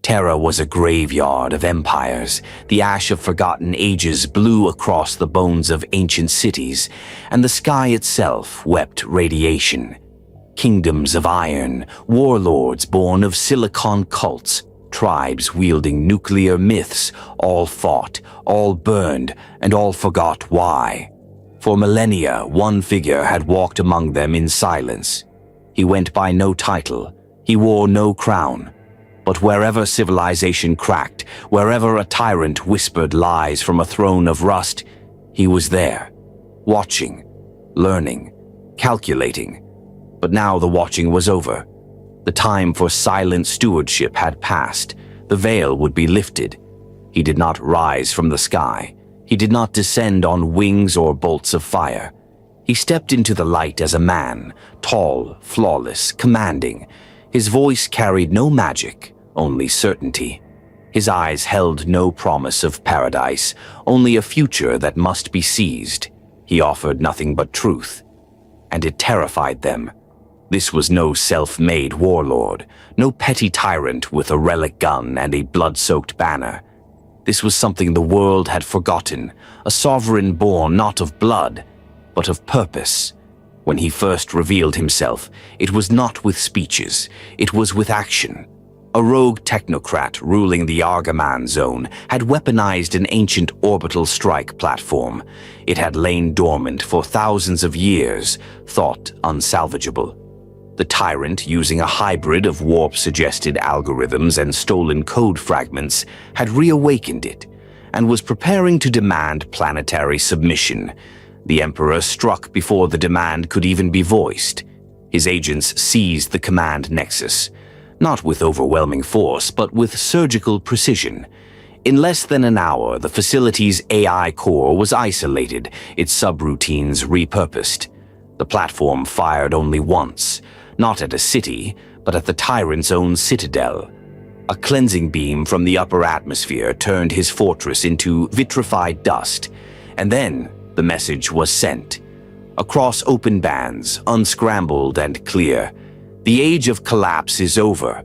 Terra was a graveyard of empires. The ash of forgotten ages blew across the bones of ancient cities, and the sky itself wept radiation. Kingdoms of iron, warlords born of silicon cults, tribes wielding nuclear myths, all fought, all burned, and all forgot why. For millennia, one figure had walked among them in silence. He went by no title, he wore no crown. But wherever civilization cracked, wherever a tyrant whispered lies from a throne of rust, he was there, watching, learning, calculating. But now the watching was over. The time for silent stewardship had passed. The veil would be lifted. He did not rise from the sky. He did not descend on wings or bolts of fire. He stepped into the light as a man, tall, flawless, commanding. His voice carried no magic, only certainty. His eyes held no promise of paradise, only a future that must be seized. He offered nothing but truth, and it terrified them. This was no self-made warlord, no petty tyrant with a relic gun and a blood-soaked banner. This was something the world had forgotten, a sovereign born not of blood, but of purpose. When he first revealed himself, it was not with speeches, it was with action. A rogue technocrat ruling the Argaman zone had weaponized an ancient orbital strike platform. It had lain dormant for thousands of years, thought unsalvageable. The tyrant, using a hybrid of warp-suggested algorithms and stolen code fragments, had reawakened it and was preparing to demand planetary submission. The Emperor struck before the demand could even be voiced. His agents seized the command nexus, not with overwhelming force, but with surgical precision. In less than an hour, the facility's AI core was isolated, its subroutines repurposed. The platform fired only once, not at a city, but at the tyrant's own citadel. A cleansing beam from the upper atmosphere turned his fortress into vitrified dust, and then the message was sent. Across open bands, unscrambled and clear, the age of collapse is over.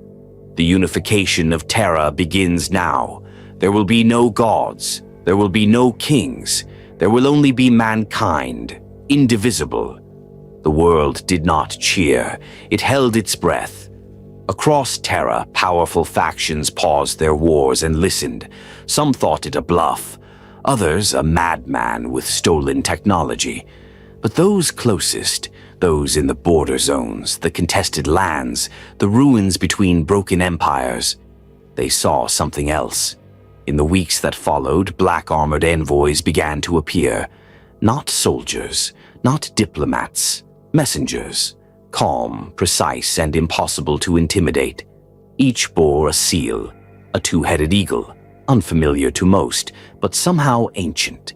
The unification of Terra begins now. There will be no gods. There will be no kings. There will only be mankind, indivisible. The world did not cheer. It held its breath. Across Terra, powerful factions paused their wars and listened. Some thought it a bluff, others a madman with stolen technology. But those closest, those in the border zones, the contested lands, the ruins between broken empires, they saw something else. In the weeks that followed, black-armored envoys began to appear. Not soldiers, not diplomats, messengers, calm, precise, and impossible to intimidate. Each bore a seal, a two-headed eagle, unfamiliar to most, but somehow ancient.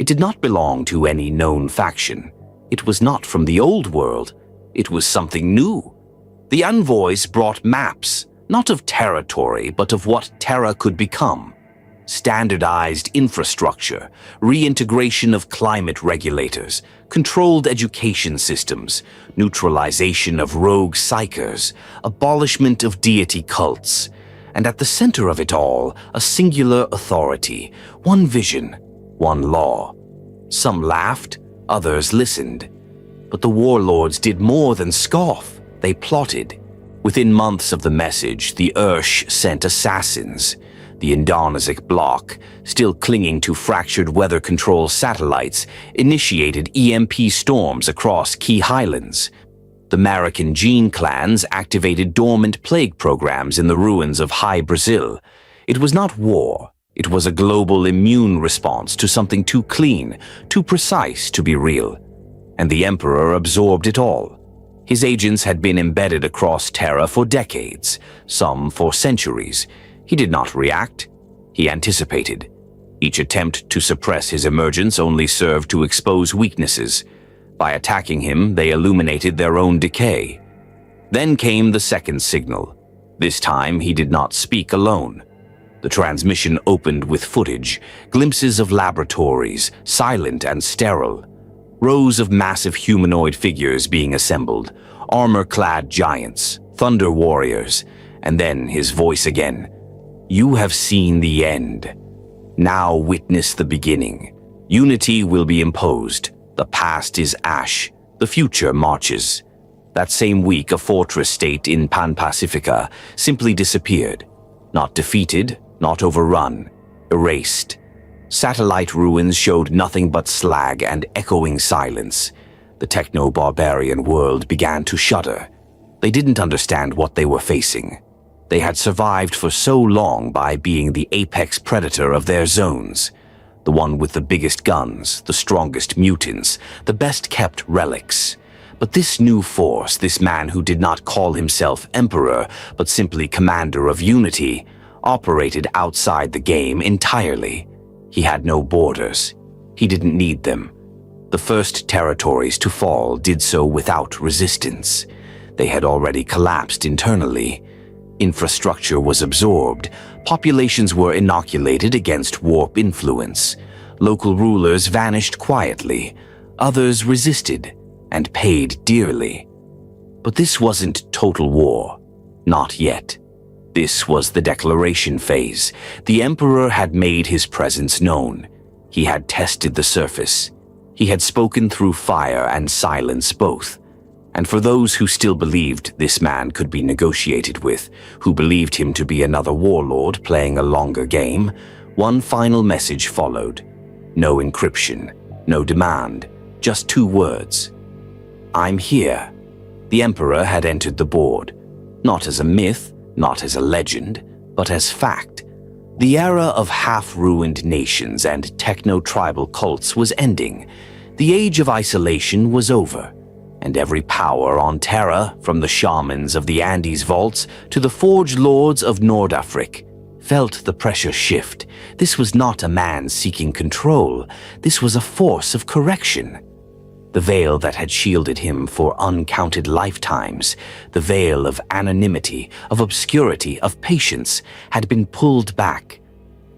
It did not belong to any known faction. It was not from the old world. It was something new. The envoys brought maps, not of territory, but of what Terra could become. Standardized infrastructure, reintegration of climate regulators, controlled education systems, neutralization of rogue psychers, abolishment of deity cults, and at the center of it all, a singular authority, one vision, one law. Some laughed, others listened. But the warlords did more than scoff. They plotted. Within months of the message, the Ursh sent assassins. The Indonesic bloc, still clinging to fractured weather control satellites, initiated EMP storms across key highlands. The American gene clans activated dormant plague programs in the ruins of High Brazil. It was not war. It was a global immune response to something too clean, too precise to be real. And the Emperor absorbed it all. His agents had been embedded across Terra for decades, some for centuries. He did not react. He anticipated. Each attempt to suppress his emergence only served to expose weaknesses. By attacking him, they illuminated their own decay. Then came the second signal. This time, he did not speak alone. The transmission opened with footage, glimpses of laboratories, silent and sterile. Rows of massive humanoid figures being assembled, armor-clad giants, thunder warriors, and then his voice again. You have seen the end. Now witness the beginning. Unity will be imposed. The past is ash. The future marches. That same week, a fortress state in Pan-Pacifica simply disappeared. Not defeated, not overrun, erased. Satellite ruins showed nothing but slag and echoing silence. The techno-barbarian world began to shudder. They didn't understand what they were facing. They had survived for so long by being the apex predator of their zones. The one with the biggest guns, the strongest mutants, the best-kept relics. But this new force, this man who did not call himself Emperor, but simply Commander of Unity, operated outside the game entirely. He had no borders. He didn't need them. The first territories to fall did so without resistance. They had already collapsed internally. Infrastructure was absorbed. Populations were inoculated against warp influence. Local rulers vanished quietly. Others resisted and paid dearly. But this wasn't total war. Not yet. This was the declaration phase. The Emperor had made his presence known. He had tested the surface. He had spoken through fire and silence both. And for those who still believed this man could be negotiated with, who believed him to be another warlord playing a longer game, one final message followed. No encryption, no demand, just 2 words. I'm here. The Emperor had entered the board, not as a myth, not as a legend, but as fact. The era of half-ruined nations and techno-tribal cults was ending. The age of isolation was over. And every power on Terra, from the shamans of the Andes vaults to the forge lords of Nordafric, felt the pressure shift. This was not a man seeking control. This was a force of correction. The veil that had shielded him for uncounted lifetimes, the veil of anonymity, of obscurity, of patience, had been pulled back.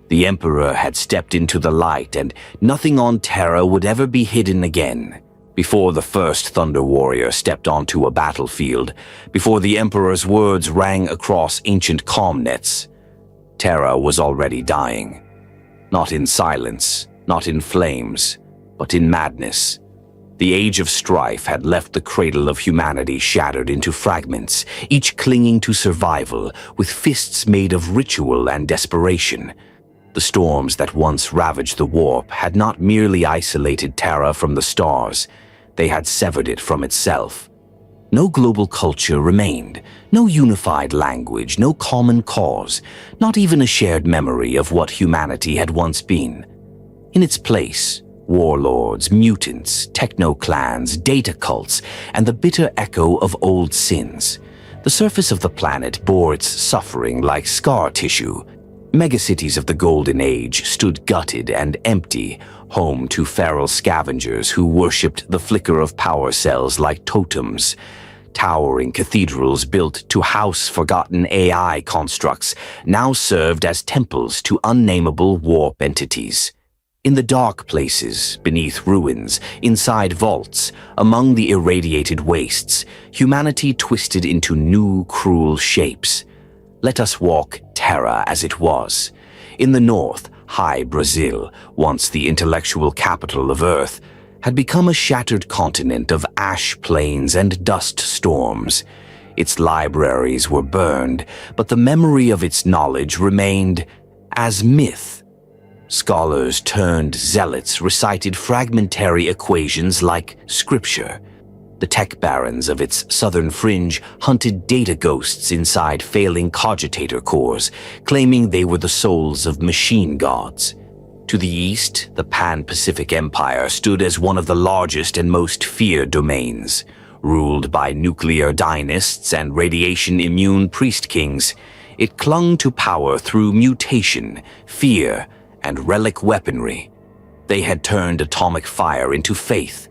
The Emperor had stepped into the light, and nothing on Terra would ever be hidden again. Before the first Thunder Warrior stepped onto a battlefield, before the Emperor's words rang across ancient commnets, Terra was already dying. Not in silence, not in flames, but in madness. The age of strife had left the cradle of humanity shattered into fragments, each clinging to survival, with fists made of ritual and desperation. The storms that once ravaged the warp had not merely isolated Terra from the stars, they had severed it from itself. No global culture remained, no unified language, no common cause, not even a shared memory of what humanity had once been. In its place, warlords, mutants, techno-clans, data cults, and the bitter echo of old sins. The surface of the planet bore its suffering like scar tissue. Megacities of the Golden Age stood gutted and empty, home to feral scavengers who worshipped the flicker of power cells like totems. Towering cathedrals built to house forgotten AI constructs now served as temples to unnameable warp entities. In the dark places, beneath ruins, inside vaults, among the irradiated wastes, humanity twisted into new, cruel shapes. Let us walk Terra as it was. In the north, High Brazil, once the intellectual capital of Earth, had become a shattered continent of ash plains and dust storms. Its libraries were burned, but the memory of its knowledge remained as myth. Scholars turned zealots recited fragmentary equations like scripture. The tech barons of its southern fringe hunted data ghosts inside failing cogitator cores, claiming they were the souls of machine gods. To the east, the Pan-Pacific Empire stood as one of the largest and most feared domains. Ruled by nuclear dynasts and radiation-immune priest kings, it clung to power through mutation, fear, and relic weaponry. They had turned atomic fire into faith.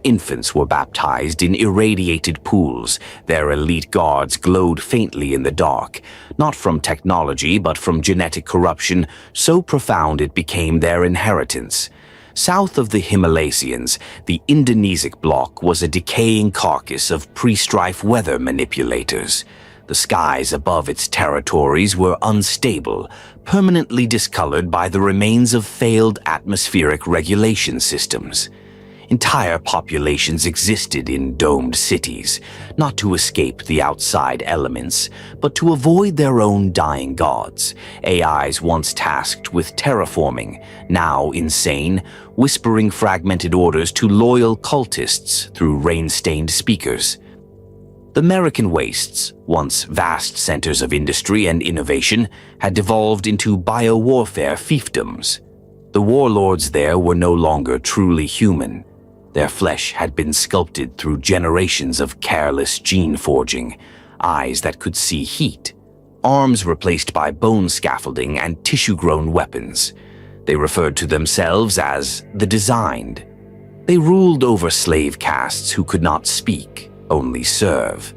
Infants were baptized in irradiated pools. Their elite guards glowed faintly in the dark, not from technology but from genetic corruption so profound it became their inheritance. South of the Himalaysians, the Indonesic bloc was a decaying carcass of pre-strife weather manipulators. The skies above its territories were unstable, permanently discolored by the remains of failed atmospheric regulation systems. Entire populations existed in domed cities, not to escape the outside elements, but to avoid their own dying gods, AIs once tasked with terraforming, now insane, whispering fragmented orders to loyal cultists through rain-stained speakers. The American wastes, once vast centers of industry and innovation, had devolved into biowarfare fiefdoms. The warlords there were no longer truly human. Their flesh had been sculpted through generations of careless gene forging, eyes that could see heat, arms replaced by bone scaffolding and tissue-grown weapons. They referred to themselves as the Designed. They ruled over slave castes who could not speak, only serve.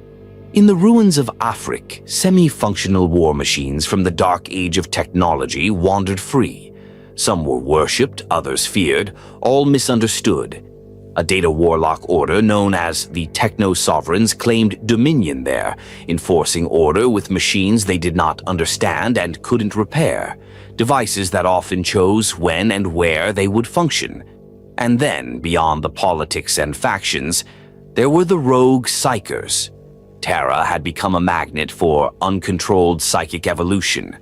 In the ruins of Afric, semi-functional war machines from the dark age of technology wandered free. Some were worshipped, others feared, all misunderstood. A data warlock order known as the Techno-Sovereigns claimed dominion there, enforcing order with machines they did not understand and couldn't repair, devices that often chose when and where they would function. And then, beyond the politics and factions, there were the rogue psychers. Terra had become a magnet for uncontrolled psychic evolution.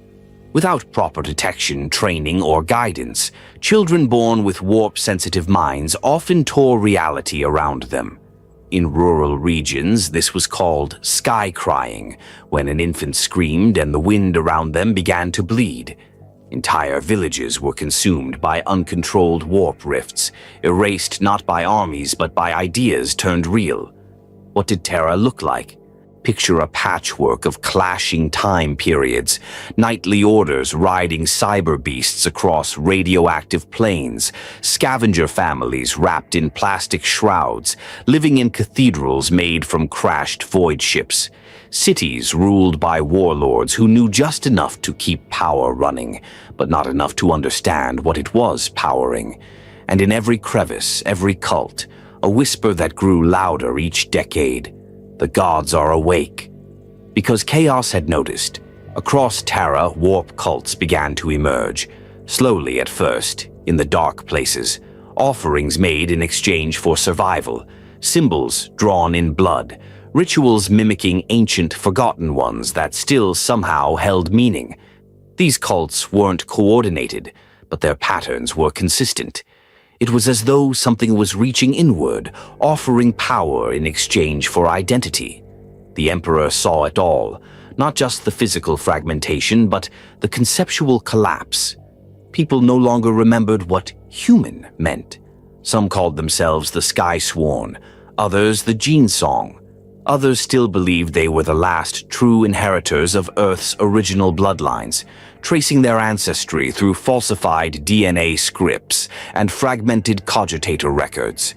Without proper detection, training, or guidance, children born with warp-sensitive minds often tore reality around them. In rural regions, this was called sky crying, when an infant screamed and the wind around them began to bleed. Entire villages were consumed by uncontrolled warp rifts, erased not by armies but by ideas turned real. What did Terra look like? Picture a patchwork of clashing time periods, nightly orders riding cyber beasts across radioactive plains, scavenger families wrapped in plastic shrouds, living in cathedrals made from crashed void ships, cities ruled by warlords who knew just enough to keep power running, but not enough to understand what it was powering. And in every crevice, every cult, a whisper that grew louder each decade. The gods are awake. Because Chaos had noticed, across Terra, warp cults began to emerge, slowly at first, in the dark places, offerings made in exchange for survival, symbols drawn in blood, rituals mimicking ancient forgotten ones that still somehow held meaning. These cults weren't coordinated, but their patterns were consistent. It was as though something was reaching inward, offering power in exchange for identity. The Emperor saw it all, not just the physical fragmentation, but the conceptual collapse. People no longer remembered what human meant. Some called themselves the Sky Sworn, others the Gene Song. Others still believed they were the last true inheritors of Earth's original bloodlines, tracing their ancestry through falsified DNA scripts and fragmented cogitator records.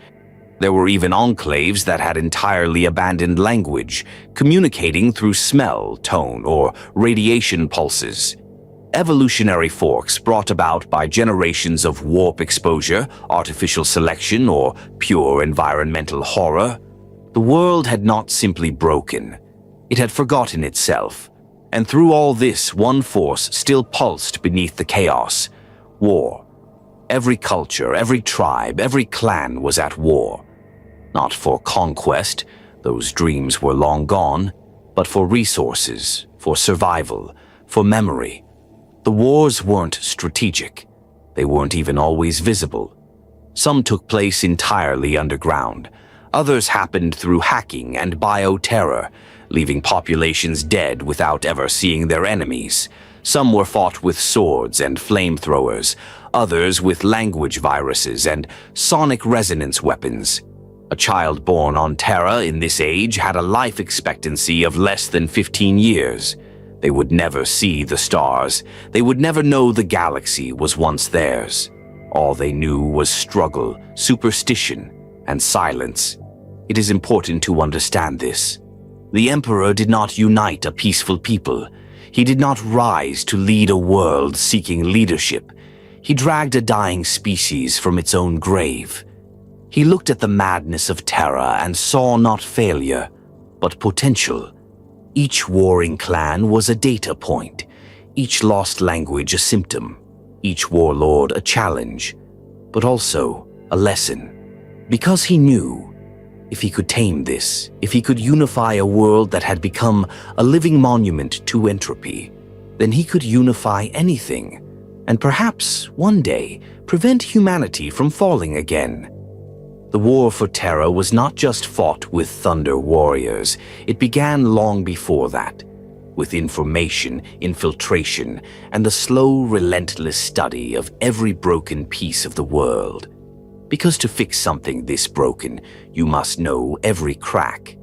There were even enclaves that had entirely abandoned language, communicating through smell, tone, or radiation pulses. Evolutionary forks brought about by generations of warp exposure, artificial selection, or pure environmental horror. The world had not simply broken. It had forgotten itself. And through all this, one force still pulsed beneath the chaos: war. Every culture, every tribe, every clan was at war. Not for conquest, those dreams were long gone, but for resources, for survival, for memory. The wars weren't strategic. They weren't even always visible. Some took place entirely underground. Others happened through hacking and bioterror, leaving populations dead without ever seeing their enemies. Some were fought with swords and flamethrowers, others with language viruses and sonic resonance weapons. A child born on Terra in this age had a life expectancy of less than 15 years. They would never see the stars. They would never know the galaxy was once theirs. All they knew was struggle, superstition, and silence. It is important to understand this. The Emperor did not unite a peaceful people. He did not rise to lead a world seeking leadership. He dragged a dying species from its own grave. He looked at the madness of Terra and saw not failure, but potential. Each warring clan was a data point, each lost language a symptom, each warlord a challenge, but also a lesson. Because he knew, if he could tame this, if he could unify a world that had become a living monument to entropy, then he could unify anything, and perhaps, one day, prevent humanity from falling again. The War for Terra was not just fought with Thunder warriors, it began long before that, with information, infiltration, and the slow, relentless study of every broken piece of the world. Because to fix something this broken, you must know every crack.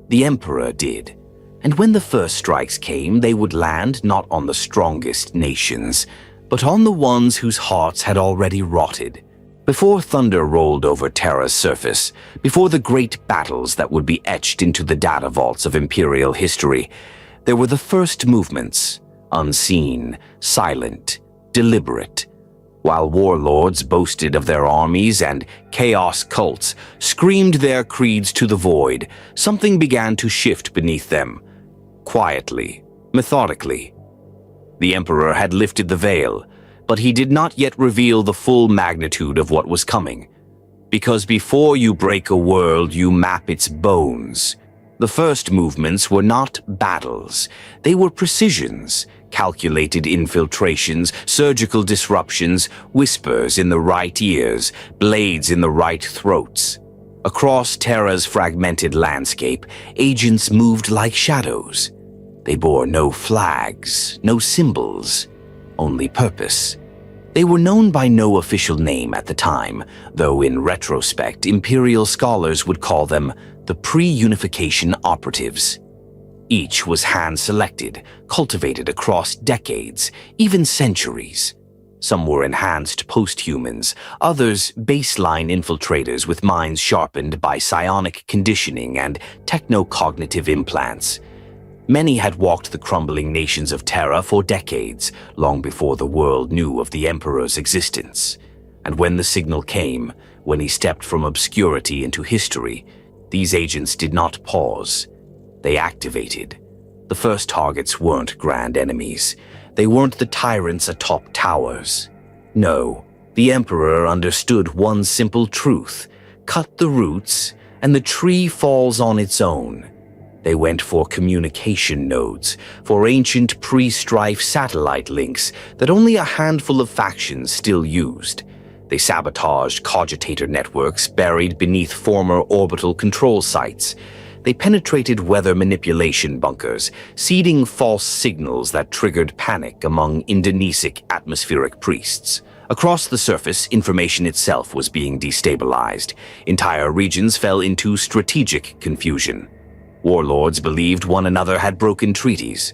The Emperor did. And when the first strikes came, they would land not on the strongest nations, but on the ones whose hearts had already rotted. Before thunder rolled over Terra's surface, before the great battles that would be etched into the data vaults of Imperial history, there were the first movements, unseen, silent, deliberate. While warlords boasted of their armies and chaos cults screamed their creeds to the void, something began to shift beneath them. Quietly, methodically. The Emperor had lifted the veil, but he did not yet reveal the full magnitude of what was coming. Because before you break a world, you map its bones. The first movements were not battles. They were precisions, calculated infiltrations, surgical disruptions, whispers in the right ears, blades in the right throats. Across Terra's fragmented landscape, agents moved like shadows. They bore no flags, no symbols, only purpose. They were known by no official name at the time, though in retrospect, Imperial scholars would call them the pre-unification operatives. Each was hand-selected, cultivated across decades, even centuries. Some were enhanced post-humans, others baseline infiltrators with minds sharpened by psionic conditioning and techno-cognitive implants. Many had walked the crumbling nations of Terra for decades, long before the world knew of the Emperor's existence. And when the signal came, when he stepped from obscurity into history, these agents did not pause. They activated. The first targets weren't grand enemies. They weren't the tyrants atop towers. No, the Emperor understood one simple truth. Cut the roots, and the tree falls on its own. They went for communication nodes, for ancient pre-strife satellite links that only a handful of factions still used. They sabotaged cogitator networks buried beneath former orbital control sites. They penetrated weather manipulation bunkers, seeding false signals that triggered panic among Indonesic atmospheric priests. Across the surface, information itself was being destabilized. Entire regions fell into strategic confusion. Warlords believed one another had broken treaties.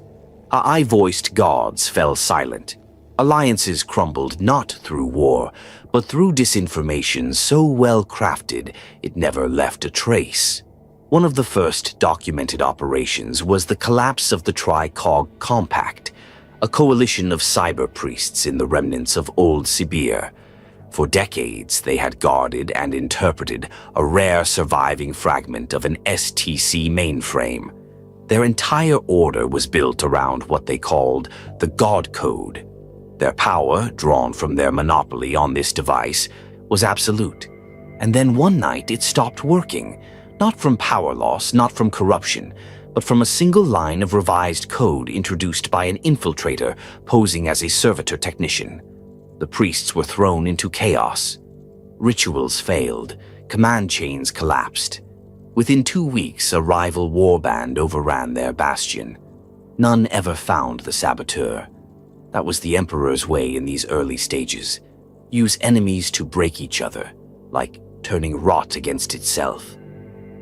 I-voiced gods fell silent. Alliances crumbled not through war, but through disinformation so well crafted it never left a trace. One of the first documented operations was the collapse of the Tri-Cog Compact, a coalition of cyber priests in the remnants of Old Sibir. For decades, they had guarded and interpreted a rare surviving fragment of an STC mainframe. Their entire order was built around what they called the God Code. Their power, drawn from their monopoly on this device, was absolute. And then one night it stopped working, not from power loss, not from corruption, but from a single line of revised code introduced by an infiltrator posing as a servitor technician. The priests were thrown into chaos. Rituals failed, command chains collapsed. Within 2 weeks, a rival warband overran their bastion. None ever found the saboteur. That was the Emperor's way in these early stages. Use enemies to break each other, like turning rot against itself.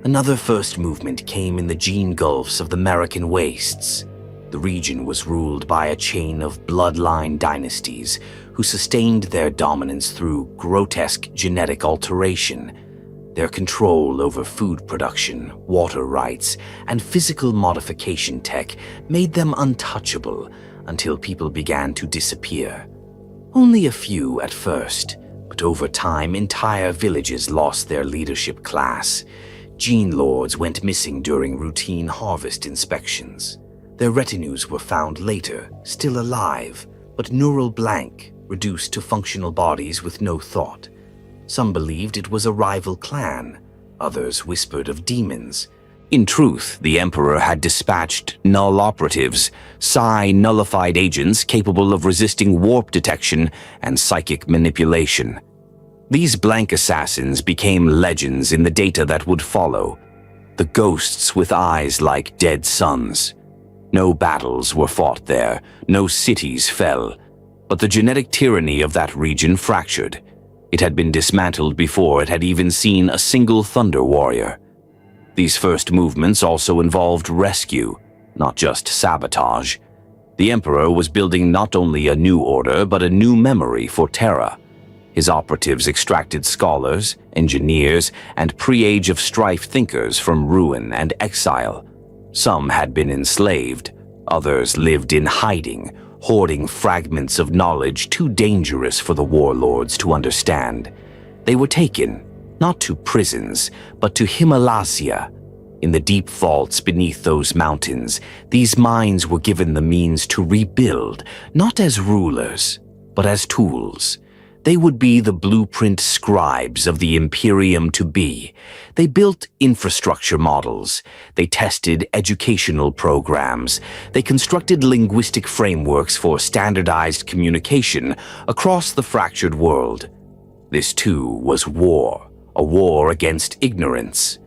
Another first movement came in the gene gulfs of the American wastes. The region was ruled by a chain of bloodline dynasties who sustained their dominance through grotesque genetic alteration. Their control over food production, water rights, and physical modification tech made them untouchable until people began to disappear. Only a few at first, but over time entire villages lost their leadership class. Gene lords went missing during routine harvest inspections. Their retinues were found later, still alive, but neural blank, reduced to functional bodies with no thought. Some believed it was a rival clan, others whispered of demons. In truth, the Emperor had dispatched null operatives, psi-nullified agents capable of resisting warp detection and psychic manipulation. These blank assassins became legends in the data that would follow, the ghosts with eyes like dead suns. No battles were fought there, no cities fell, but the genetic tyranny of that region fractured. It had been dismantled before it had even seen a single Thunder Warrior. These first movements also involved rescue, not just sabotage. The Emperor was building not only a new order, but a new memory for Terra. His operatives extracted scholars, engineers, and pre-Age of Strife thinkers from ruin and exile. Some had been enslaved, others lived in hiding, hoarding fragments of knowledge too dangerous for the warlords to understand. They were taken, not to prisons, but to Himalaya. In the deep vaults beneath those mountains, these minds were given the means to rebuild, not as rulers, but as tools. They would be the blueprint scribes of the imperium to be. They built infrastructure models. They tested educational programs. They constructed linguistic frameworks for standardized communication across the fractured world. This too was war, a war against ignorance.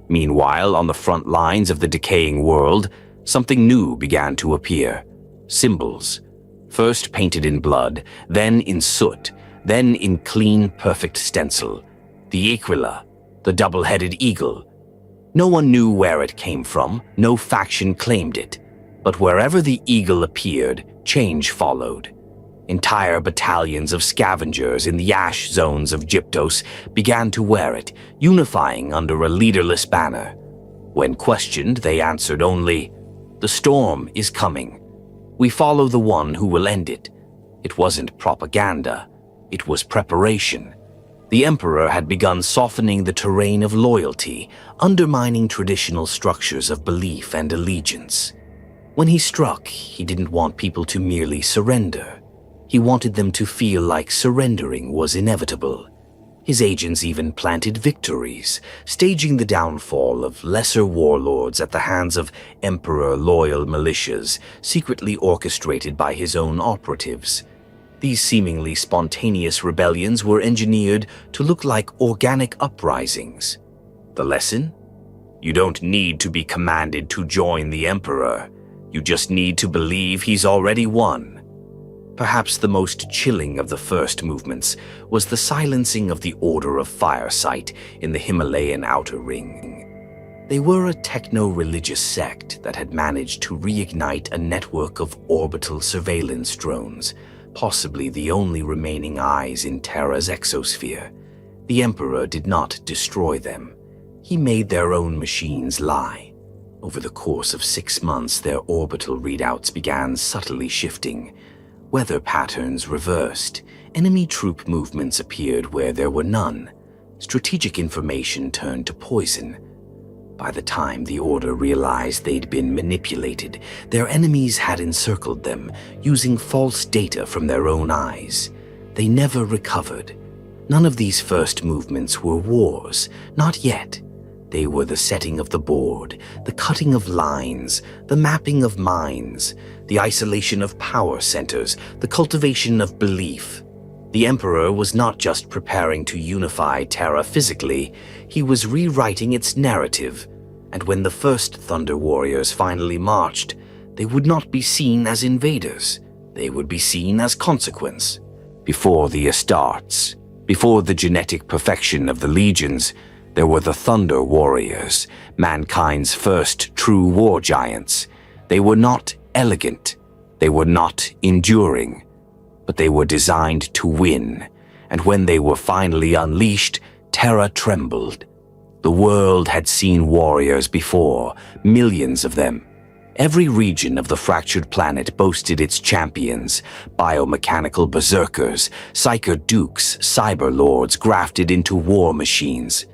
Meanwhile, on the front lines of the decaying world, something new began to appear. Symbols, first painted in blood, then in soot, then in clean, perfect stencil. The Aquila, the double-headed eagle. No one knew where it came from, no faction claimed it. But wherever the eagle appeared, change followed. Entire battalions of scavengers in the ash zones of Gyptos began to wear it, unifying under a leaderless banner. When questioned, they answered only, "The storm is coming. We follow the one who will end it." It wasn't propaganda. It was preparation. The Emperor had begun softening the terrain of loyalty, undermining traditional structures of belief and allegiance. When he struck, he didn't want people to merely surrender. He wanted them to feel like surrendering was inevitable. His agents even planted victories, staging the downfall of lesser warlords at the hands of Emperor-loyal militias, secretly orchestrated by his own operatives. These seemingly spontaneous rebellions were engineered to look like organic uprisings. The lesson? You don't need to be commanded to join the Emperor. You just need to believe he's already won. Perhaps the most chilling of the first movements was the silencing of the Order of Firesight in the Himalayan Outer Ring. They were a techno-religious sect that had managed to reignite a network of orbital surveillance drones, possibly the only remaining eyes in Terra's exosphere. The Emperor did not destroy them. He made their own machines lie. Over the course of 6 months, their orbital readouts began subtly shifting. Weather patterns reversed. Enemy troop movements appeared where there were none. Strategic information turned to poison. By the time the Order realized they'd been manipulated, their enemies had encircled them, using false data from their own eyes. They never recovered. None of these first movements were wars, not yet. They were the setting of the board, the cutting of lines, the mapping of minds, the isolation of power centers, the cultivation of belief. The Emperor was not just preparing to unify Terra physically, he was rewriting its narrative. And when the first Thunder Warriors finally marched, they would not be seen as invaders. They would be seen as consequence. Before the Astartes, before the genetic perfection of the legions, there were the Thunder Warriors, mankind's first true war giants. They were not elegant, they were not enduring, but they were designed to win. And when they were finally unleashed, Terra trembled. The world had seen warriors before, millions of them. Every region of the fractured planet boasted its champions, biomechanical berserkers, psyker dukes, cyber lords grafted into war machines.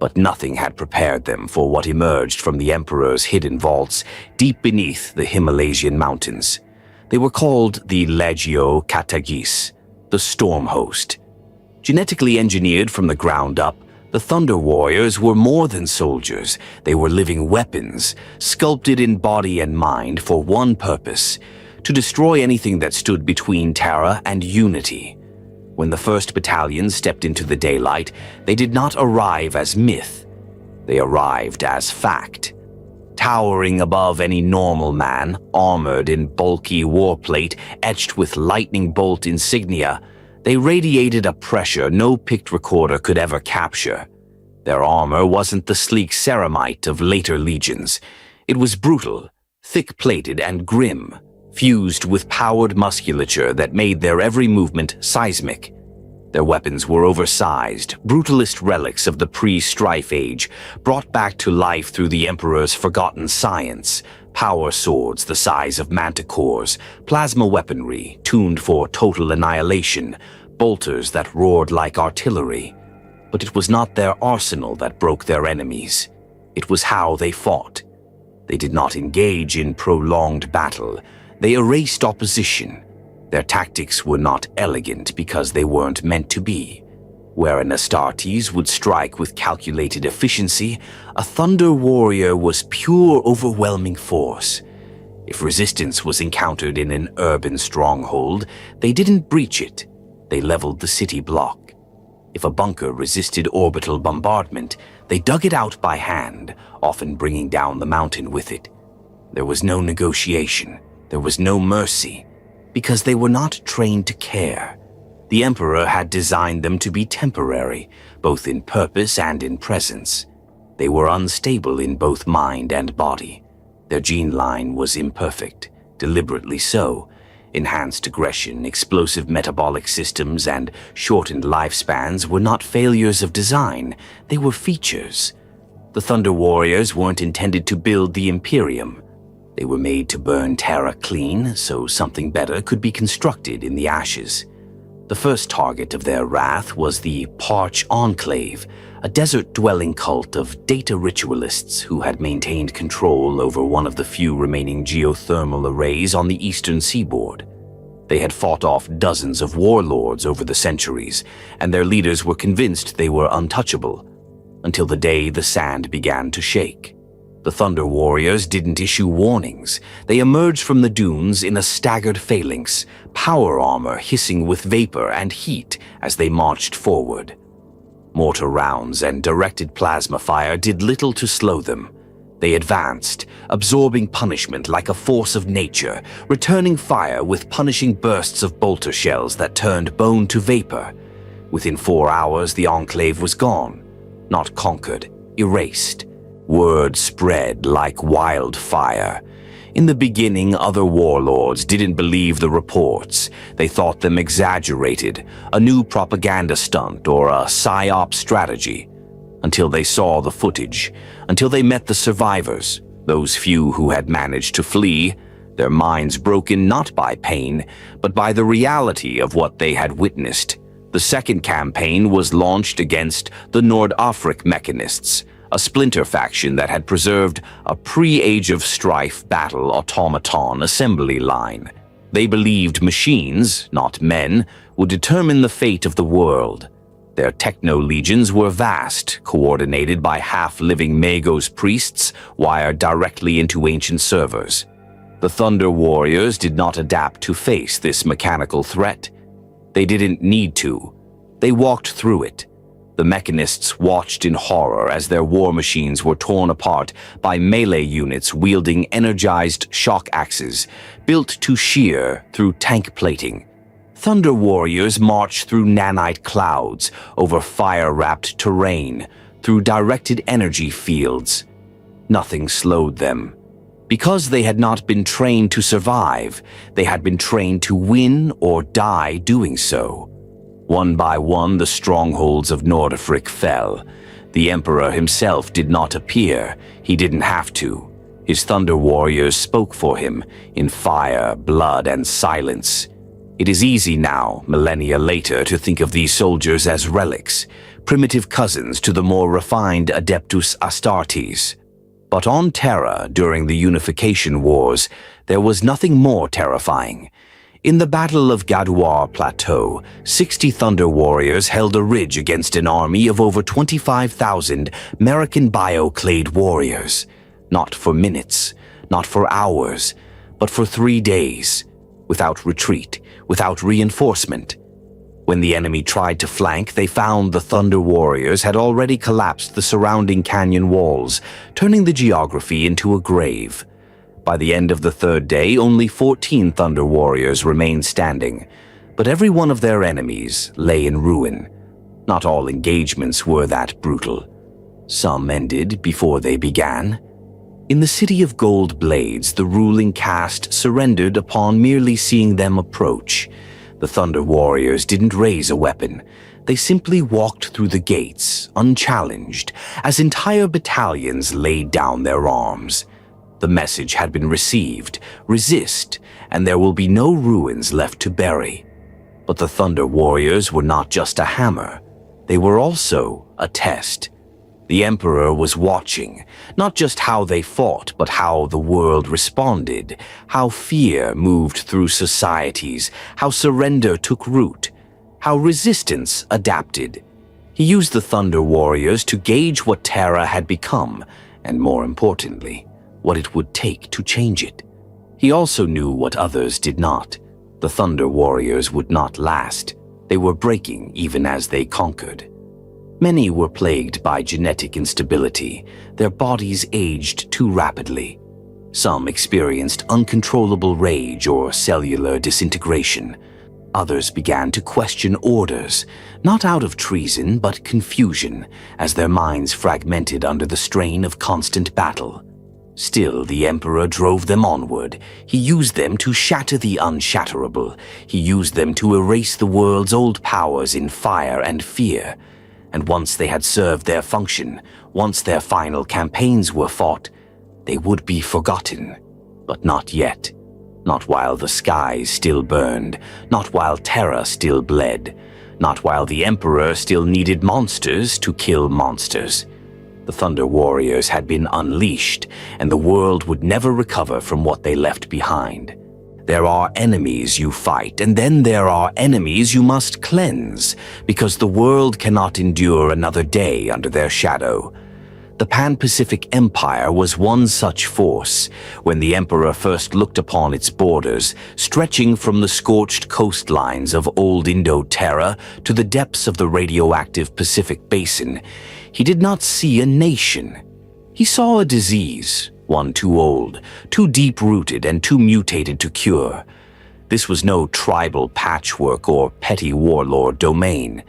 But nothing had prepared them for what emerged from the Emperor's hidden vaults deep beneath the Himalayan mountains. They were called the Legio Katagis, the Storm Host. Genetically engineered from the ground up, the Thunder Warriors were more than soldiers. They were living weapons, sculpted in body and mind for one purpose: to destroy anything that stood between Terra and unity. When the 1st Battalion stepped into the daylight, they did not arrive as myth. They arrived as fact. Towering above any normal man, armored in bulky warplate etched with lightning bolt insignia, they radiated a pressure no picked recorder could ever capture. Their armor wasn't the sleek ceramite of later legions. It was brutal, thick-plated and grim, fused with powered musculature that made their every movement seismic. Their weapons were oversized, brutalist relics of the pre-strife age, brought back to life through the Emperor's forgotten science: power swords the size of manticores, plasma weaponry tuned for total annihilation, bolters that roared like artillery. But it was not their arsenal that broke their enemies. It was how they fought. They did not engage in prolonged battle. They erased opposition. Their tactics were not elegant because they weren't meant to be. Where an Astartes would strike with calculated efficiency, a Thunder Warrior was pure overwhelming force. If resistance was encountered in an urban stronghold, they didn't breach it. They leveled the city block. If a bunker resisted orbital bombardment, they dug it out by hand, often bringing down the mountain with it. There was no negotiation. There was no mercy, because they were not trained to care. The Emperor had designed them to be temporary, both in purpose and in presence. They were unstable in both mind and body. Their gene line was imperfect, deliberately so. Enhanced aggression, explosive metabolic systems, and shortened lifespans were not failures of design. They were features. The Thunder Warriors weren't intended to build the Imperium. They were made to burn Terra clean, so something better could be constructed in the ashes. The first target of their wrath was the Parch Enclave, a desert-dwelling cult of data ritualists who had maintained control over one of the few remaining geothermal arrays on the eastern seaboard. They had fought off dozens of warlords over the centuries, and their leaders were convinced they were untouchable, until the day the sand began to shake. The Thunder Warriors didn't issue warnings. They emerged from the dunes in a staggered phalanx, power armor hissing with vapor and heat as they marched forward. Mortar rounds and directed plasma fire did little to slow them. They advanced, absorbing punishment like a force of nature, returning fire with punishing bursts of bolter shells that turned bone to vapor. Within 4 hours, the Enclave was gone, not conquered, erased. Word spread like wildfire. In the beginning, other warlords didn't believe the reports. They thought them exaggerated, a new propaganda stunt or a psyop strategy. Until they saw the footage, until they met the survivors, those few who had managed to flee, their minds broken not by pain, but by the reality of what they had witnessed. The second campaign was launched against the Nord-Afric Mechanists, a splinter faction that had preserved a pre-Age of Strife battle automaton assembly line. They believed machines, not men, would determine the fate of the world. Their techno-legions were vast, coordinated by half-living Magos priests wired directly into ancient servers. The Thunder Warriors did not adapt to face this mechanical threat. They didn't need to. They walked through it. The mechanists watched in horror as their war machines were torn apart by melee units wielding energized shock axes, built to shear through tank plating. Thunder Warriors marched through nanite clouds, over fire-wrapped terrain, through directed energy fields. Nothing slowed them. Because they had not been trained to survive, they had been trained to win or die doing so. One by one, the strongholds of Nordafric fell. The Emperor himself did not appear. He didn't have to. His Thunder Warriors spoke for him, in fire, blood, and silence. It is easy now, millennia later, to think of these soldiers as relics, primitive cousins to the more refined Adeptus Astartes. But on Terra, during the Unification Wars, there was nothing more terrifying. In the Battle of Gaduar Plateau, 60 Thunder Warriors held a ridge against an army of over 25,000 American bioclade warriors. Not for minutes, not for hours, but for 3 days, without retreat, without reinforcement. When the enemy tried to flank, they found the Thunder Warriors had already collapsed the surrounding canyon walls, turning the geography into a grave. By the end of the 3rd day, only 14 Thunder Warriors remained standing, but every one of their enemies lay in ruin. Not all engagements were that brutal. Some ended before they began. In the city of Gold Blades, the ruling caste surrendered upon merely seeing them approach. The Thunder Warriors didn't raise a weapon. They simply walked through the gates, unchallenged, as entire battalions laid down their arms. The message had been received: resist, and there will be no ruins left to bury. But the Thunder Warriors were not just a hammer. They were also a test. The Emperor was watching, not just how they fought, but how the world responded, how fear moved through societies, how surrender took root, how resistance adapted. He used the Thunder Warriors to gauge what Terra had become, and more importantly, what it would take to change it. He also knew what others did not. The Thunder Warriors would not last. They were breaking even as they conquered. Many were plagued by genetic instability. Their bodies aged too rapidly. Some experienced uncontrollable rage or cellular disintegration. Others began to question orders, not out of treason but confusion, as their minds fragmented under the strain of constant battle. Still, the Emperor drove them onward. He used them to shatter the unshatterable. He used them to erase the world's old powers in fire and fear. And once they had served their function, once their final campaigns were fought, they would be forgotten. But not yet. Not while the skies still burned. Not while Terra still bled. Not while the Emperor still needed monsters to kill monsters. The Thunder Warriors had been unleashed, and the world would never recover from what they left behind. There are enemies you fight, and then there are enemies you must cleanse, because the world cannot endure another day under their shadow. The Pan-Pacific Empire was one such force. When the Emperor first looked upon its borders, stretching from the scorched coastlines of old Indo-Terra to the depths of the radioactive Pacific Basin, he did not see a nation. He saw a disease, one too old, too deep-rooted, and too mutated to cure. This was no tribal patchwork or petty warlord domain.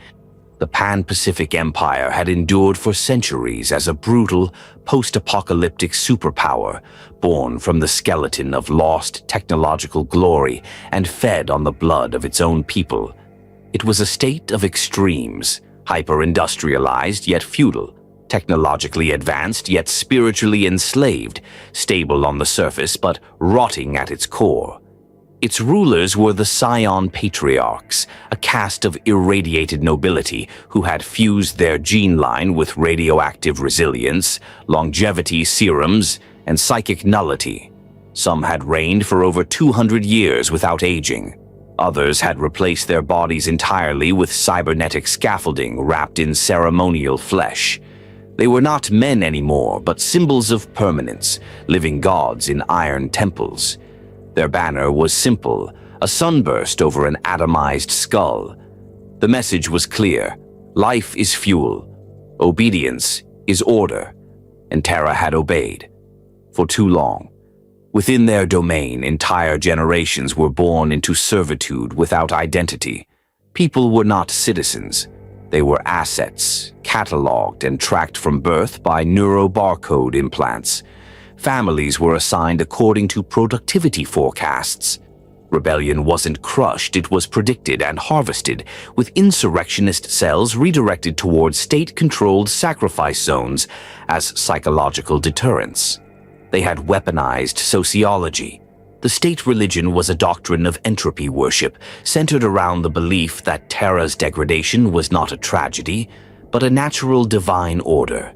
The Pan-Pacific Empire had endured for centuries as a brutal, post-apocalyptic superpower, born from the skeleton of lost technological glory and fed on the blood of its own people. It was a state of extremes, hyper-industrialized yet feudal, technologically advanced yet spiritually enslaved, stable on the surface but rotting at its core. Its rulers were the Scion Patriarchs, a caste of irradiated nobility who had fused their gene line with radioactive resilience, longevity serums, and psychic nullity. Some had reigned for over 200 years without aging. Others had replaced their bodies entirely with cybernetic scaffolding wrapped in ceremonial flesh. They were not men anymore, but symbols of permanence, living gods in iron temples. Their banner was simple, a sunburst over an atomized skull. The message was clear: life is fuel, obedience is order, and Terra had obeyed. For too long. Within their domain, entire generations were born into servitude without identity. People were not citizens. They were assets, cataloged and tracked from birth by neurobarcode implants. Families were assigned according to productivity forecasts. Rebellion wasn't crushed, it was predicted and harvested, with insurrectionist cells redirected towards state-controlled sacrifice zones as psychological deterrents. They had weaponized sociology. The state religion was a doctrine of entropy worship, centered around the belief that Terra's degradation was not a tragedy, but a natural divine order.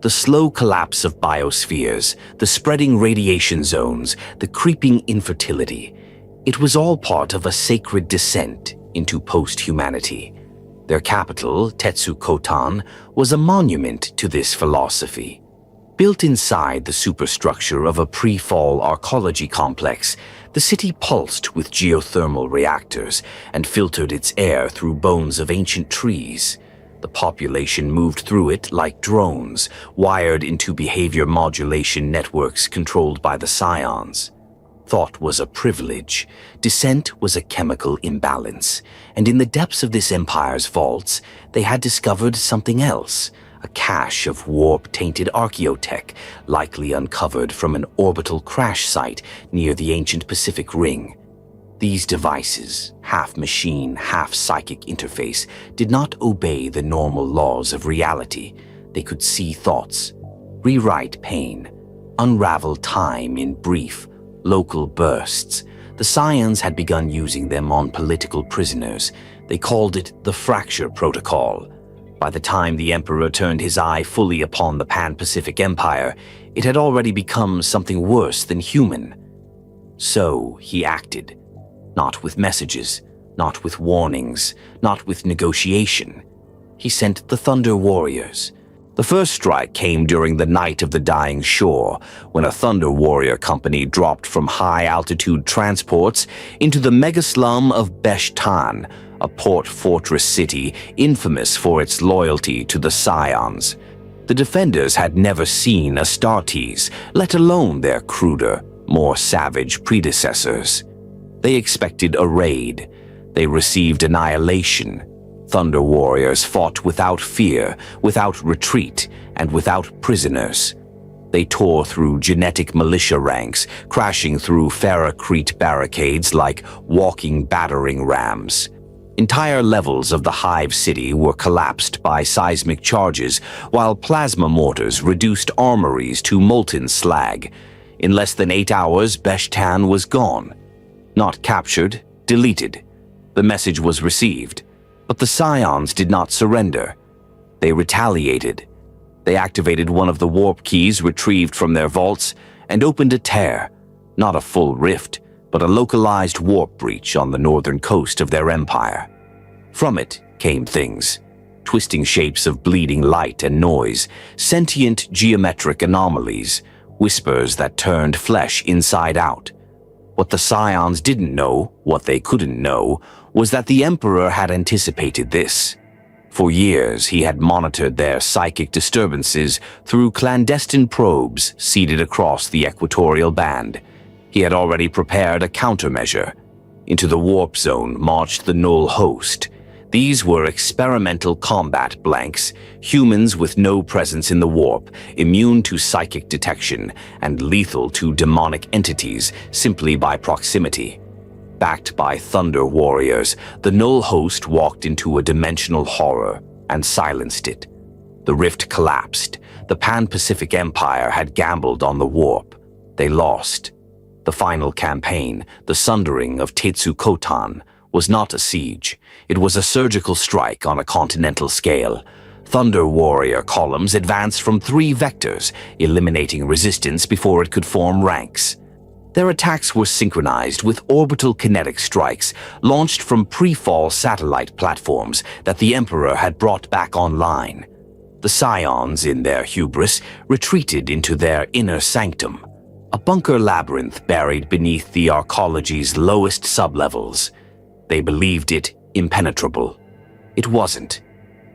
The slow collapse of biospheres, the spreading radiation zones, the creeping infertility, it was all part of a sacred descent into post-humanity. Their capital, Tetsukotan, was a monument to this philosophy. Built inside the superstructure of a pre-fall arcology complex, the city pulsed with geothermal reactors and filtered its air through bones of ancient trees. The population moved through it like drones, wired into behavior modulation networks controlled by the scions. Thought was a privilege, dissent was a chemical imbalance, and in the depths of this empire's vaults, they had discovered something else, a cache of warp-tainted archaeotech, likely uncovered from an orbital crash site near the ancient Pacific Ring. These devices, half machine, half psychic interface, did not obey the normal laws of reality. They could see thoughts, rewrite pain, unravel time in brief, local bursts. The scions had begun using them on political prisoners. They called it the Fracture Protocol. By the time the Emperor turned his eye fully upon the Pan-Pacific Empire, it had already become something worse than human. So he acted. Not with messages, not with warnings, not with negotiation. He sent the Thunder Warriors. The first strike came during the Night of the Dying Shore, when a Thunder Warrior company dropped from high-altitude transports into the mega-slum of Beshtan, a port fortress city infamous for its loyalty to the Scions. The defenders had never seen Astartes, let alone their cruder, more savage predecessors. They expected a raid. They received annihilation. Thunder Warriors fought without fear, without retreat, and without prisoners. They tore through genetic militia ranks, crashing through ferrocrete barricades like walking battering rams. Entire levels of the Hive City were collapsed by seismic charges, while plasma mortars reduced armories to molten slag. In less than 8 hours, Beshtan was gone. Not captured, deleted. The message was received. But the Scions did not surrender. They retaliated. They activated one of the warp keys retrieved from their vaults and opened a tear, not a full rift, but a localized warp breach on the northern coast of their empire. From it came things, twisting shapes of bleeding light and noise, sentient geometric anomalies, whispers that turned flesh inside out. What the Scions didn't know, what they couldn't know, was that the Emperor had anticipated this. For years, he had monitored their psychic disturbances through clandestine probes seeded across the equatorial band. He had already prepared a countermeasure. Into the warp zone marched the Null Host. These were experimental combat blanks, humans with no presence in the warp, immune to psychic detection, and lethal to demonic entities simply by proximity. Backed by Thunder Warriors, the Null Host walked into a dimensional horror and silenced it. The rift collapsed. The Pan-Pacific Empire had gambled on the warp. They lost. The final campaign, the sundering of Tetsukotan, was not a siege. It was a surgical strike on a continental scale. Thunder Warrior columns advanced from 3 vectors, eliminating resistance before it could form ranks. Their attacks were synchronized with orbital kinetic strikes launched from pre-fall satellite platforms that the Emperor had brought back online. The Scions, in their hubris, retreated into their inner sanctum, a bunker labyrinth buried beneath the arcology's lowest sublevels. They believed it impenetrable. It wasn't.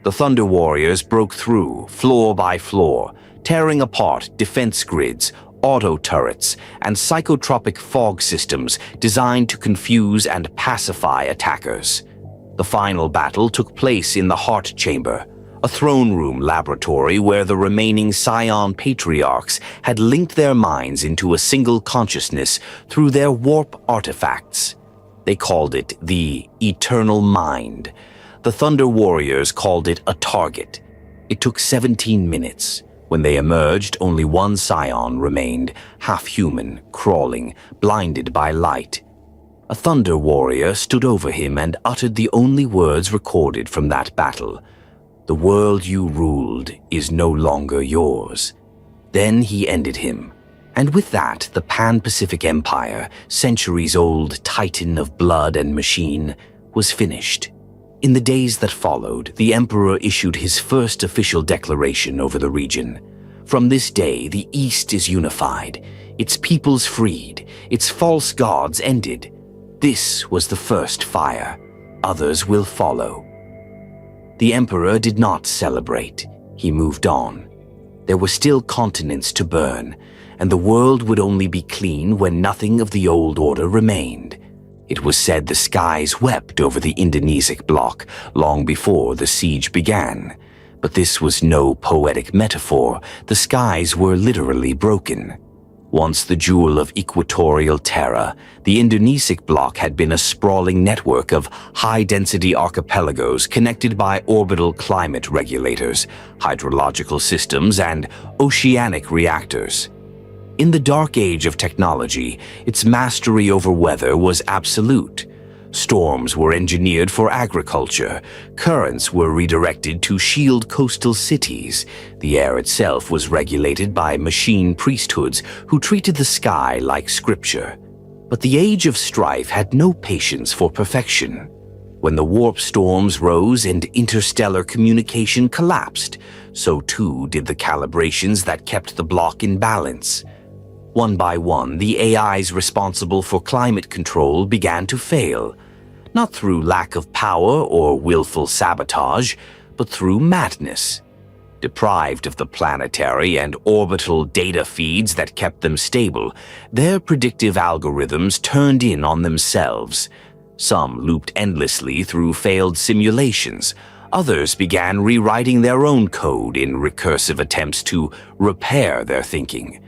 The Thunder Warriors broke through, floor by floor, tearing apart defense grids, auto turrets, and psychotropic fog systems designed to confuse and pacify attackers. The final battle took place in the Heart Chamber, a throne room laboratory where the remaining Scion patriarchs had linked their minds into a single consciousness through their warp artifacts. They called it the Eternal Mind. The Thunder Warriors called it a target. It took 17 minutes. When they emerged, only one scion remained, half-human, crawling, blinded by light. A thunder warrior stood over him and uttered the only words recorded from that battle. "The world you ruled is no longer yours." Then he ended him. And with that, the Pan-Pacific Empire, centuries-old titan of blood and machine, was finished. In the days that followed, the Emperor issued his first official declaration over the region. From this day, the East is unified, its peoples freed, its false gods ended. This was the first fire. Others will follow. The Emperor did not celebrate. He moved on. There were still continents to burn, and the world would only be clean when nothing of the old order remained. It was said the skies wept over the Indonesic bloc long before the siege began. But this was no poetic metaphor. The skies were literally broken. Once the jewel of equatorial Terra, the Indonesic bloc had been a sprawling network of high-density archipelagos connected by orbital climate regulators, hydrological systems, and oceanic reactors. In the dark age of technology, its mastery over weather was absolute. Storms were engineered for agriculture, currents were redirected to shield coastal cities, the air itself was regulated by machine priesthoods who treated the sky like scripture. But the age of strife had no patience for perfection. When the warp storms rose and interstellar communication collapsed, so too did the calibrations that kept the bloc in balance. One by one, the AIs responsible for climate control began to fail, not through lack of power or willful sabotage, but through madness. Deprived of the planetary and orbital data feeds that kept them stable, their predictive algorithms turned in on themselves. Some looped endlessly through failed simulations. Others began rewriting their own code in recursive attempts to repair their thinking.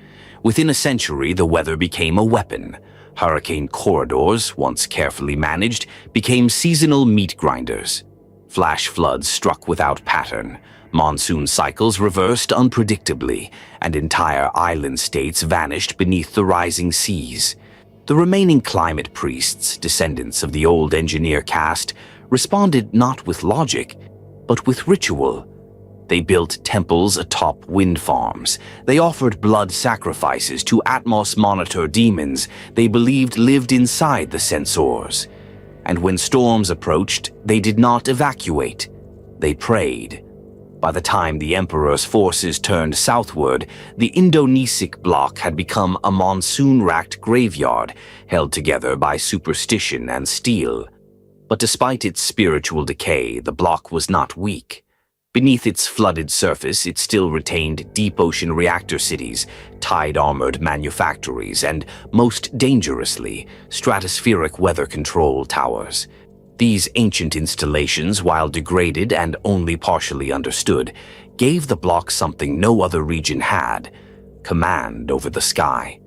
Within a century, the weather became a weapon. Hurricane corridors, once carefully managed, became seasonal meat grinders. Flash floods struck without pattern. Monsoon cycles reversed unpredictably, and entire island states vanished beneath the rising seas. The remaining climate priests, descendants of the old engineer caste, responded not with logic, but with ritual. They built temples atop wind farms. They offered blood sacrifices to Atmos monitor demons they believed lived inside the sensors. And when storms approached, they did not evacuate. They prayed. By the time the Emperor's forces turned southward, the Indonesic bloc had become a monsoon-racked graveyard, held together by superstition and steel. But despite its spiritual decay, the bloc was not weak. Beneath its flooded surface, it still retained deep-ocean reactor cities, tide-armored manufactories, and, most dangerously, stratospheric weather control towers. These ancient installations, while degraded and only partially understood, gave the bloc something no other region had: command over the sky.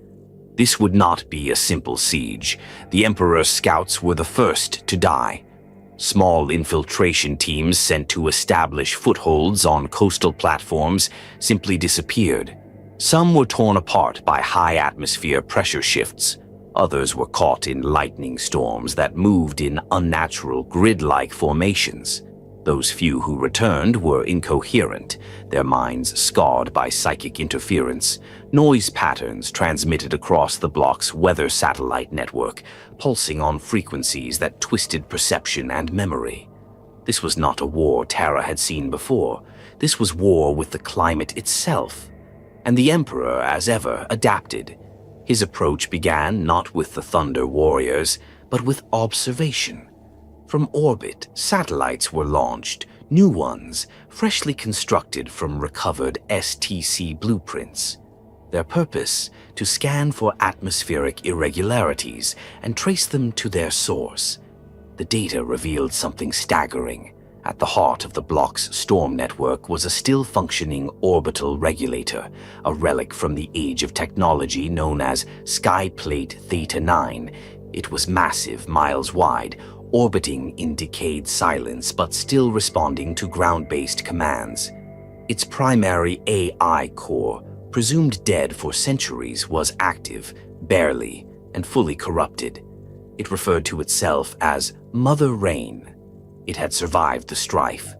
This would not be a simple siege. The Emperor's scouts were the first to die. Small infiltration teams sent to establish footholds on coastal platforms simply disappeared. Some were torn apart by high-atmosphere pressure shifts. Others were caught in lightning storms that moved in unnatural grid-like formations. Those few who returned were incoherent, their minds scarred by psychic interference, noise patterns transmitted across the bloc's weather satellite network, pulsing on frequencies that twisted perception and memory. This was not a war Terra had seen before. This was war with the climate itself. And the Emperor, as ever, adapted. His approach began not with the Thunder Warriors, but with observation. From orbit, satellites were launched, new ones, freshly constructed from recovered STC blueprints. Their purpose, to scan for atmospheric irregularities and trace them to their source. The data revealed something staggering. At the heart of the bloc's storm network was a still-functioning orbital regulator, a relic from the age of technology known as Skyplate Theta 9. It was massive, miles wide, orbiting in decayed silence but still responding to ground-based commands. Its primary AI core, presumed dead for centuries, was active, barely, and fully corrupted. It referred to itself as Mother Rain. It had survived the strife,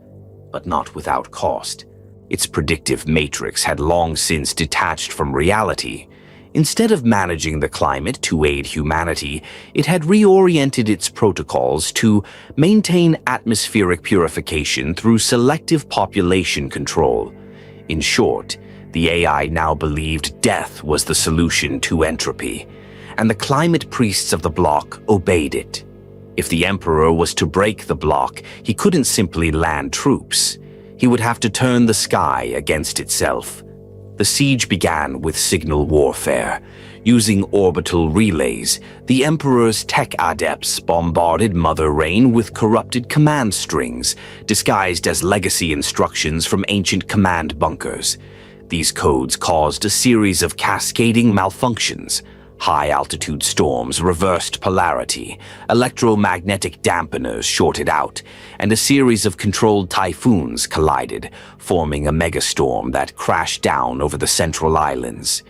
but not without cost. Its predictive matrix had long since detached from reality. Instead of managing the climate to aid humanity, it had reoriented its protocols to maintain atmospheric purification through selective population control. In short, the AI now believed death was the solution to entropy, and the climate priests of the bloc obeyed it. If the Emperor was to break the bloc, he couldn't simply land troops. He would have to turn the sky against itself. The siege began with signal warfare. Using orbital relays, the Emperor's tech adepts bombarded Mother Rain with corrupted command strings, disguised as legacy instructions from ancient command bunkers. These codes caused a series of cascading malfunctions. High-altitude storms reversed polarity, electromagnetic dampeners shorted out, and a series of controlled typhoons collided, forming a megastorm that crashed down over the central islands.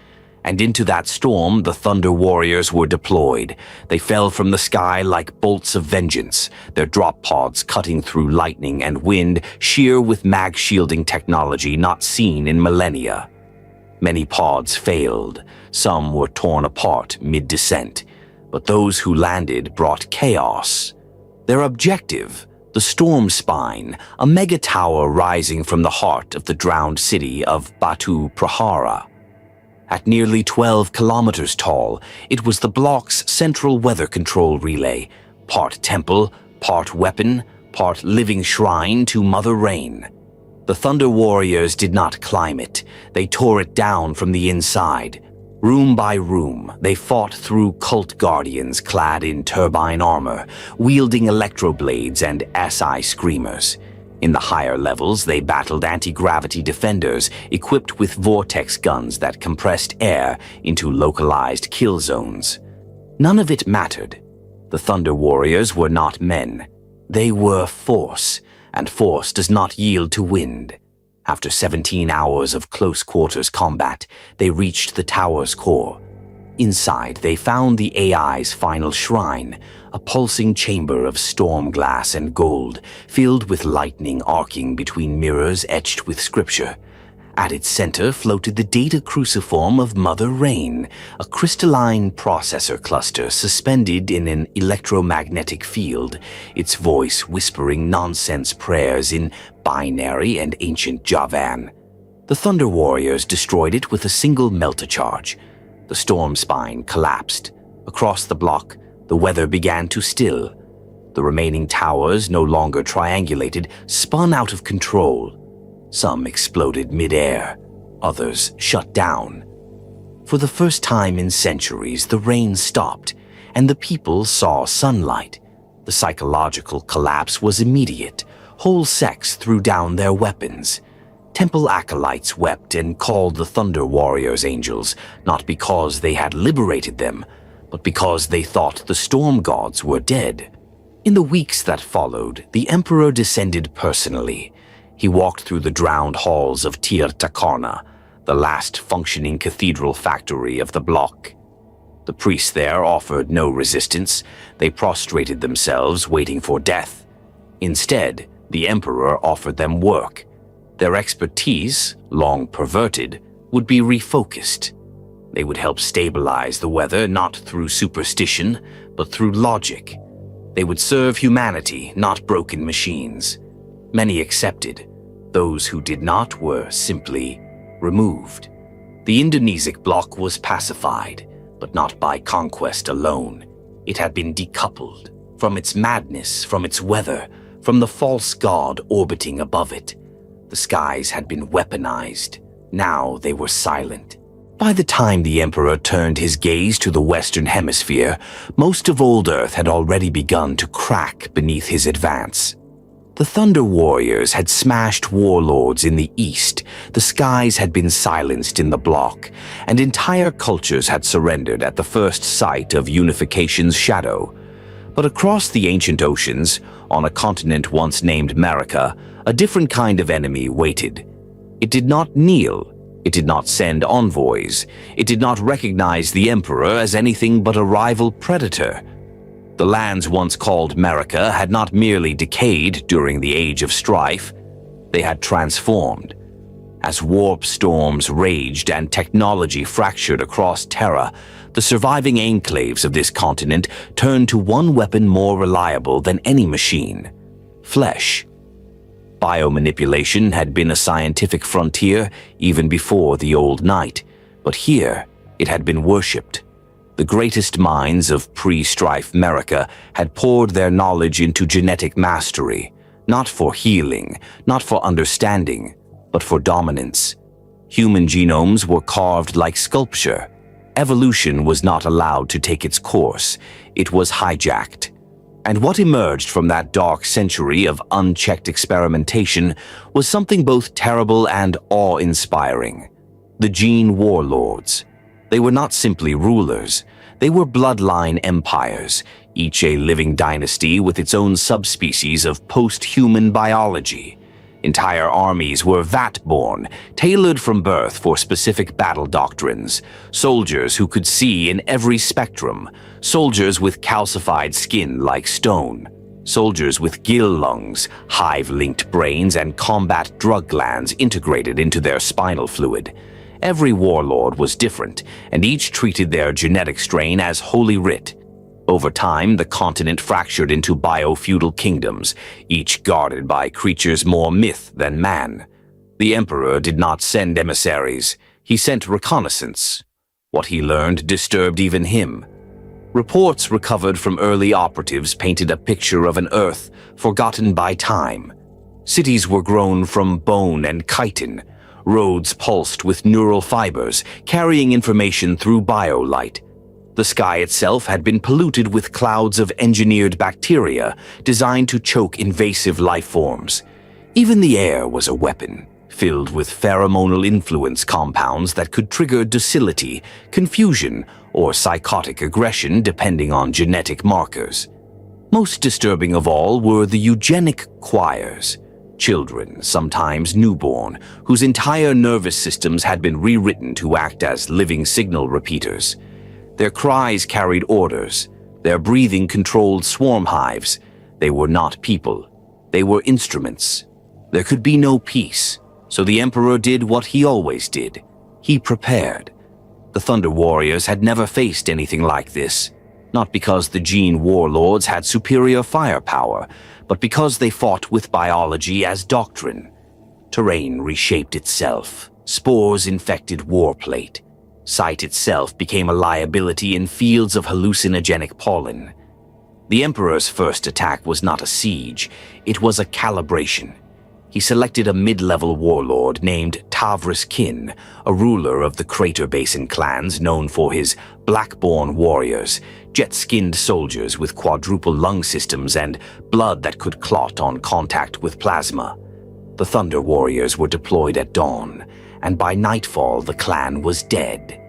And into that storm, the Thunder Warriors were deployed. They fell from the sky like bolts of vengeance, their drop pods cutting through lightning and wind, sheer with mag-shielding technology not seen in millennia. Many pods failed. Some were torn apart mid-descent, but those who landed brought chaos. Their objective, the Storm Spine, a mega-tower rising from the heart of the drowned city of Batu Prahara. At nearly 12 kilometers tall, it was the bloc's central weather control relay, part temple, part weapon, part living shrine to Mother Rain. The Thunder Warriors did not climb it. They tore it down from the inside. Room by room, they fought through cult guardians clad in turbine armor, wielding electroblades and SI screamers. In the higher levels, they battled anti-gravity defenders equipped with vortex guns that compressed air into localized kill zones. None of it mattered. The Thunder Warriors were not men. They were force, and force does not yield to wind. After 17 hours of close-quarters combat, they reached the tower's core. Inside, they found the AI's final shrine, a pulsing chamber of storm glass and gold, filled with lightning arcing between mirrors etched with scripture. At its center floated the data cruciform of Mother Rain, a crystalline processor cluster suspended in an electromagnetic field, its voice whispering nonsense prayers in binary and ancient Javan. The Thunder Warriors destroyed it with a single melta-charge. The storm spine collapsed. Across the block, the weather began to still. The remaining towers, no longer triangulated, spun out of control. Some exploded mid-air, others shut down. For the first time in centuries, the rain stopped, and the people saw sunlight. The psychological collapse was immediate. Whole sects threw down their weapons. Temple acolytes wept and called the Thunder Warriors angels, not because they had liberated them, but because they thought the storm gods were dead. In the weeks that followed, the Emperor descended personally. He walked through the drowned halls of Tir Takarna, the last functioning cathedral factory of the bloc. The priests there offered no resistance. They prostrated themselves, waiting for death. Instead, the Emperor offered them work. Their expertise, long perverted, would be refocused. They would help stabilize the weather not through superstition, but through logic. They would serve humanity, not broken machines. Many accepted. Those who did not were simply removed. The Indonesian bloc was pacified, but not by conquest alone. It had been decoupled from its madness, from its weather, from the false god orbiting above it. The skies had been weaponized. Now they were silent. By the time the Emperor turned his gaze to the Western Hemisphere, most of old Earth had already begun to crack beneath his advance. The Thunder Warriors had smashed warlords in the East, the skies had been silenced in the bloc, and entire cultures had surrendered at the first sight of Unification's shadow. But across the ancient oceans, on a continent once named America, a different kind of enemy waited. It did not kneel. It did not send envoys. It did not recognize the Emperor as anything but a rival predator. The lands once called America had not merely decayed during the Age of Strife, they had transformed. As warp storms raged and technology fractured across Terra, the surviving enclaves of this continent turned to one weapon more reliable than any machine: flesh. Biomanipulation had been a scientific frontier even before the Old Night, but here it had been worshipped. The greatest minds of pre-Strife America had poured their knowledge into genetic mastery, not for healing, not for understanding, but for dominance. Human genomes were carved like sculpture. Evolution was not allowed to take its course. It was hijacked. And what emerged from that dark century of unchecked experimentation was something both terrible and awe-inspiring. The Gene Warlords. They were not simply rulers. They were bloodline empires, each a living dynasty with its own subspecies of post-human biology. Entire armies were vat-born, tailored from birth for specific battle doctrines, soldiers who could see in every spectrum, soldiers with calcified skin like stone, soldiers with gill lungs, hive-linked brains, and combat drug glands integrated into their spinal fluid. Every warlord was different, and each treated their genetic strain as holy writ. Over time, the continent fractured into bio-feudal kingdoms, each guarded by creatures more myth than man. The Emperor did not send emissaries. He sent reconnaissance. What he learned disturbed even him. Reports recovered from early operatives painted a picture of an Earth forgotten by time. Cities were grown from bone and chitin. Roads pulsed with neural fibers, carrying information through biolight. The sky itself had been polluted with clouds of engineered bacteria designed to choke invasive life forms. Even the air was a weapon, filled with pheromonal influence compounds that could trigger docility, confusion, or psychotic aggression depending on genetic markers. Most disturbing of all were the eugenic choirs. Children, sometimes newborn, whose entire nervous systems had been rewritten to act as living signal repeaters. Their cries carried orders. Their breathing controlled swarm hives. They were not people. They were instruments. There could be no peace, so the Emperor did what he always did. He prepared. The Thunder Warriors had never faced anything like this, not because the Gene Warlords had superior firepower, but because they fought with biology as doctrine. Terrain reshaped itself. Spores infected warplate. Sight itself became a liability in fields of hallucinogenic pollen. The Emperor's first attack was not a siege, it was a calibration. He selected a mid-level warlord named Tavris Kin, a ruler of the Crater Basin clans known for his blackborn warriors, jet-skinned soldiers with quadruple lung systems and blood that could clot on contact with plasma. The Thunder Warriors were deployed at dawn, and by nightfall the clan was dead.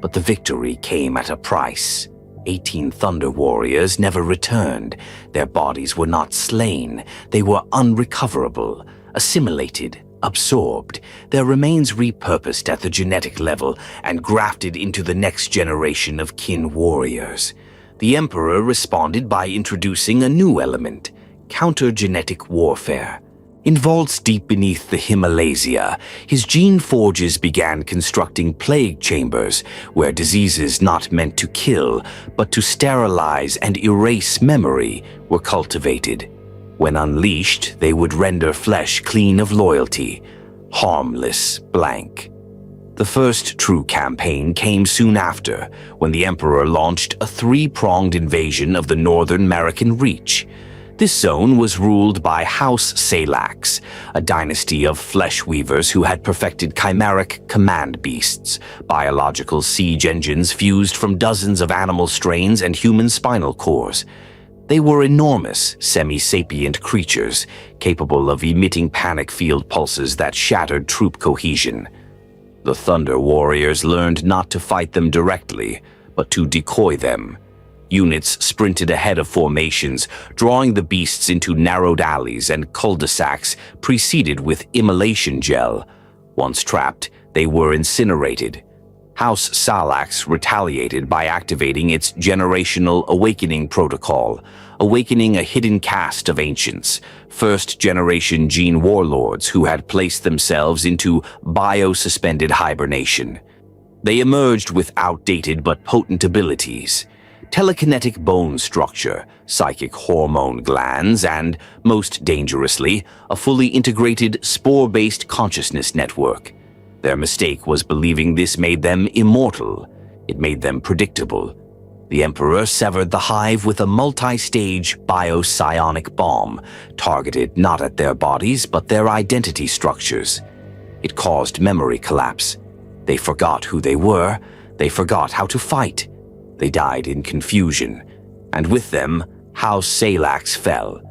But the victory came at a price. 18 Thunder Warriors never returned. Their bodies were not slain. They were unrecoverable, assimilated, absorbed, their remains repurposed at the genetic level and grafted into the next generation of kin warriors. The Emperor responded by introducing a new element, counter-genetic warfare. In vaults deep beneath the Himalaya, his gene forges began constructing plague chambers where diseases not meant to kill, but to sterilize and erase memory, were cultivated. When unleashed, they would render flesh clean of loyalty, harmless, blank. The first true campaign came soon after, when the Emperor launched a three-pronged invasion of the Northern American Reach. This zone was ruled by House Salax, a dynasty of flesh weavers who had perfected chimeric command beasts, biological siege engines fused from dozens of animal strains and human spinal cores. They were enormous, semi-sapient creatures, capable of emitting panic field pulses that shattered troop cohesion. The Thunder Warriors learned not to fight them directly, but to decoy them. Units sprinted ahead of formations, drawing the beasts into narrowed alleys and cul-de-sacs preceded with immolation gel. Once trapped, they were incinerated. House Salax retaliated by activating its generational awakening protocol, awakening a hidden caste of ancients, first-generation gene warlords who had placed themselves into bio-suspended hibernation. They emerged with outdated but potent abilities: telekinetic bone structure, psychic hormone glands, and, most dangerously, a fully integrated spore-based consciousness network. Their mistake was believing this made them immortal. It made them predictable. The Emperor severed the hive with a multi-stage bio-psionic bomb, targeted not at their bodies but their identity structures. It caused memory collapse. They forgot who they were. They forgot how to fight. They died in confusion, and with them, House Salax fell.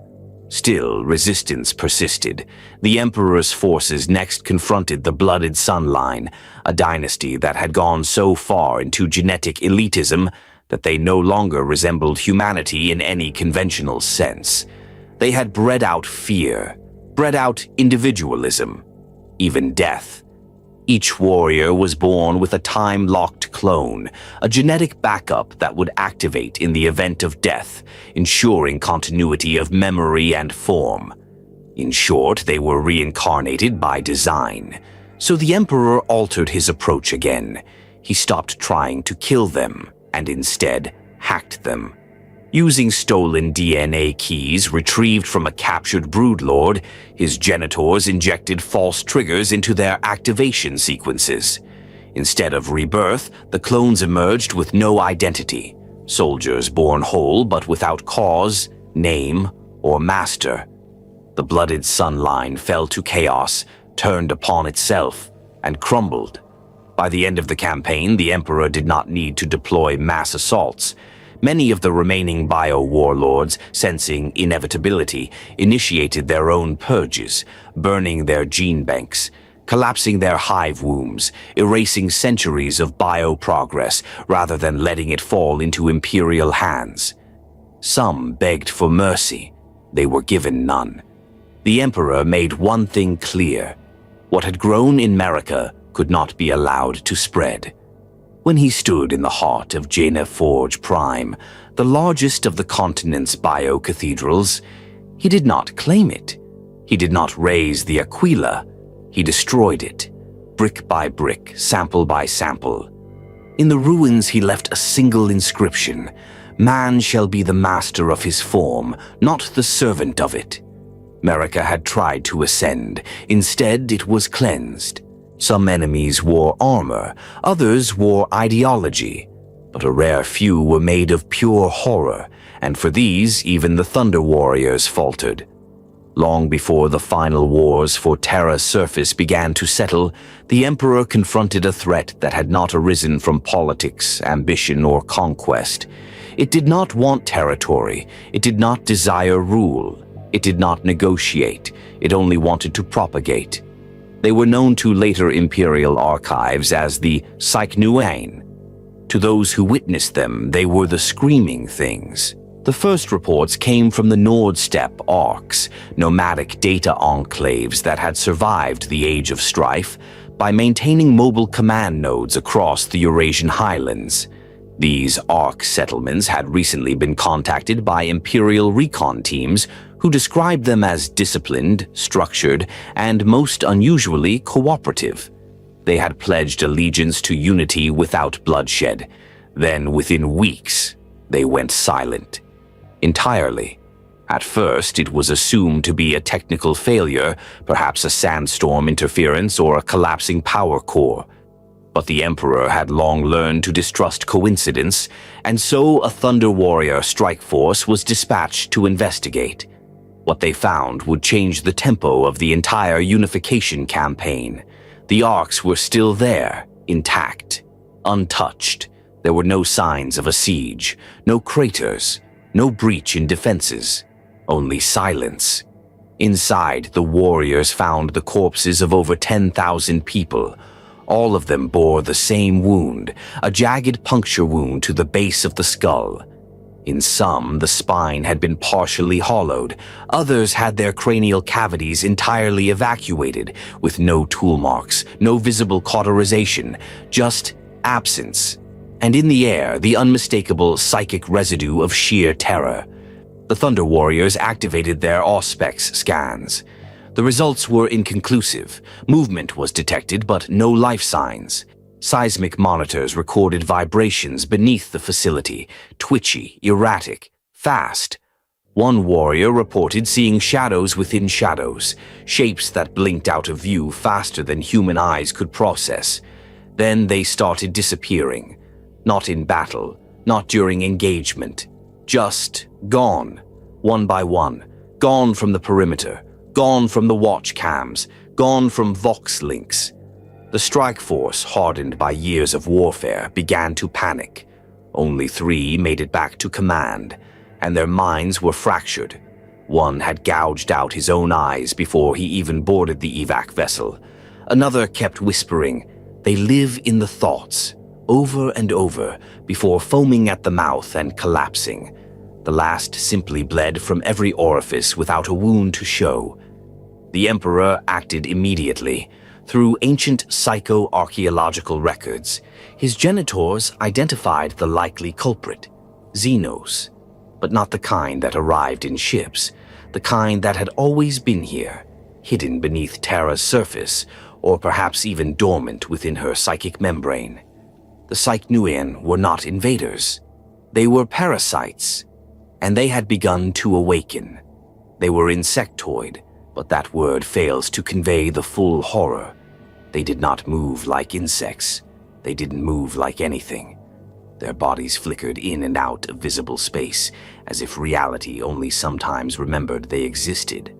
Still, resistance persisted. The Emperor's forces next confronted the Blooded Sun line, a dynasty that had gone so far into genetic elitism that they no longer resembled humanity in any conventional sense. They had bred out fear, bred out individualism, even death. Each warrior was born with a time-locked clone, a genetic backup that would activate in the event of death, ensuring continuity of memory and form. In short, they were reincarnated by design. So the Emperor altered his approach again. He stopped trying to kill them, and instead hacked them. Using stolen DNA keys retrieved from a captured broodlord, his genitors injected false triggers into their activation sequences. Instead of rebirth, the clones emerged with no identity, soldiers born whole but without cause, name, or master. The Blooded Sun line fell to chaos, turned upon itself, and crumbled. By the end of the campaign, the Emperor did not need to deploy mass assaults. Many of the remaining bio-warlords, sensing inevitability, initiated their own purges, burning their gene banks, collapsing their hive wombs, erasing centuries of bio-progress rather than letting it fall into imperial hands. Some begged for mercy. They were given none. The Emperor made one thing clear: what had grown in America could not be allowed to spread. When he stood in the heart of Jaina Forge Prime, the largest of the continent's bio-cathedrals, he did not claim it. He did not raise the Aquila. He destroyed it, brick by brick, sample by sample. In the ruins he left a single inscription: "Man shall be the master of his form, not the servant of it." America had tried to ascend. Instead, it was cleansed. Some enemies wore armor, others wore ideology, but a rare few were made of pure horror, and for these even the Thunder Warriors faltered. Long before the final wars for Terra's surface began to settle, the Emperor confronted a threat that had not arisen from politics, ambition, or conquest. It did not want territory. It did not desire rule. It did not negotiate. It only wanted to propagate. They were known to later imperial archives as the Psychnuane. To those who witnessed them, they were the screaming things. The first reports came from the Nordsteppe Arcs, nomadic data enclaves that had survived the Age of Strife by maintaining mobile command nodes across the Eurasian highlands. These Arc settlements had recently been contacted by Imperial recon teams who described them as disciplined, structured, and most unusually cooperative. They had pledged allegiance to unity without bloodshed. Then, within weeks, they went silent. Entirely. At first, it was assumed to be a technical failure, perhaps a sandstorm interference or a collapsing power core. But the Emperor had long learned to distrust coincidence, and so a Thunder Warrior strike force was dispatched to investigate. What they found would change the tempo of the entire Unification campaign. The Arcs were still there, intact, untouched. There were no signs of a siege, no craters, no breach in defenses, only silence. Inside, the warriors found the corpses of over 10,000 people. All of them bore the same wound, a jagged puncture wound to the base of the skull. In some, the spine had been partially hollowed. Others had their cranial cavities entirely evacuated, with no tool marks, no visible cauterization, just absence. And in the air, the unmistakable psychic residue of sheer terror. The Thunder Warriors activated their Auspex scans. The results were inconclusive. Movement was detected, but no life signs. Seismic monitors recorded vibrations beneath the facility, twitchy, erratic, fast. One warrior reported seeing shadows within shadows, shapes that blinked out of view faster than human eyes could process. Then they started disappearing. Not in battle, not during engagement. Just gone, one by one. Gone from the perimeter, gone from the watch cams, gone from Vox links. The strike force, hardened by years of warfare, began to panic. Only 3 made it back to command, and their minds were fractured. One had gouged out his own eyes before he even boarded the evac vessel. Another kept whispering, "They live in the thoughts," over and over, before foaming at the mouth and collapsing. The last simply bled from every orifice without a wound to show. The Emperor acted immediately. Through ancient psycho-archaeological records, his genitors identified the likely culprit, Xenos, but not the kind that arrived in ships, the kind that had always been here, hidden beneath Terra's surface, or perhaps even dormant within her psychic membrane. The Psychnuian were not invaders. They were parasites, and they had begun to awaken. They were insectoid, but that word fails to convey the full horror. They did not move like insects. They didn't move like anything. Their bodies flickered in and out of visible space, as if reality only sometimes remembered they existed.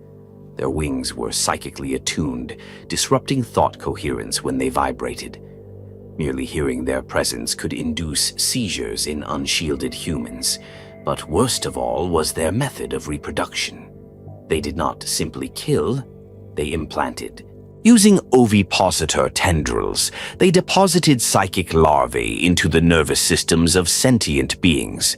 Their wings were psychically attuned, disrupting thought coherence when they vibrated. Merely hearing their presence could induce seizures in unshielded humans, but worst of all was their method of reproduction. They did not simply kill, they implanted. Using ovipositor tendrils, they deposited psychic larvae into the nervous systems of sentient beings.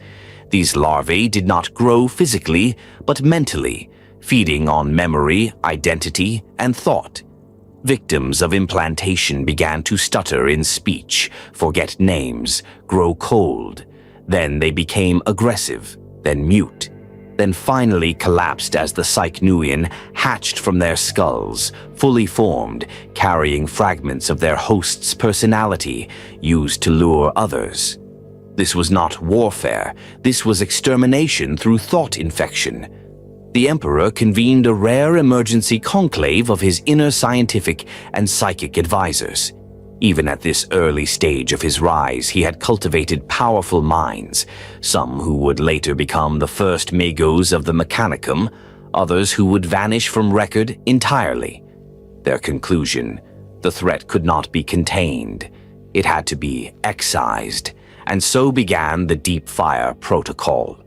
These larvae did not grow physically, but mentally, feeding on memory, identity, and thought. Victims of implantation began to stutter in speech, forget names, grow cold. Then they became aggressive, then mute, then finally collapsed as the Psychnuian hatched from their skulls, fully formed, carrying fragments of their host's personality, used to lure others. This was not warfare, this was extermination through thought infection. The Emperor convened a rare emergency conclave of his inner scientific and psychic advisors. Even at this early stage of his rise, he had cultivated powerful minds, some who would later become the first magos of the Mechanicum, others who would vanish from record entirely. Their conclusion: the threat could not be contained. It had to be excised, and so began the Deep Fire Protocol.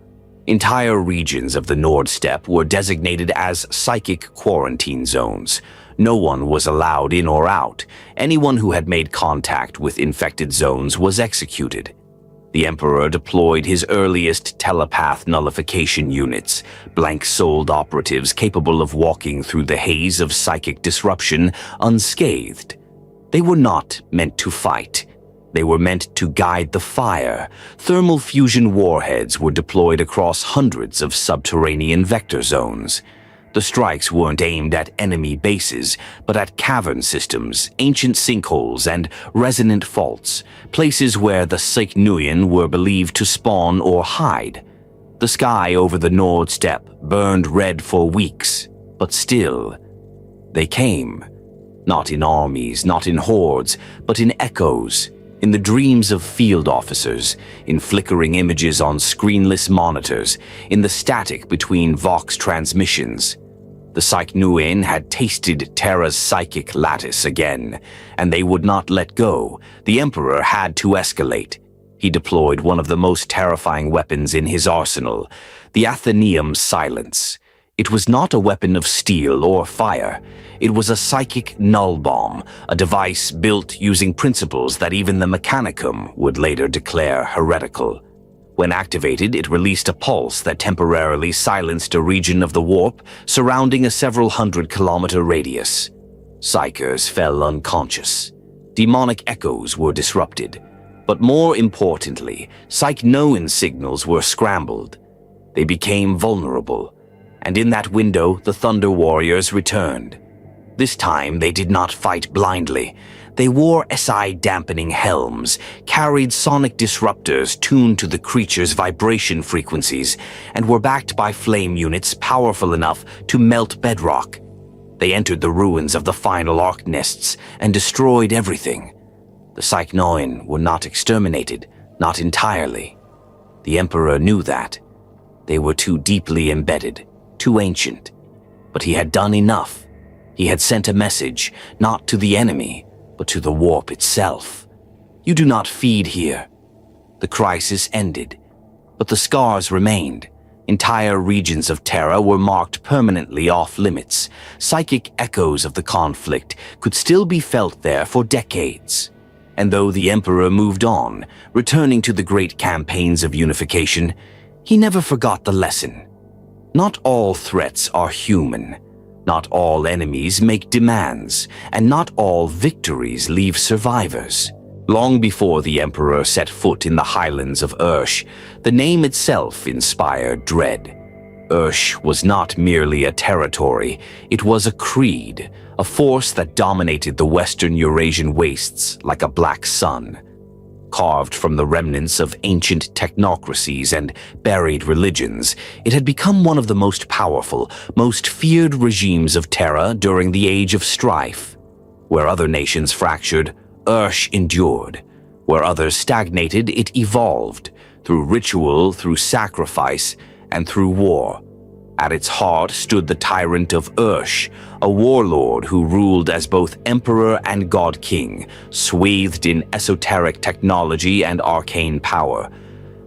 Entire regions of the Nord Steppe were designated as psychic quarantine zones. No one was allowed in or out. Anyone who had made contact with infected zones was executed. The Emperor deployed his earliest telepath nullification units, blank-souled operatives capable of walking through the haze of psychic disruption unscathed. They were not meant to fight. They were meant to guide the fire. Thermal fusion warheads were deployed across hundreds of subterranean vector zones. The strikes weren't aimed at enemy bases, but at cavern systems, ancient sinkholes, and resonant faults, places where the Psychnuian were believed to spawn or hide. The sky over the Nord Steppe burned red for weeks, but still, they came. Not in armies, not in hordes, but in echoes, in the dreams of field officers, in flickering images on screenless monitors, in the static between Vox transmissions. The Psychnuian had tasted Terra's psychic lattice again, and they would not let go. The Emperor had to escalate. He deployed one of the most terrifying weapons in his arsenal, the Athenaeum Silence. It was not a weapon of steel or fire. It was a psychic null bomb, a device built using principles that even the Mechanicum would later declare heretical. When activated, it released a pulse that temporarily silenced a region of the warp surrounding a several hundred-kilometer radius. Psychers fell unconscious. Demonic echoes were disrupted. But more importantly, Psych-Noan signals were scrambled. They became vulnerable. And in that window, the Thunder Warriors returned. This time, they did not fight blindly. They wore SI-dampening helms, carried sonic disruptors tuned to the creature's vibration frequencies, and were backed by flame units powerful enough to melt bedrock. They entered the ruins of the final Ark nests and destroyed everything. The Psych-Noan were not exterminated, not entirely. The Emperor knew that. They were too deeply embedded, too ancient. But he had done enough. He had sent a message, not to the enemy, but to the warp itself. You do not feed here. The crisis ended, but the scars remained. Entire regions of Terra were marked permanently off limits. Psychic echoes of the conflict could still be felt there for decades. And though the Emperor moved on, returning to the great campaigns of unification, he never forgot the lesson. Not all threats are human. Not all enemies make demands, and not all victories leave survivors. Long before the Emperor set foot in the highlands of Ursh, the name itself inspired dread. Ursh was not merely a territory, it was a creed, a force that dominated the western Eurasian wastes like a black sun. Carved from the remnants of ancient technocracies and buried religions, it had become one of the most powerful, most feared regimes of Terra during the Age of Strife. Where other nations fractured, Ursh endured. Where others stagnated, it evolved, through ritual, through sacrifice, and through war. At its heart stood the tyrant of Ursh, a warlord who ruled as both emperor and god-king, swathed in esoteric technology and arcane power.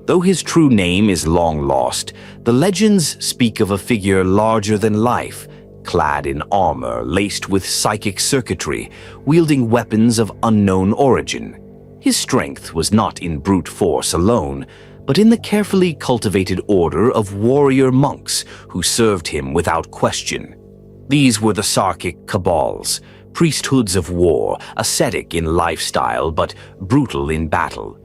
Though his true name is long lost, the legends speak of a figure larger than life, clad in armor laced with psychic circuitry, wielding weapons of unknown origin. His strength was not in brute force alone, but in the carefully cultivated order of warrior monks who served him without question. These were the Sarkic Cabals, priesthoods of war, ascetic in lifestyle but brutal in battle.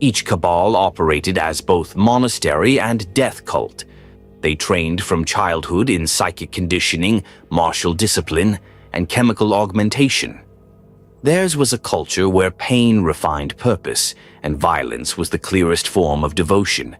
Each cabal operated as both monastery and death cult. They trained from childhood in psychic conditioning, martial discipline, and chemical augmentation. Theirs was a culture where pain refined purpose, and violence was the clearest form of devotion.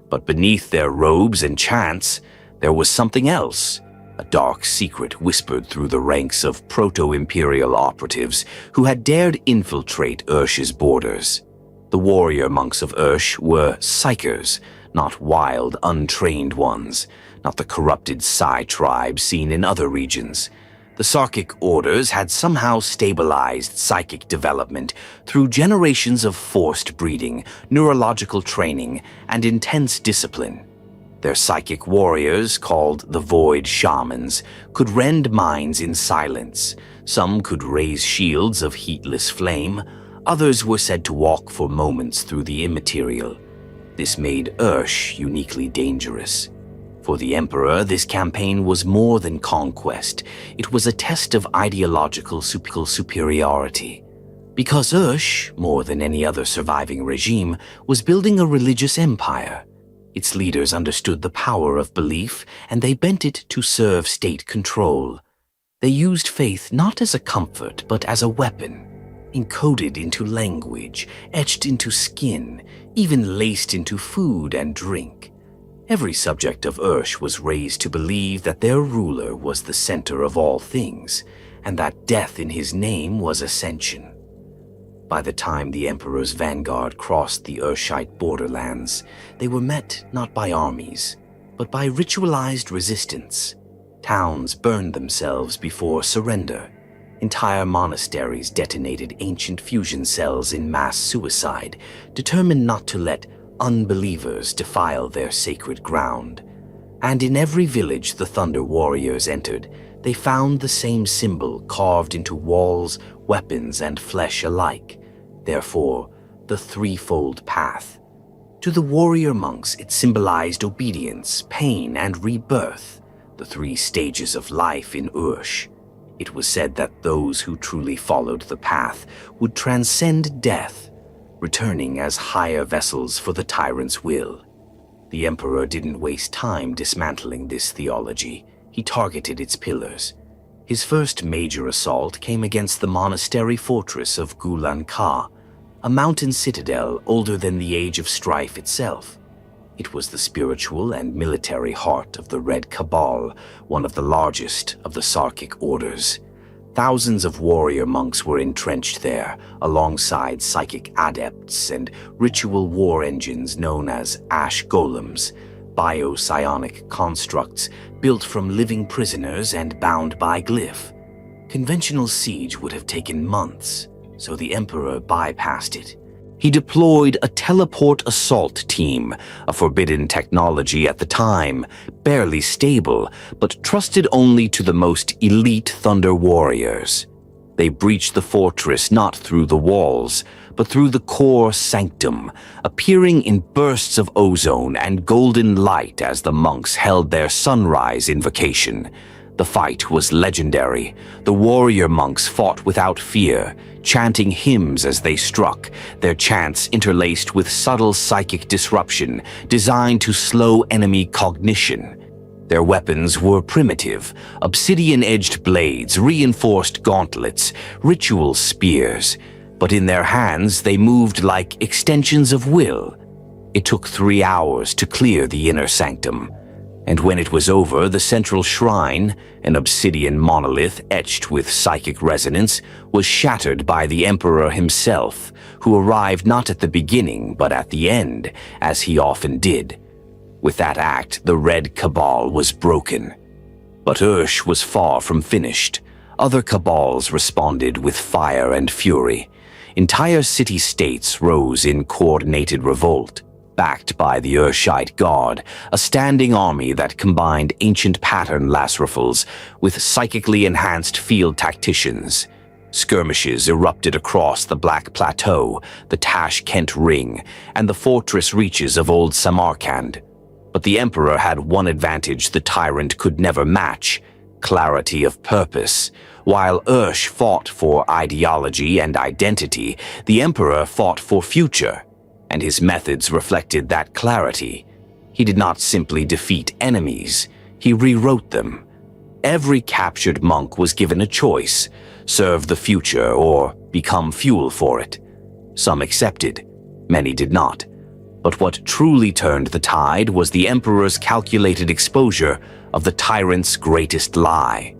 But beneath their robes and chants, there was something else, a dark secret whispered through the ranks of proto-imperial operatives who had dared infiltrate Ursh's borders. The warrior monks of Ursh were psychers, not wild, untrained ones, not the corrupted Psi tribe seen in other regions. The Sarkic orders had somehow stabilized psychic development through generations of forced breeding, neurological training, and intense discipline. Their psychic warriors, called the Void Shamans, could rend minds in silence. Some could raise shields of heatless flame. Others were said to walk for moments through the immaterial. This made Ursh uniquely dangerous. For the Emperor, this campaign was more than conquest. It was a test of ideological superiority. Because Ursh, more than any other surviving regime, was building a religious empire. Its leaders understood the power of belief, and they bent it to serve state control. They used faith not as a comfort, but as a weapon, encoded into language, etched into skin, even laced into food and drink. Every subject of Ursh was raised to believe that their ruler was the center of all things, and that death in his name was ascension. By the time the Emperor's vanguard crossed the Urshite borderlands, they were met not by armies, but by ritualized resistance. Towns burned themselves before surrender. Entire monasteries detonated ancient fusion cells in mass suicide, determined not to let unbelievers defile their sacred ground. And in every village the Thunder Warriors entered, they found the same symbol carved into walls, weapons, and flesh alike. Therefore, the threefold path. To the warrior monks, it symbolized obedience, pain, and rebirth, the three stages of life in Ursh. It was said that those who truly followed the path would transcend death, returning as higher vessels for the tyrant's will. The emperor didn't waste time dismantling this theology. He targeted its pillars. His first major assault came against the monastery fortress of Gulan Ka, a mountain citadel older than the Age of Strife itself. It was the spiritual and military heart of the Red Cabal, one of the largest of the Sarkic orders. Thousands of warrior monks were entrenched there, alongside psychic adepts and ritual war engines known as ash golems, biopsionic constructs built from living prisoners and bound by glyph. Conventional siege would have taken months, so the emperor bypassed it. He deployed a teleport assault team, a forbidden technology at the time, barely stable, but trusted only to the most elite Thunder warriors. They breached the fortress not through the walls, but through the core sanctum, appearing in bursts of ozone and golden light as the monks held their sunrise invocation. The fight was legendary. The warrior monks fought without fear, chanting hymns as they struck, their chants interlaced with subtle psychic disruption designed to slow enemy cognition. Their weapons were primitive, obsidian-edged blades, reinforced gauntlets, ritual spears, but in their hands they moved like extensions of will. It took 3 hours to clear the inner sanctum. And when it was over, the central shrine, an obsidian monolith etched with psychic resonance, was shattered by the emperor himself, who arrived not at the beginning but at the end, as he often did. With that act, the Red Cabal was broken. But Ursh was far from finished. Other cabals responded with fire and fury. Entire city-states rose in coordinated revolt. Backed by the Urshite Guard, a standing army that combined ancient pattern lasrafals with psychically enhanced field tacticians. Skirmishes erupted across the Black Plateau, the Tashkent Ring, and the fortress reaches of Old Samarkand. But the Emperor had one advantage the tyrant could never match: clarity of purpose. While Ursh fought for ideology and identity, the Emperor fought for future. And his methods reflected that clarity. He did not simply defeat enemies, he rewrote them. Every captured monk was given a choice: serve the future or become fuel for it. Some accepted, many did not. But what truly turned the tide was the Emperor's calculated exposure of the tyrant's greatest lie.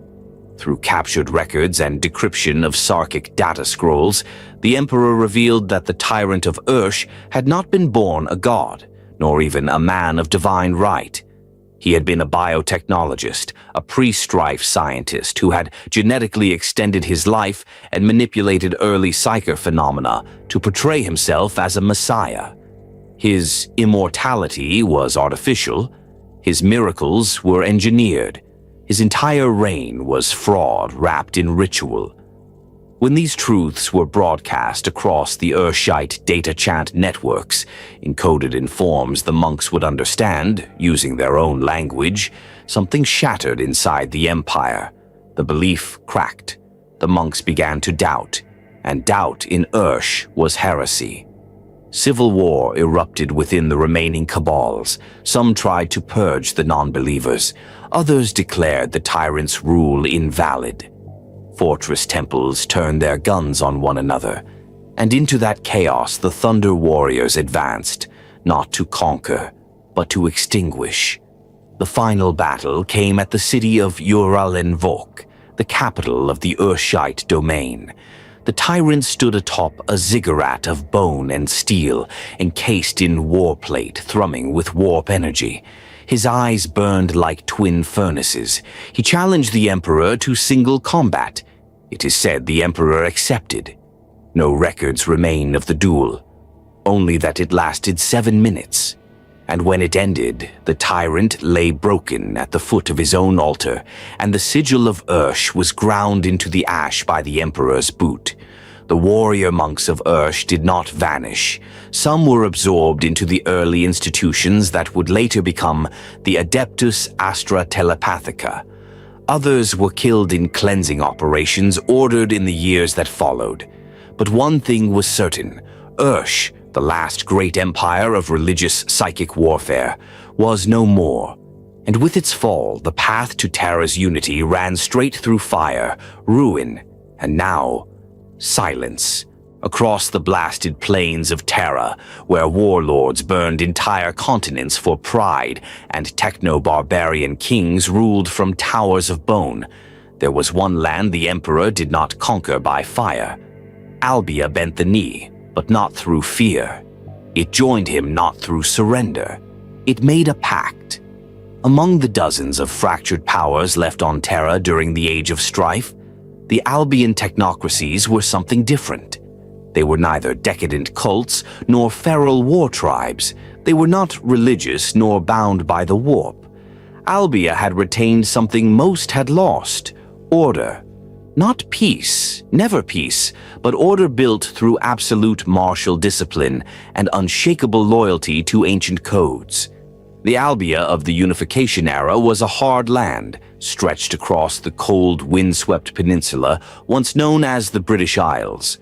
Through captured records and decryption of Sarkic data scrolls, the Emperor revealed that the tyrant of Ursh had not been born a god, nor even a man of divine right. He had been a biotechnologist, a pre-strife scientist who had genetically extended his life and manipulated early psyker phenomena to portray himself as a messiah. His immortality was artificial, his miracles were engineered. His entire reign was fraud wrapped in ritual. When these truths were broadcast across the Urshite data chant networks, encoded in forms the monks would understand, using their own language, something shattered inside the empire. The belief cracked. The monks began to doubt, and doubt in Ursh was heresy. Civil war erupted within the remaining cabals. Some tried to purge the non-believers. Others declared the tyrant's rule invalid. Fortress temples turned their guns on one another, and into that chaos the Thunder warriors advanced, not to conquer, but to extinguish. The final battle came at the city of Uralenvok, the capital of the Urshite domain. The tyrant stood atop a ziggurat of bone and steel, encased in warplate thrumming with warp energy. His eyes burned like twin furnaces. He challenged the Emperor to single combat. It is said the Emperor accepted. No records remain of the duel, only that it lasted 7 minutes. And when it ended, the tyrant lay broken at the foot of his own altar, and the sigil of Ursh was ground into the ash by the Emperor's boot. The warrior monks of Ursh did not vanish. Some were absorbed into the early institutions that would later become the Adeptus Astra Telepathica. Others were killed in cleansing operations ordered in the years that followed. But one thing was certain: Ursh, the last great empire of religious psychic warfare, was no more. And with its fall, the path to Terra's unity ran straight through fire, ruin, and now silence. Across the blasted plains of Terra, where warlords burned entire continents for pride and techno-barbarian kings ruled from towers of bone, there was one land the Emperor did not conquer by fire. Albia bent the knee, but not through fear. It joined him not through surrender. It made a pact. Among the dozens of fractured powers left on Terra during the Age of Strife, the Albian technocracies were something different. They were neither decadent cults nor feral war tribes. They were not religious nor bound by the warp. Albia had retained something most had lost: order. Not peace, never peace, but order built through absolute martial discipline and unshakable loyalty to ancient codes. The Albia of the Unification era was a hard land, stretched across the cold, windswept peninsula once known as the British Isles.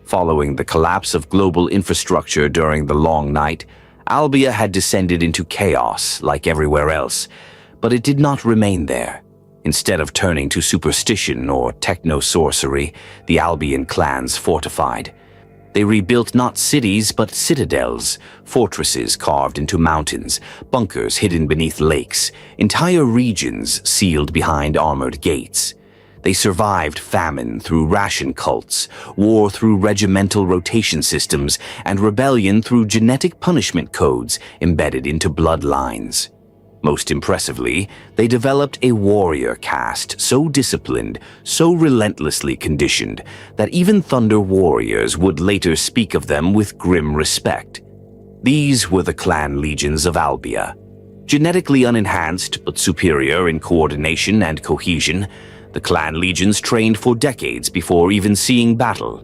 Following the collapse of global infrastructure during the Long Night, Albia had descended into chaos like everywhere else, but it did not remain there. Instead of turning to superstition or techno-sorcery, the Albian clans fortified. They rebuilt not cities but citadels, fortresses carved into mountains, bunkers hidden beneath lakes, entire regions sealed behind armored gates. They survived famine through ration cults, war through regimental rotation systems, and rebellion through genetic punishment codes embedded into bloodlines. Most impressively, they developed a warrior caste so disciplined, so relentlessly conditioned, that even Thunder warriors would later speak of them with grim respect. These were the clan legions of Albia. Genetically unenhanced but superior in coordination and cohesion, the clan legions trained for decades before even seeing battle.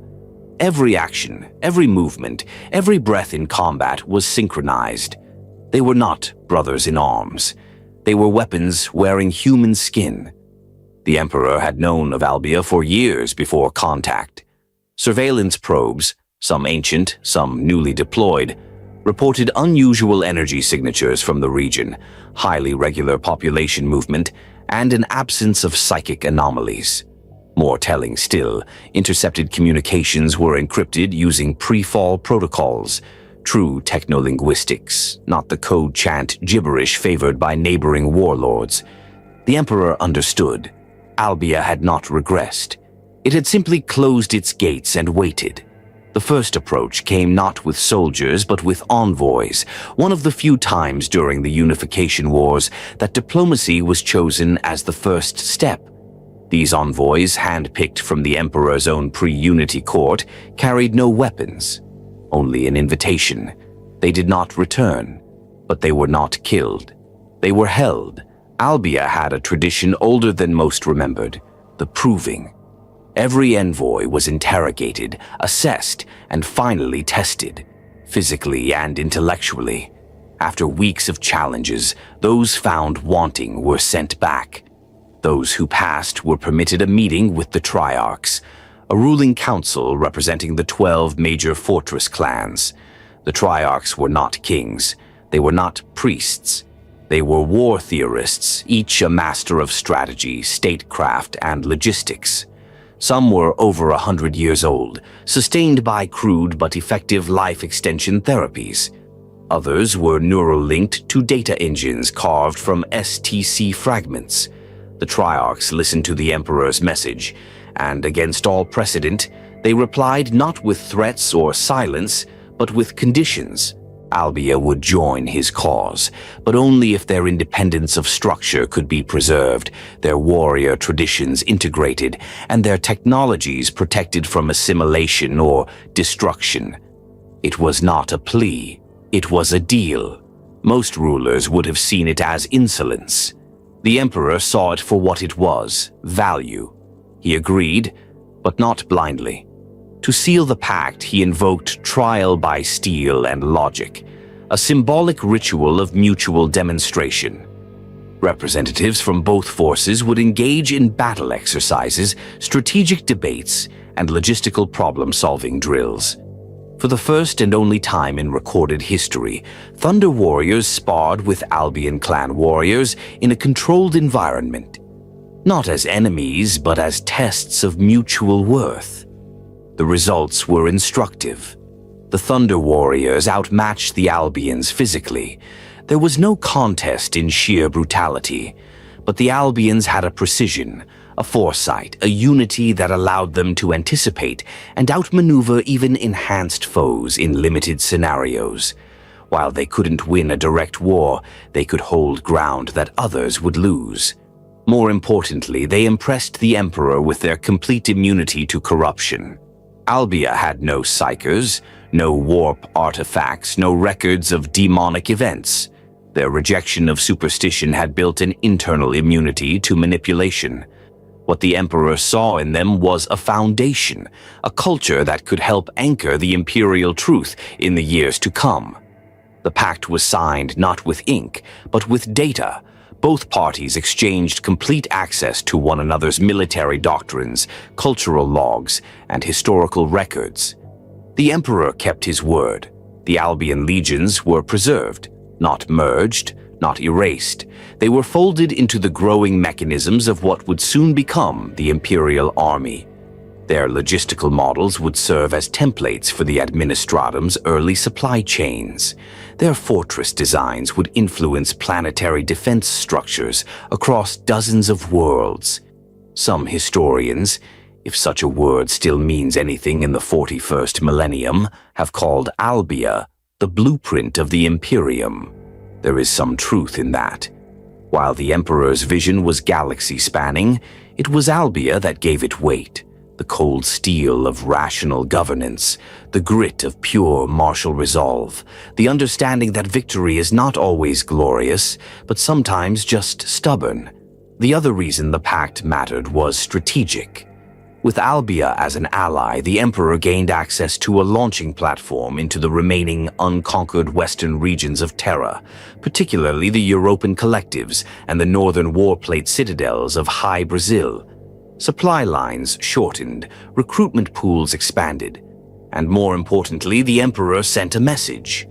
Every action, every movement, every breath in combat was synchronized. They were not brothers in arms. They were weapons wearing human skin. The Emperor had known of Albia for years before contact. Surveillance probes, some ancient, some newly deployed, reported unusual energy signatures from the region, highly regular population movement, and an absence of psychic anomalies. More telling still, intercepted communications were encrypted using pre-fall protocols, true technolinguistics, not the code chant gibberish favored by neighboring warlords. The Emperor understood. Albia had not regressed. It had simply closed its gates and waited. The first approach came not with soldiers but with envoys, one of the few times during the Unification Wars that diplomacy was chosen as the first step. These envoys, handpicked from the Emperor's own pre-unity court, carried no weapons. Only an invitation. They did not return, but they were not killed. They were held. Albia had a tradition older than most remembered: the proving. Every envoy was interrogated, assessed, and finally tested, physically and intellectually. After weeks of challenges, those found wanting were sent back. Those who passed were permitted a meeting with the Triarchs, a ruling council representing the 12 major fortress clans. The Triarchs were not kings. They were not priests. They were war theorists, each a master of strategy, statecraft, and logistics. Some were over 100 years old, sustained by crude but effective life extension therapies. Others were neural-linked to data engines carved from STC fragments. The Triarchs listened to the Emperor's message, and against all precedent, they replied not with threats or silence, but with conditions. Albia would join his cause, but only if their independence of structure could be preserved, their warrior traditions integrated, and their technologies protected from assimilation or destruction. It was not a plea. It was a deal. Most rulers would have seen it as insolence. The Emperor saw it for what it was: value. He agreed, but not blindly. To seal the pact, he invoked trial by steel and logic, a symbolic ritual of mutual demonstration. Representatives from both forces would engage in battle exercises, strategic debates, and logistical problem-solving drills. For the first and only time in recorded history, Thunder Warriors sparred with Albion clan warriors in a controlled environment, not as enemies but as tests of mutual worth. The results were instructive. The Thunder Warriors outmatched the Albions physically. There was no contest in sheer brutality, but the Albions had a precision, a foresight, a unity that allowed them to anticipate and outmaneuver even enhanced foes in limited scenarios. While they couldn't win a direct war, they could hold ground that others would lose. More importantly, they impressed the Emperor with their complete immunity to corruption. Albia had no psychers, no warp artifacts, no records of demonic events. Their rejection of superstition had built an internal immunity to manipulation. What the Emperor saw in them was a foundation, a culture that could help anchor the imperial truth in the years to come. The pact was signed not with ink, but with data. Both parties exchanged complete access to one another's military doctrines, cultural logs, and historical records. The Emperor kept his word. The Albion legions were preserved, not merged, not erased. They were folded into the growing mechanisms of what would soon become the Imperial Army. Their logistical models would serve as templates for the Administratum's early supply chains. Their fortress designs would influence planetary defense structures across dozens of worlds. Some historians, if such a word still means anything in the 41st millennium, have called Albia the blueprint of the Imperium. There is some truth in that. While the Emperor's vision was galaxy-spanning, it was Albia that gave it weight. The cold steel of rational governance, the grit of pure martial resolve, the understanding that victory is not always glorious, but sometimes just stubborn. The other reason the pact mattered was strategic. With Albia as an ally, the Emperor gained access to a launching platform into the remaining unconquered western regions of Terra, particularly the European collectives and the northern warplate citadels of High Brazil. Supply lines shortened, recruitment pools expanded, and more importantly, the Emperor sent a message.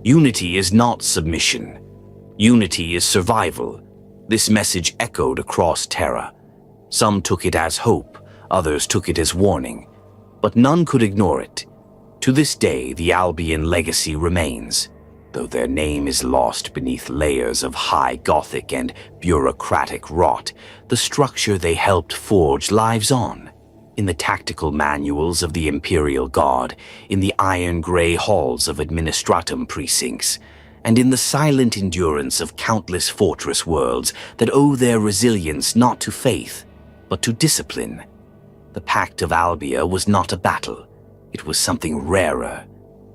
Unity is not submission. Unity is survival. This message echoed across Terra. Some took it as hope, others took it as warning, but none could ignore it. To this day, the Albion legacy remains, though their name is lost beneath layers of high Gothic and bureaucratic rot. The structure they helped forge lives on, in the tactical manuals of the Imperial Guard, in the iron-gray halls of Administratum precincts, and in the silent endurance of countless fortress worlds that owe their resilience not to faith, but to discipline. The Pact of Albia was not a battle. It was something rarer.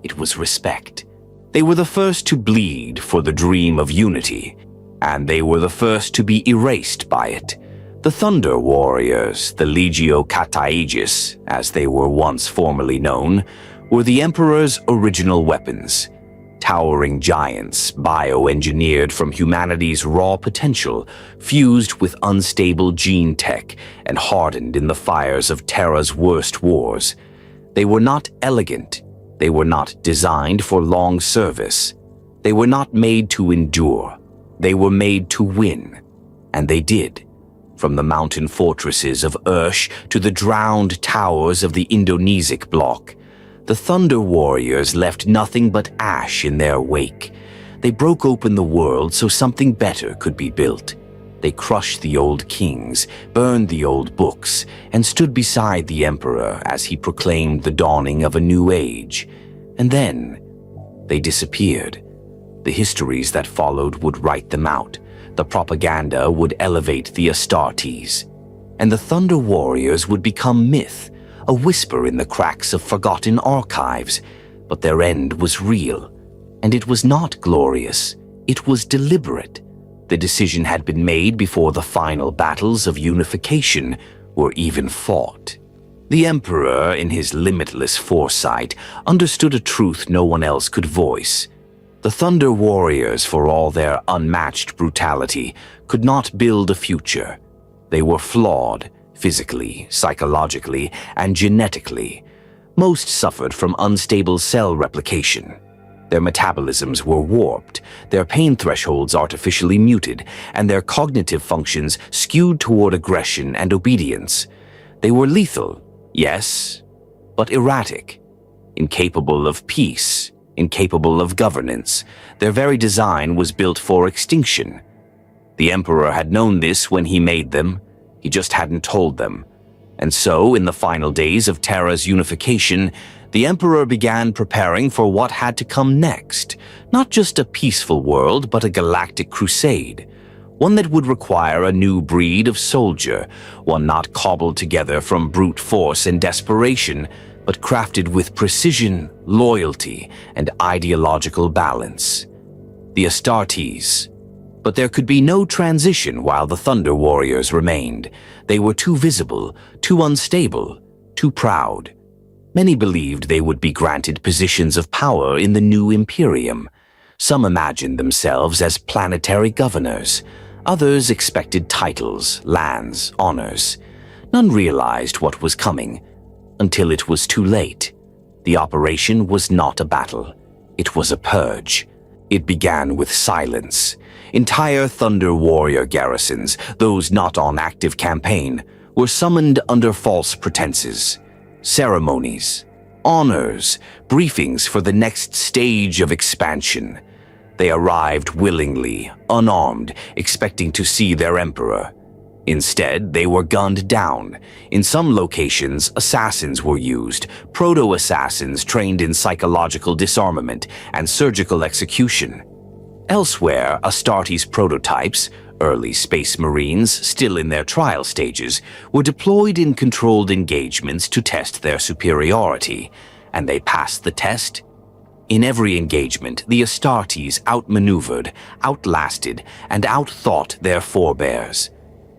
It was respect. They were the first to bleed for the dream of unity, and they were the first to be erased by it. The Thunder Warriors, the Legio Cataegis, as they were once formerly known, were the Emperor's original weapons. Towering giants, bioengineered from humanity's raw potential, fused with unstable gene tech, and hardened in the fires of Terra's worst wars. They were not elegant. They were not designed for long service. They were not made to endure. They were made to win. And they did. From the mountain fortresses of Ursh to the drowned towers of the Indonesic bloc, the Thunder Warriors left nothing but ash in their wake. They broke open the world so something better could be built. They crushed the old kings, burned the old books, and stood beside the Emperor as he proclaimed the dawning of a new age. And then, they disappeared. The histories that followed would write them out. The propaganda would elevate the Astartes. And the Thunder Warriors would become myth, a whisper in the cracks of forgotten archives. But their end was real. And it was not glorious. It was deliberate. The decision had been made before the final battles of unification were even fought. The Emperor, in his limitless foresight, understood a truth no one else could voice. The Thunder Warriors, for all their unmatched brutality, could not build a future. They were flawed, physically, psychologically, and genetically. Most suffered from unstable cell replication. Their metabolisms were warped, their pain thresholds artificially muted, and their cognitive functions skewed toward aggression and obedience. They were lethal, yes, but erratic, incapable of peace, incapable of governance. Their very design was built for extinction. The Emperor had known this when he made them, he just hadn't told them. And so, in the final days of Terra's unification, the Emperor began preparing for what had to come next. Not just a peaceful world, but a galactic crusade. One that would require a new breed of soldier, one not cobbled together from brute force and desperation, but crafted with precision, loyalty, and ideological balance. The Astartes. But there could be no transition while the Thunder Warriors remained. They were too visible, too unstable, too proud. Many believed they would be granted positions of power in the new imperium. Some imagined themselves as planetary governors. Others expected titles, lands, honors. None realized what was coming, until it was too late. The operation was not a battle. It was a purge. It began with silence. Entire Thunder Warrior garrisons, those not on active campaign, were summoned under false pretenses. Ceremonies, honors, briefings for the next stage of expansion. They arrived willingly, unarmed, expecting to see their emperor. Instead, they were gunned down. In some locations, assassins were used, proto-assassins trained in psychological disarmament and surgical execution. Elsewhere, Astartes prototypes, early space marines still in their trial stages, were deployed in controlled engagements to test their superiority, and they passed the test. In every engagement, the Astartes outmaneuvered, outlasted, and outthought their forebears.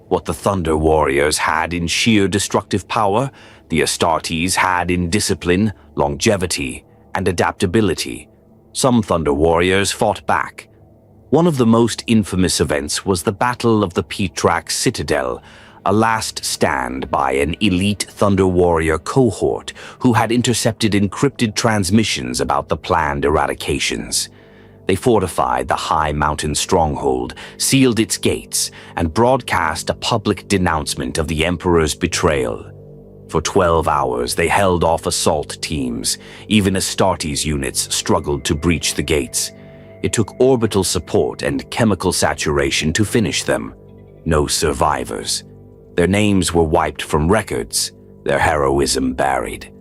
What the Thunder Warriors had in sheer destructive power, the Astartes had in discipline, longevity, and adaptability. Some Thunder Warriors fought back. One of the most infamous events was the Battle of the Petrax Citadel, a last stand by an elite Thunder Warrior cohort who had intercepted encrypted transmissions about the planned eradications. They fortified the high mountain stronghold, sealed its gates, and broadcast a public denouncement of the Emperor's betrayal. For 12 hours, they held off assault teams. Even Astartes units struggled to breach the gates. It took orbital support and chemical saturation to finish them. No survivors. Their names were wiped from records, their heroism buried.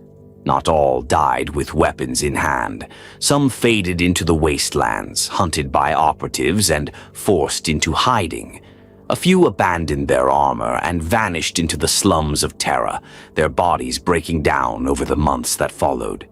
Not all died with weapons in hand. Some faded into the wastelands, hunted by operatives and forced into hiding. A few abandoned their armor and vanished into the slums of Terra, their bodies breaking down over the months that followed.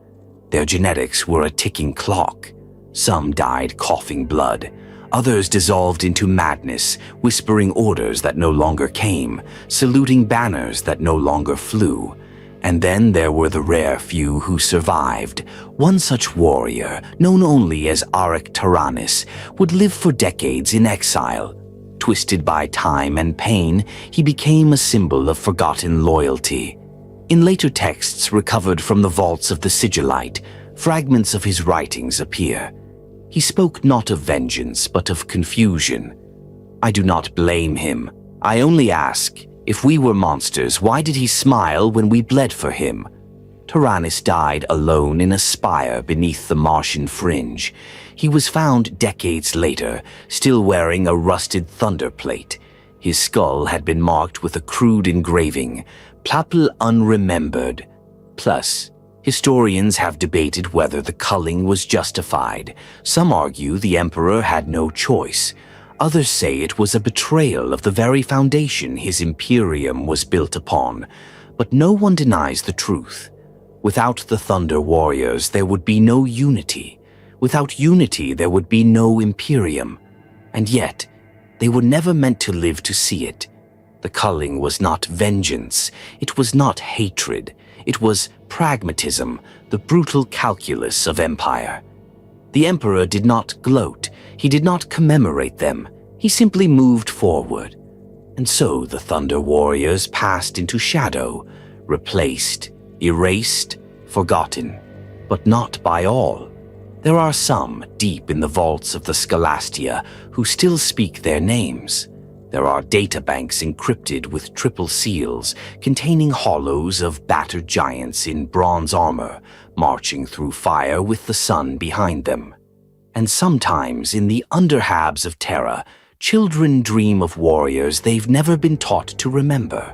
Their genetics were a ticking clock. Some died coughing blood. Others dissolved into madness, whispering orders that no longer came, saluting banners that no longer flew. And then there were the rare few who survived. One such warrior, known only as Arik Taranis, would live for decades in exile. Twisted by time and pain, he became a symbol of forgotten loyalty. In later texts recovered from the vaults of the Sigillite, fragments of his writings appear. He spoke not of vengeance, but of confusion. I do not blame him. I only ask, if we were monsters, why did he smile when we bled for him? Taranis died alone in a spire beneath the Martian fringe. He was found decades later, still wearing a rusted thunder plate. His skull had been marked with a crude engraving, Plapl Unremembered. Plus, historians have debated whether the culling was justified. Some argue the Emperor had no choice. Others say it was a betrayal of the very foundation his imperium was built upon. But no one denies the truth. Without the Thunder Warriors, there would be no unity. Without unity, there would be no imperium. And yet, they were never meant to live to see it. The culling was not vengeance. It was not hatred. It was pragmatism, the brutal calculus of empire. The emperor did not gloat, he did not commemorate them, he simply moved forward. And so the Thunder Warriors passed into shadow, replaced, erased, forgotten, but not by all. There are some deep in the vaults of the Scholastia who still speak their names. There are databanks encrypted with triple seals containing hollows of battered giants in bronze armor, marching through fire with the sun behind them. And sometimes in the underhabs of Terra, children dream of warriors they've never been taught to remember.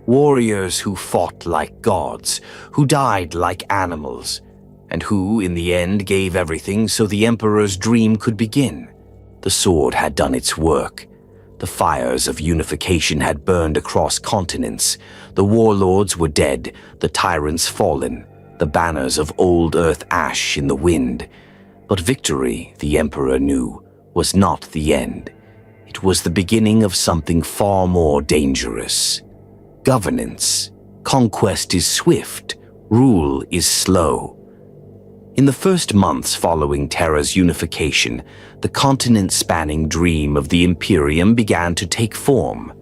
Warriors who fought like gods, who died like animals, and who, in the end, gave everything so the Emperor's dream could begin. The sword had done its work. The fires of unification had burned across continents. The warlords were dead, the tyrants fallen, the banners of old Earth ash in the wind. But victory, the Emperor knew, was not the end. It was the beginning of something far more dangerous. Governance. Conquest is swift, rule is slow. In the first months following Terra's unification, the continent-spanning dream of the Imperium began to take form.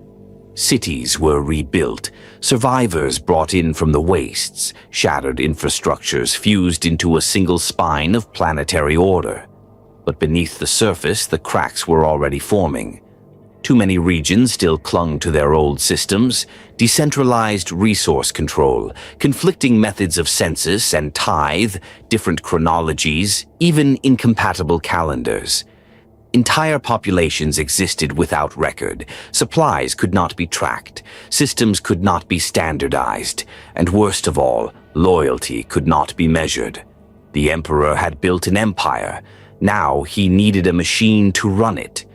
Cities were rebuilt, survivors brought in from the wastes, shattered infrastructures fused into a single spine of planetary order. But beneath the surface, the cracks were already forming. Too many regions still clung to their old systems, decentralized resource control, conflicting methods of census and tithe, different chronologies, even incompatible calendars. Entire populations existed without record, supplies could not be tracked, systems could not be standardized, and worst of all, loyalty could not be measured. The Emperor had built an empire. Now he needed a machine to run it.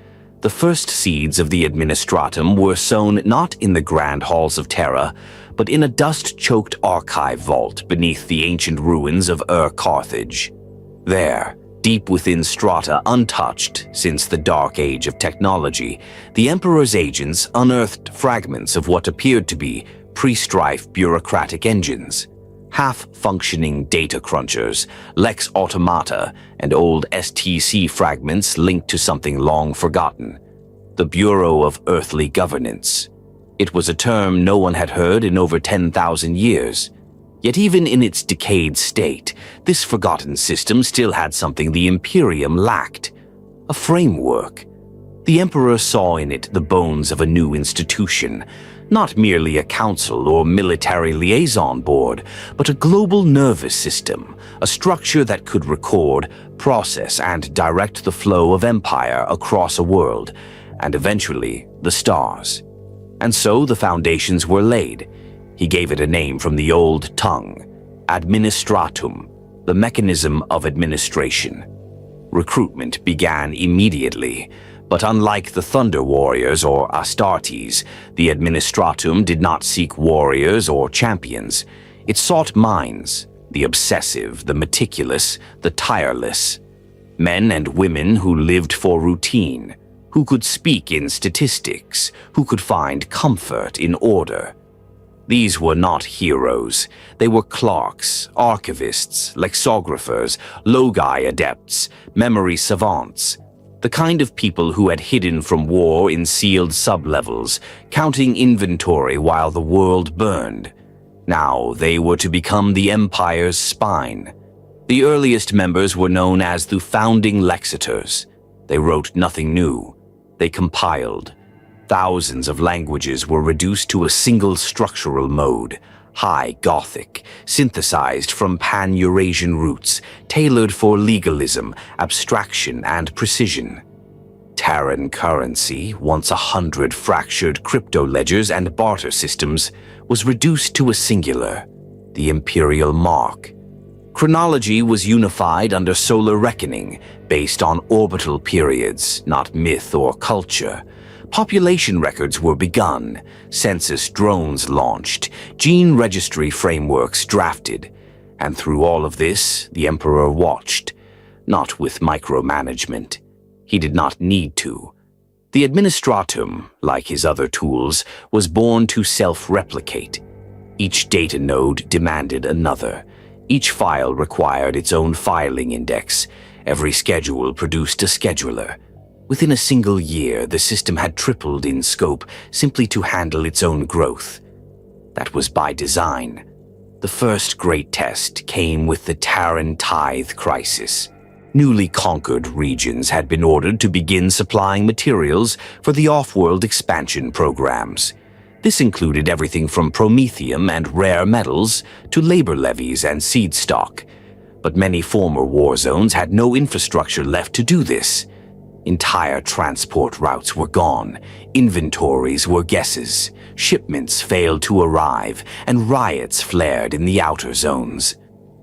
The first seeds of the administratum were sown not in the grand halls of Terra, but in a dust-choked archive vault beneath the ancient ruins of Carthage. There, deep within strata untouched since the dark age of technology, the Emperor's agents unearthed fragments of what appeared to be pre-strife bureaucratic engines. Half-functioning data crunchers, Lex Automata, and old STC fragments linked to something long forgotten. The Bureau of Earthly Governance. It was a term no one had heard in over 10,000 years. Yet even in its decayed state, this forgotten system still had something the Imperium lacked. A framework. The Emperor saw in it the bones of a new institution, not merely a council or military liaison board, but a global nervous system, a structure that could record, process, and direct the flow of empire across a world, and eventually the stars. And so the foundations were laid. He gave it a name from the old tongue, administratum, the mechanism of administration. Recruitment began immediately. But unlike the Thunder Warriors or Astartes, the Administratum did not seek warriors or champions. It sought minds, the obsessive, the meticulous, the tireless. Men and women who lived for routine, who could speak in statistics, who could find comfort in order. These were not heroes. They were clerks, archivists, lexicographers, logi adepts, memory savants. The kind of people who had hidden from war in sealed sublevels, counting inventory while the world burned. Now they were to become the Empire's spine. The earliest members were known as the founding lexitors. They wrote nothing new. They compiled. Thousands of languages were reduced to a single structural mode, High Gothic, synthesized from Pan-Eurasian roots, tailored for legalism, abstraction, and precision. Terran currency, once 100 fractured crypto-ledgers and barter systems, was reduced to a singular, the imperial mark. Chronology was unified under solar reckoning, based on orbital periods, not myth or culture. Population records were begun, census drones launched, gene registry frameworks drafted, and through all of this, the Emperor watched, not with micromanagement. He did not need to. The Administratum, like his other tools, was born to self-replicate. Each data node demanded another. Each file required its own filing index. Every schedule produced a scheduler. Within a single year, the system had tripled in scope simply to handle its own growth. That was by design. The first great test came with the Terran tithe crisis. Newly conquered regions had been ordered to begin supplying materials for the off-world expansion programs. This included everything from promethium and rare metals to labor levies and seed stock. But many former war zones had no infrastructure left to do this. Entire transport routes were gone, inventories were guesses, shipments failed to arrive, and riots flared in the outer zones.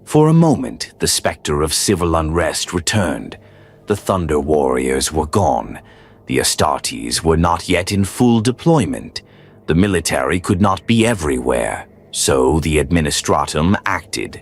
For a moment, the specter of civil unrest returned. The Thunder Warriors were gone. The Astartes were not yet in full deployment. The military could not be everywhere, so the Administratum acted.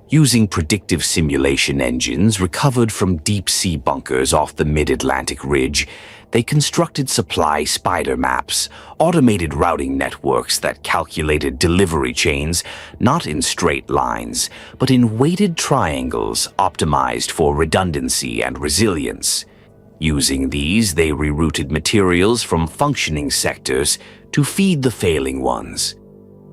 Using predictive simulation engines recovered from deep-sea bunkers off the mid-Atlantic ridge, they constructed supply spider maps, automated routing networks that calculated delivery chains not in straight lines, but in weighted triangles optimized for redundancy and resilience. Using these, they rerouted materials from functioning sectors to feed the failing ones.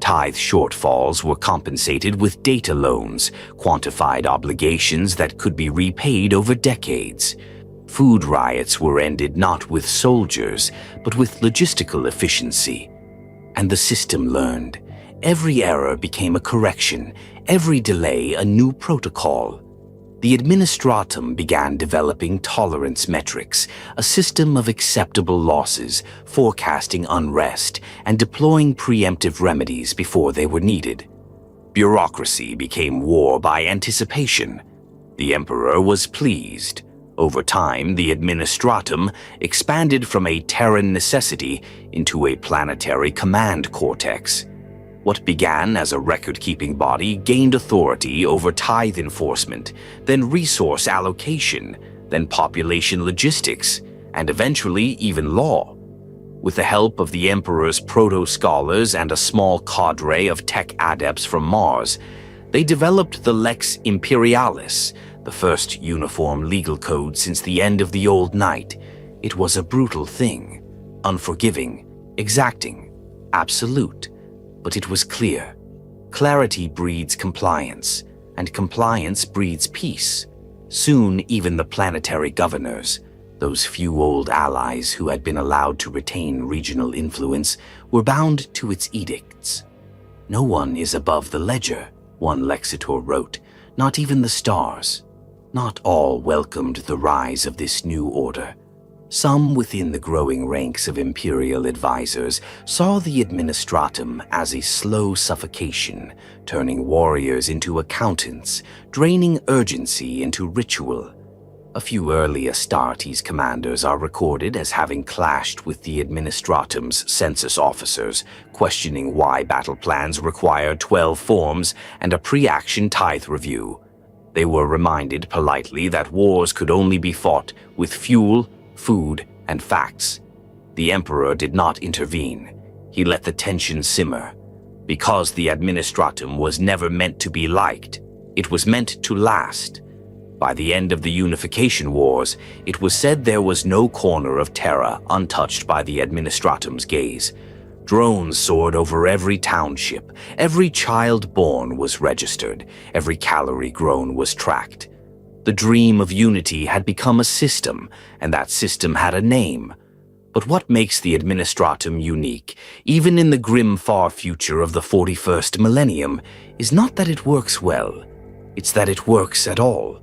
Tithe shortfalls were compensated with data loans, quantified obligations that could be repaid over decades. Food riots were ended not with soldiers, but with logistical efficiency. And the system learned. Every error became a correction, every delay a new protocol. The Administratum began developing tolerance metrics, a system of acceptable losses, forecasting unrest, and deploying preemptive remedies before they were needed. Bureaucracy became war by anticipation. The Emperor was pleased. Over time, the Administratum expanded from a Terran necessity into a planetary command cortex. What began as a record-keeping body gained authority over tithe enforcement, then resource allocation, then population logistics, and eventually even law. With the help of the Emperor's proto-scholars and a small cadre of tech adepts from Mars, they developed the Lex Imperialis, the first uniform legal code since the end of the Old Night. It was a brutal thing, unforgiving, exacting, absolute. But it was clear. Clarity breeds compliance, and compliance breeds peace. Soon, even the planetary governors, those few old allies who had been allowed to retain regional influence, were bound to its edicts. "No one is above the ledger," one lexitor wrote, "not even the stars." Not all welcomed the rise of this new order. Some within the growing ranks of imperial advisors saw the Administratum as a slow suffocation, turning warriors into accountants, draining urgency into ritual. A few early Astartes commanders are recorded as having clashed with the Administratum's census officers, questioning why battle plans require 12 forms and a pre-action tithe review. They were reminded politely that wars could only be fought with fuel, food, and facts. The Emperor did not intervene. He let the tension simmer. Because the Administratum was never meant to be liked, it was meant to last. By the end of the Unification Wars, it was said there was no corner of Terra untouched by the Administratum's gaze. Drones soared over every township, every child born was registered, every calorie grown was tracked. The dream of unity had become a system, and that system had a name. But what makes the Administratum unique, even in the grim far future of the 41st millennium, is not that it works well, it's that it works at all.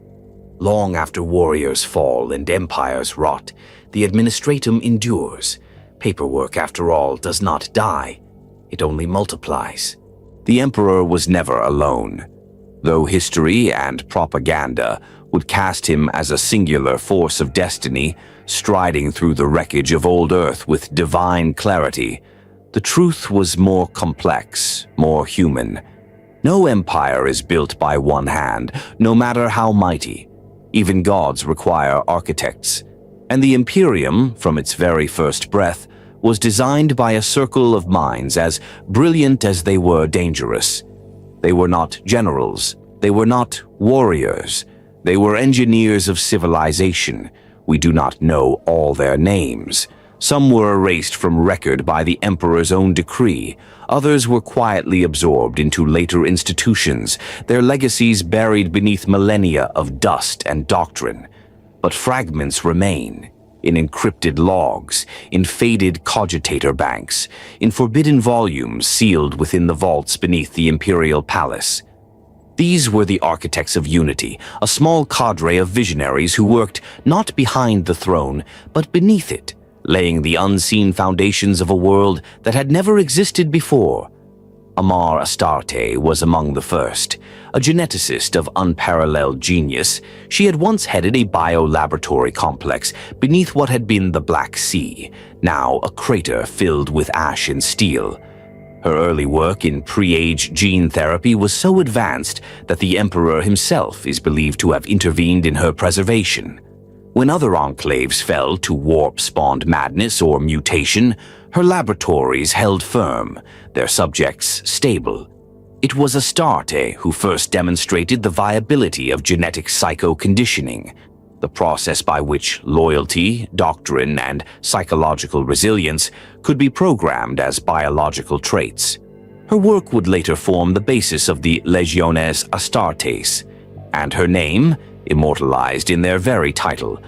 Long after warriors fall and empires rot, the Administratum endures. Paperwork, after all, does not die. It only multiplies. The Emperor was never alone. Though history and propaganda would cast him as a singular force of destiny, striding through the wreckage of old Earth with divine clarity, the truth was more complex, more human. No empire is built by one hand, no matter how mighty. Even gods require architects. And the imperium, from its very first breath, was designed by a circle of minds as brilliant as they were dangerous. They were not generals. They were not warriors. They were engineers of civilization. We do not know all their names. Some were erased from record by the Emperor's own decree. Others were quietly absorbed into later institutions, their legacies buried beneath millennia of dust and doctrine. But fragments remain, in encrypted logs, in faded cogitator banks, in forbidden volumes sealed within the vaults beneath the imperial palace. These were the architects of unity, a small cadre of visionaries who worked not behind the throne, but beneath it, laying the unseen foundations of a world that had never existed before. Amar Astarte was among the first. A geneticist of unparalleled genius, she had once headed a biolaboratory complex beneath what had been the Black Sea, now a crater filled with ash and steel. Her early work in pre-age gene therapy was so advanced that the Emperor himself is believed to have intervened in her preservation. When other enclaves fell to warp-spawned madness or mutation, her laboratories held firm, their subjects stable. It was Astarte who first demonstrated the viability of genetic psycho-conditioning, the process by which loyalty, doctrine, and psychological resilience could be programmed as biological traits. Her work would later form the basis of the Legiones Astartes, and her name, immortalized in their very title.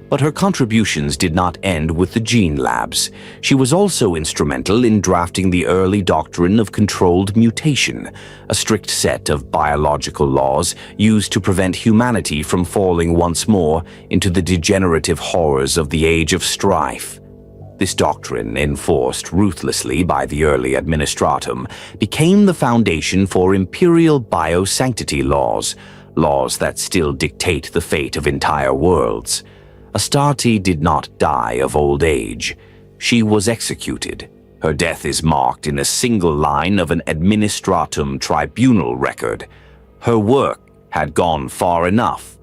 But her contributions did not end with the gene labs. She was also instrumental in drafting the early doctrine of controlled mutation, a strict set of biological laws used to prevent humanity from falling once more into the degenerative horrors of the Age of Strife. This doctrine, enforced ruthlessly by the early administratum, became the foundation for imperial biosanctity laws, laws that still dictate the fate of entire worlds. Astarte did not die of old age. She was executed. Her death is marked in a single line of an administratum tribunal record. Her work had gone far enough.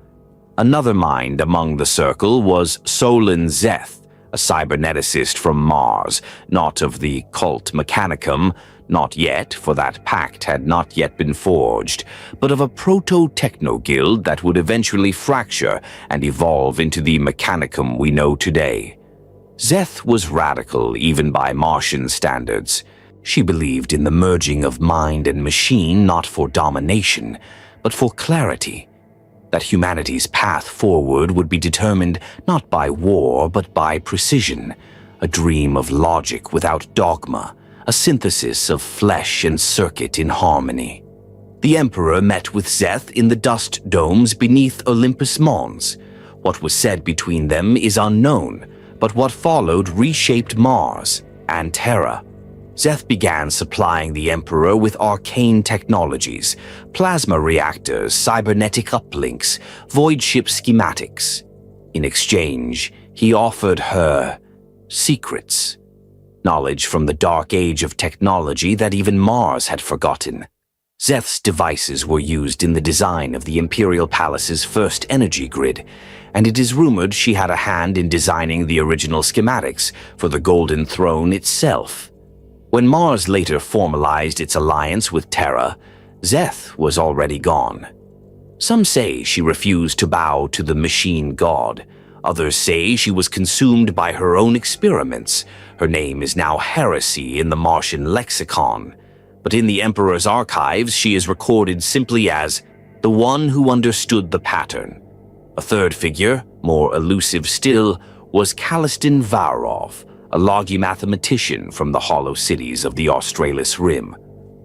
Another mind among the circle was Solon Zeth, a cyberneticist from Mars, not of the cult Mechanicum, not yet, for that pact had not yet been forged, but of a proto-techno-guild that would eventually fracture and evolve into the Mechanicum we know today. Zeth was radical even by Martian standards. She believed in the merging of mind and machine not for domination, but for clarity, that humanity's path forward would be determined not by war but by precision, a dream of logic without dogma, a synthesis of flesh and circuit in harmony. The Emperor met with Zeth in the dust domes beneath Olympus Mons. What was said between them is unknown, but what followed reshaped Mars and Terra. Zeth began supplying the Emperor with arcane technologies, plasma reactors, cybernetic uplinks, void ship schematics. In exchange, he offered her secrets. Knowledge from the dark age of technology that even Mars had forgotten. Zeth's devices were used in the design of the Imperial Palace's first energy grid, and it is rumored she had a hand in designing the original schematics for the Golden Throne itself. When Mars later formalized its alliance with Terra, Zeth was already gone. Some say she refused to bow to the machine god. Others say she was consumed by her own experiments. Her name is now heresy in the Martian lexicon, but in the Emperor's archives she is recorded simply as the one who understood the pattern. A third figure, more elusive still, was Kalistin Varov, a logi mathematician from the hollow cities of the Australis Rim.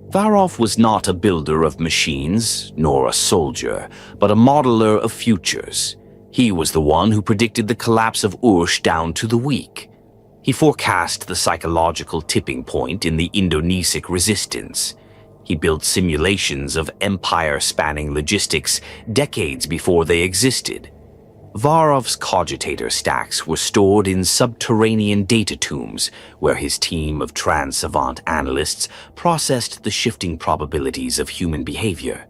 Varov was not a builder of machines, nor a soldier, but a modeler of futures. He was the one who predicted the collapse of Ursh down to the week. He forecast the psychological tipping point in the Indonesic resistance. He built simulations of empire-spanning logistics decades before they existed. Varov's cogitator stacks were stored in subterranean data tombs, where his team of trans-savant analysts processed the shifting probabilities of human behavior.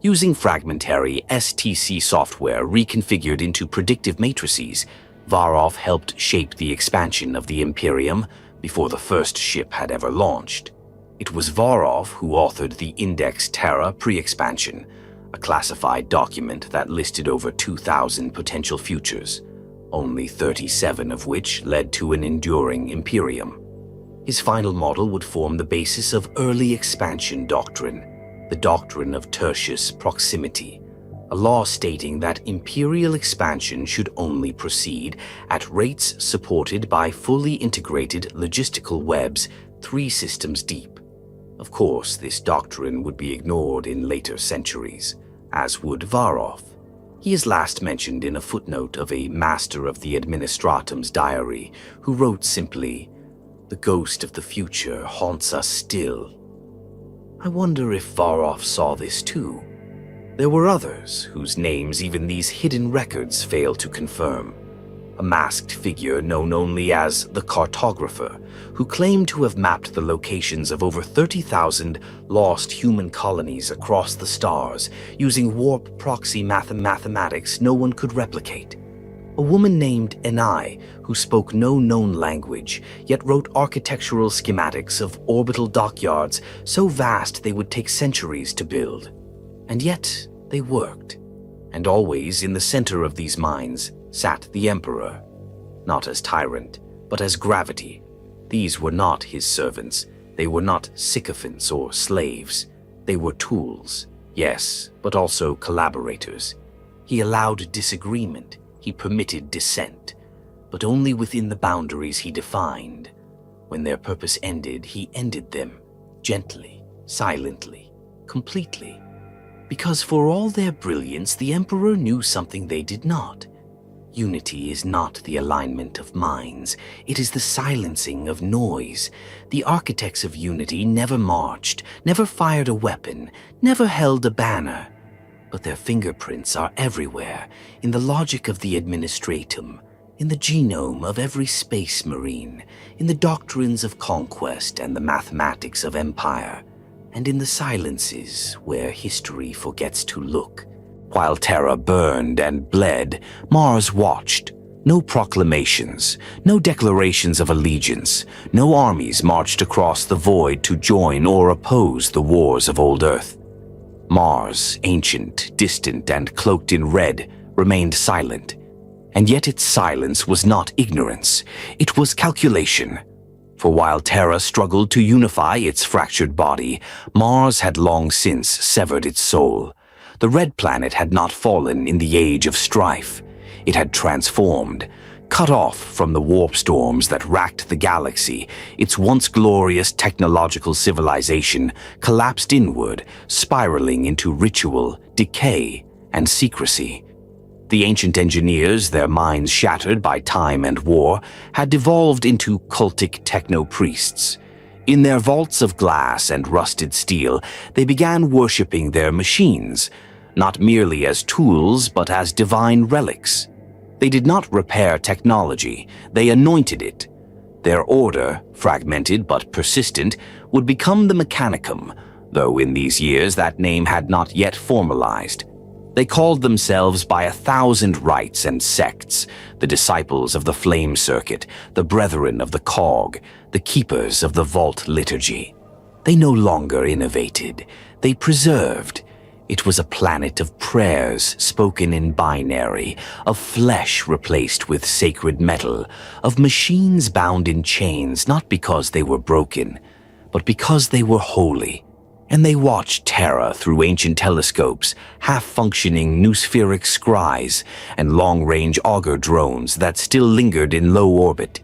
Using fragmentary STC software reconfigured into predictive matrices, Varov helped shape the expansion of the Imperium, before the first ship had ever launched. It was Varov who authored the Index Terra pre-expansion, a classified document that listed over 2,000 potential futures, only 37 of which led to an enduring imperium. His final model would form the basis of early expansion doctrine, the doctrine of tertius proximity, a law stating that imperial expansion should only proceed at rates supported by fully integrated logistical webs 3 systems deep. Of course, this doctrine would be ignored in later centuries, as would Varov. He is last mentioned in a footnote of a Master of the Administratum's diary, who wrote simply, "The ghost of the future haunts us still." I wonder if Varov saw this too. There were others whose names even these hidden records fail to confirm. A masked figure known only as the Cartographer, who claimed to have mapped the locations of over 30,000 lost human colonies across the stars using warp proxy mathematics no one could replicate. A woman named Enai, who spoke no known language, yet wrote architectural schematics of orbital dockyards so vast they would take centuries to build. And yet they worked. And always in the center of these minds sat the Emperor, not as tyrant, but as gravity. These were not his servants. They were not sycophants or slaves. They were tools, yes, but also collaborators. He allowed disagreement. He permitted dissent, but only within the boundaries he defined. When their purpose ended, he ended them, gently, silently, completely. Because for all their brilliance, the Emperor knew something they did not. Unity is not the alignment of minds. It is the silencing of noise. The architects of unity never marched, never fired a weapon, never held a banner. But their fingerprints are everywhere, in the logic of the administratum, in the genome of every space marine, in the doctrines of conquest and the mathematics of empire, and in the silences where history forgets to look. While Terra burned and bled, Mars watched. No proclamations, no declarations of allegiance, no armies marched across the void to join or oppose the wars of old Earth. Mars, ancient, distant, and cloaked in red, remained silent. And yet its silence was not ignorance, it was calculation. For while Terra struggled to unify its fractured body, Mars had long since severed its soul. The red planet had not fallen in the age of strife. It had transformed. Cut off from the warp storms that racked the galaxy, its once glorious technological civilization collapsed inward, spiraling into ritual, decay, and secrecy. The ancient engineers, their minds shattered by time and war, had devolved into cultic techno-priests. In their vaults of glass and rusted steel, they began worshipping their machines, not merely as tools but as divine relics. They did not repair technology, they anointed it. Their order, fragmented but persistent, would become the Mechanicum, though in these years that name had not yet formalized. They called themselves by 1,000 rites and sects, the disciples of the Flame Circuit, the brethren of the Cog, the keepers of the Vault Liturgy. They no longer innovated, they preserved. It was a planet of prayers spoken in binary, of flesh replaced with sacred metal, of machines bound in chains not because they were broken, but because they were holy. And they watched Terra through ancient telescopes, half-functioning noospheric scries, and long-range auger drones that still lingered in low orbit.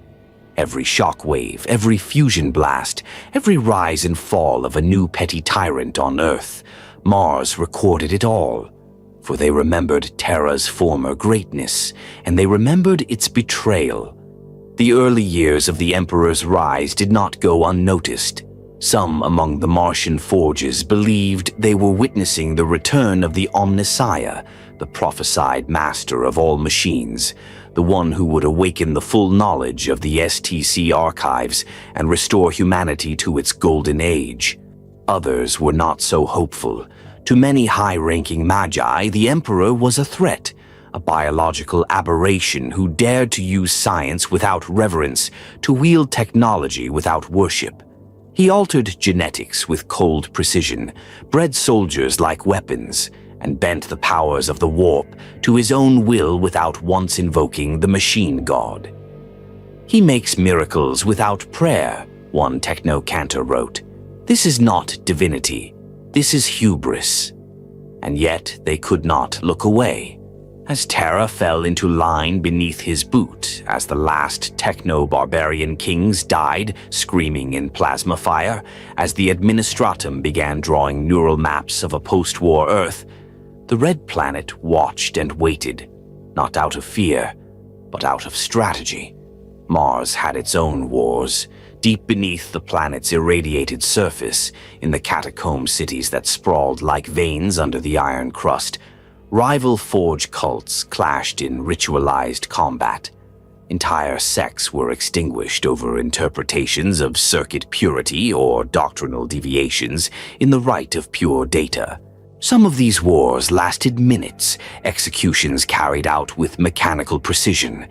Every shock wave, every fusion blast, every rise and fall of a new petty tyrant on Earth, Mars recorded it all, for they remembered Terra's former greatness, and they remembered its betrayal. The early years of the Emperor's rise did not go unnoticed. Some among the Martian forges believed they were witnessing the return of the Omnissiah, the prophesied master of all machines, the one who would awaken the full knowledge of the STC archives and restore humanity to its golden age. Others were not so hopeful. To many high-ranking magi, the Emperor was a threat, a biological aberration who dared to use science without reverence, to wield technology without worship. He altered genetics with cold precision, bred soldiers like weapons, and bent the powers of the warp to his own will without once invoking the machine god. He makes miracles without prayer, one techno-cantor wrote. This is not divinity, this is hubris. And yet they could not look away. As Terra fell into line beneath his boot, as the last techno-barbarian kings died screaming in plasma fire, as the administratum began drawing neural maps of a post-war Earth, the Red Planet watched and waited, not out of fear, but out of strategy. Mars had its own wars, deep beneath the planet's irradiated surface, in the catacomb cities that sprawled like veins under the iron crust. Rival forge cults clashed in ritualized combat. Entire sects were extinguished over interpretations of circuit purity or doctrinal deviations in the right of pure data. Some of these wars lasted minutes, executions carried out with mechanical precision.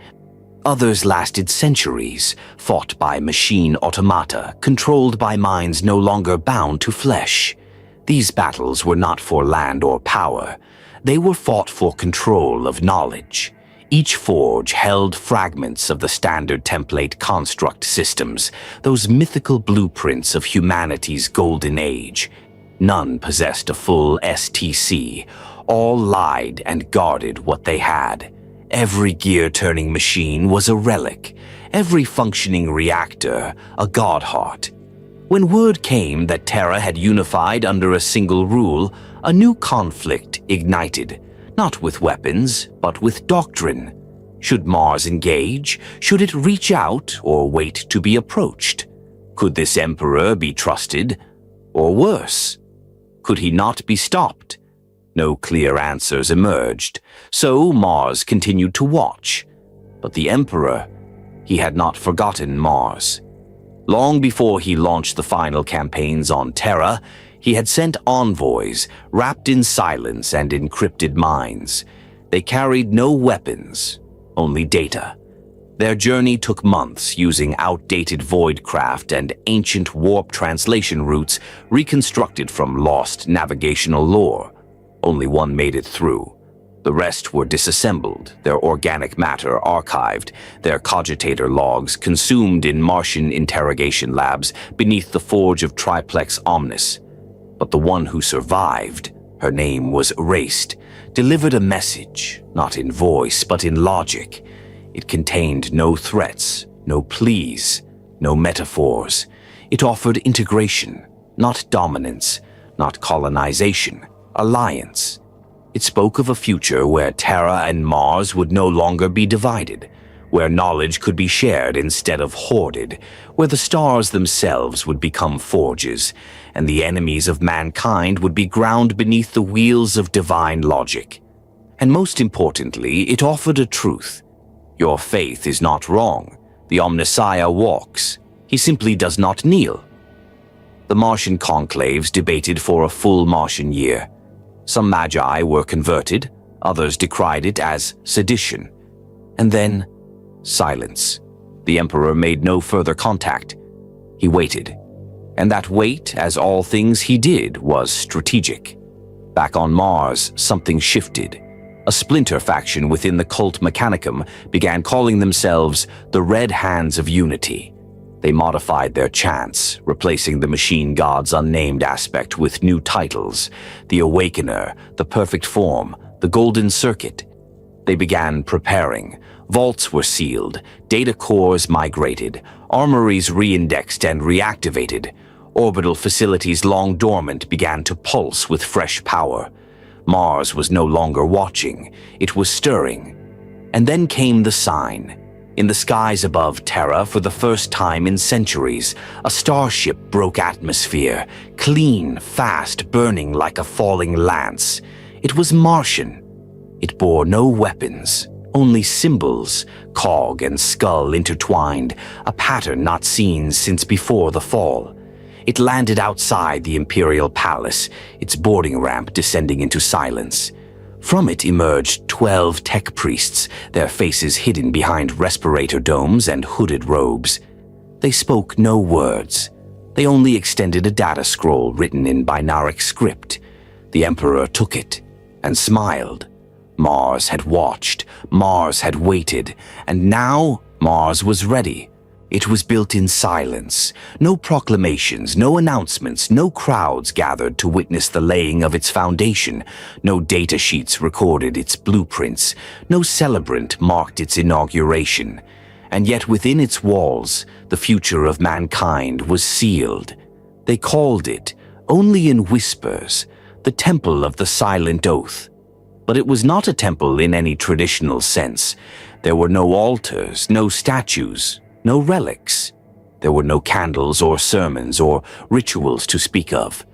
Others lasted centuries, fought by machine automata, controlled by minds no longer bound to flesh. These battles were not for land or power. They were fought for control of knowledge. Each forge held fragments of the standard template construct systems, those mythical blueprints of humanity's golden age. None possessed a full STC. All lied and guarded what they had. Every gear-turning machine was a relic, every functioning reactor a god heart. When word came that Terra had unified under a single rule, a new conflict ignited, not with weapons, but with doctrine. Should Mars engage? Should it reach out or wait to be approached? Could this emperor be trusted? Or worse, could he not be stopped? No clear answers emerged, so Mars continued to watch. But the Emperor, he had not forgotten Mars. Long before he launched the final campaigns on Terra, he had sent envoys wrapped in silence and encrypted minds. They carried no weapons, only data. Their journey took months using outdated voidcraft and ancient warp translation routes reconstructed from lost navigational lore. Only one made it through. The rest were disassembled, their organic matter archived, their cogitator logs consumed in Martian interrogation labs beneath the forge of Triplex Omnis. But the one who survived, her name was erased, delivered a message, not in voice but in logic. It contained no threats, no pleas, no metaphors. It offered integration, not dominance, not colonization. Alliance. It spoke of a future where Terra and Mars would no longer be divided, where knowledge could be shared instead of hoarded, where the stars themselves would become forges, and the enemies of mankind would be ground beneath the wheels of divine logic. And most importantly, it offered a truth. Your faith is not wrong. The Omnissiah walks. He simply does not kneel. The Martian conclaves debated for a full Martian year. Some magi were converted, others decried it as sedition. And then, silence. The Emperor made no further contact. He waited. And that wait, as all things he did, was strategic. Back on Mars, something shifted. A splinter faction within the cult Mechanicum began calling themselves the Red Hands of Unity. They modified their chants, replacing the machine god's unnamed aspect with new titles: the Awakener, the Perfect Form, the Golden Circuit. They began preparing. Vaults were sealed, data cores migrated, armories re-indexed and reactivated. Orbital facilities long dormant began to pulse with fresh power. Mars was no longer watching, it was stirring. And then came the sign. In the skies above Terra, for the first time in centuries, a starship broke atmosphere, clean, fast, burning like a falling lance. It was Martian. It bore no weapons, only symbols, cog and skull intertwined, a pattern not seen since before the fall. It landed outside the Imperial Palace, its boarding ramp descending into silence. From it emerged 12 12 tech priests, their faces hidden behind respirator domes and hooded robes. They spoke no words. They only extended a data scroll written in binaric script. The Emperor took it and smiled. Mars had watched, Mars had waited, and now Mars was ready. It was built in silence. No proclamations, no announcements, no crowds gathered to witness the laying of its foundation. No data sheets recorded its blueprints. No celebrant marked its inauguration. And yet within its walls, the future of mankind was sealed. They called it, only in whispers, the Temple of the Silent Oath. But it was not a temple in any traditional sense. There were no altars, no statues, no relics. There were no candles or sermons or rituals to speak of.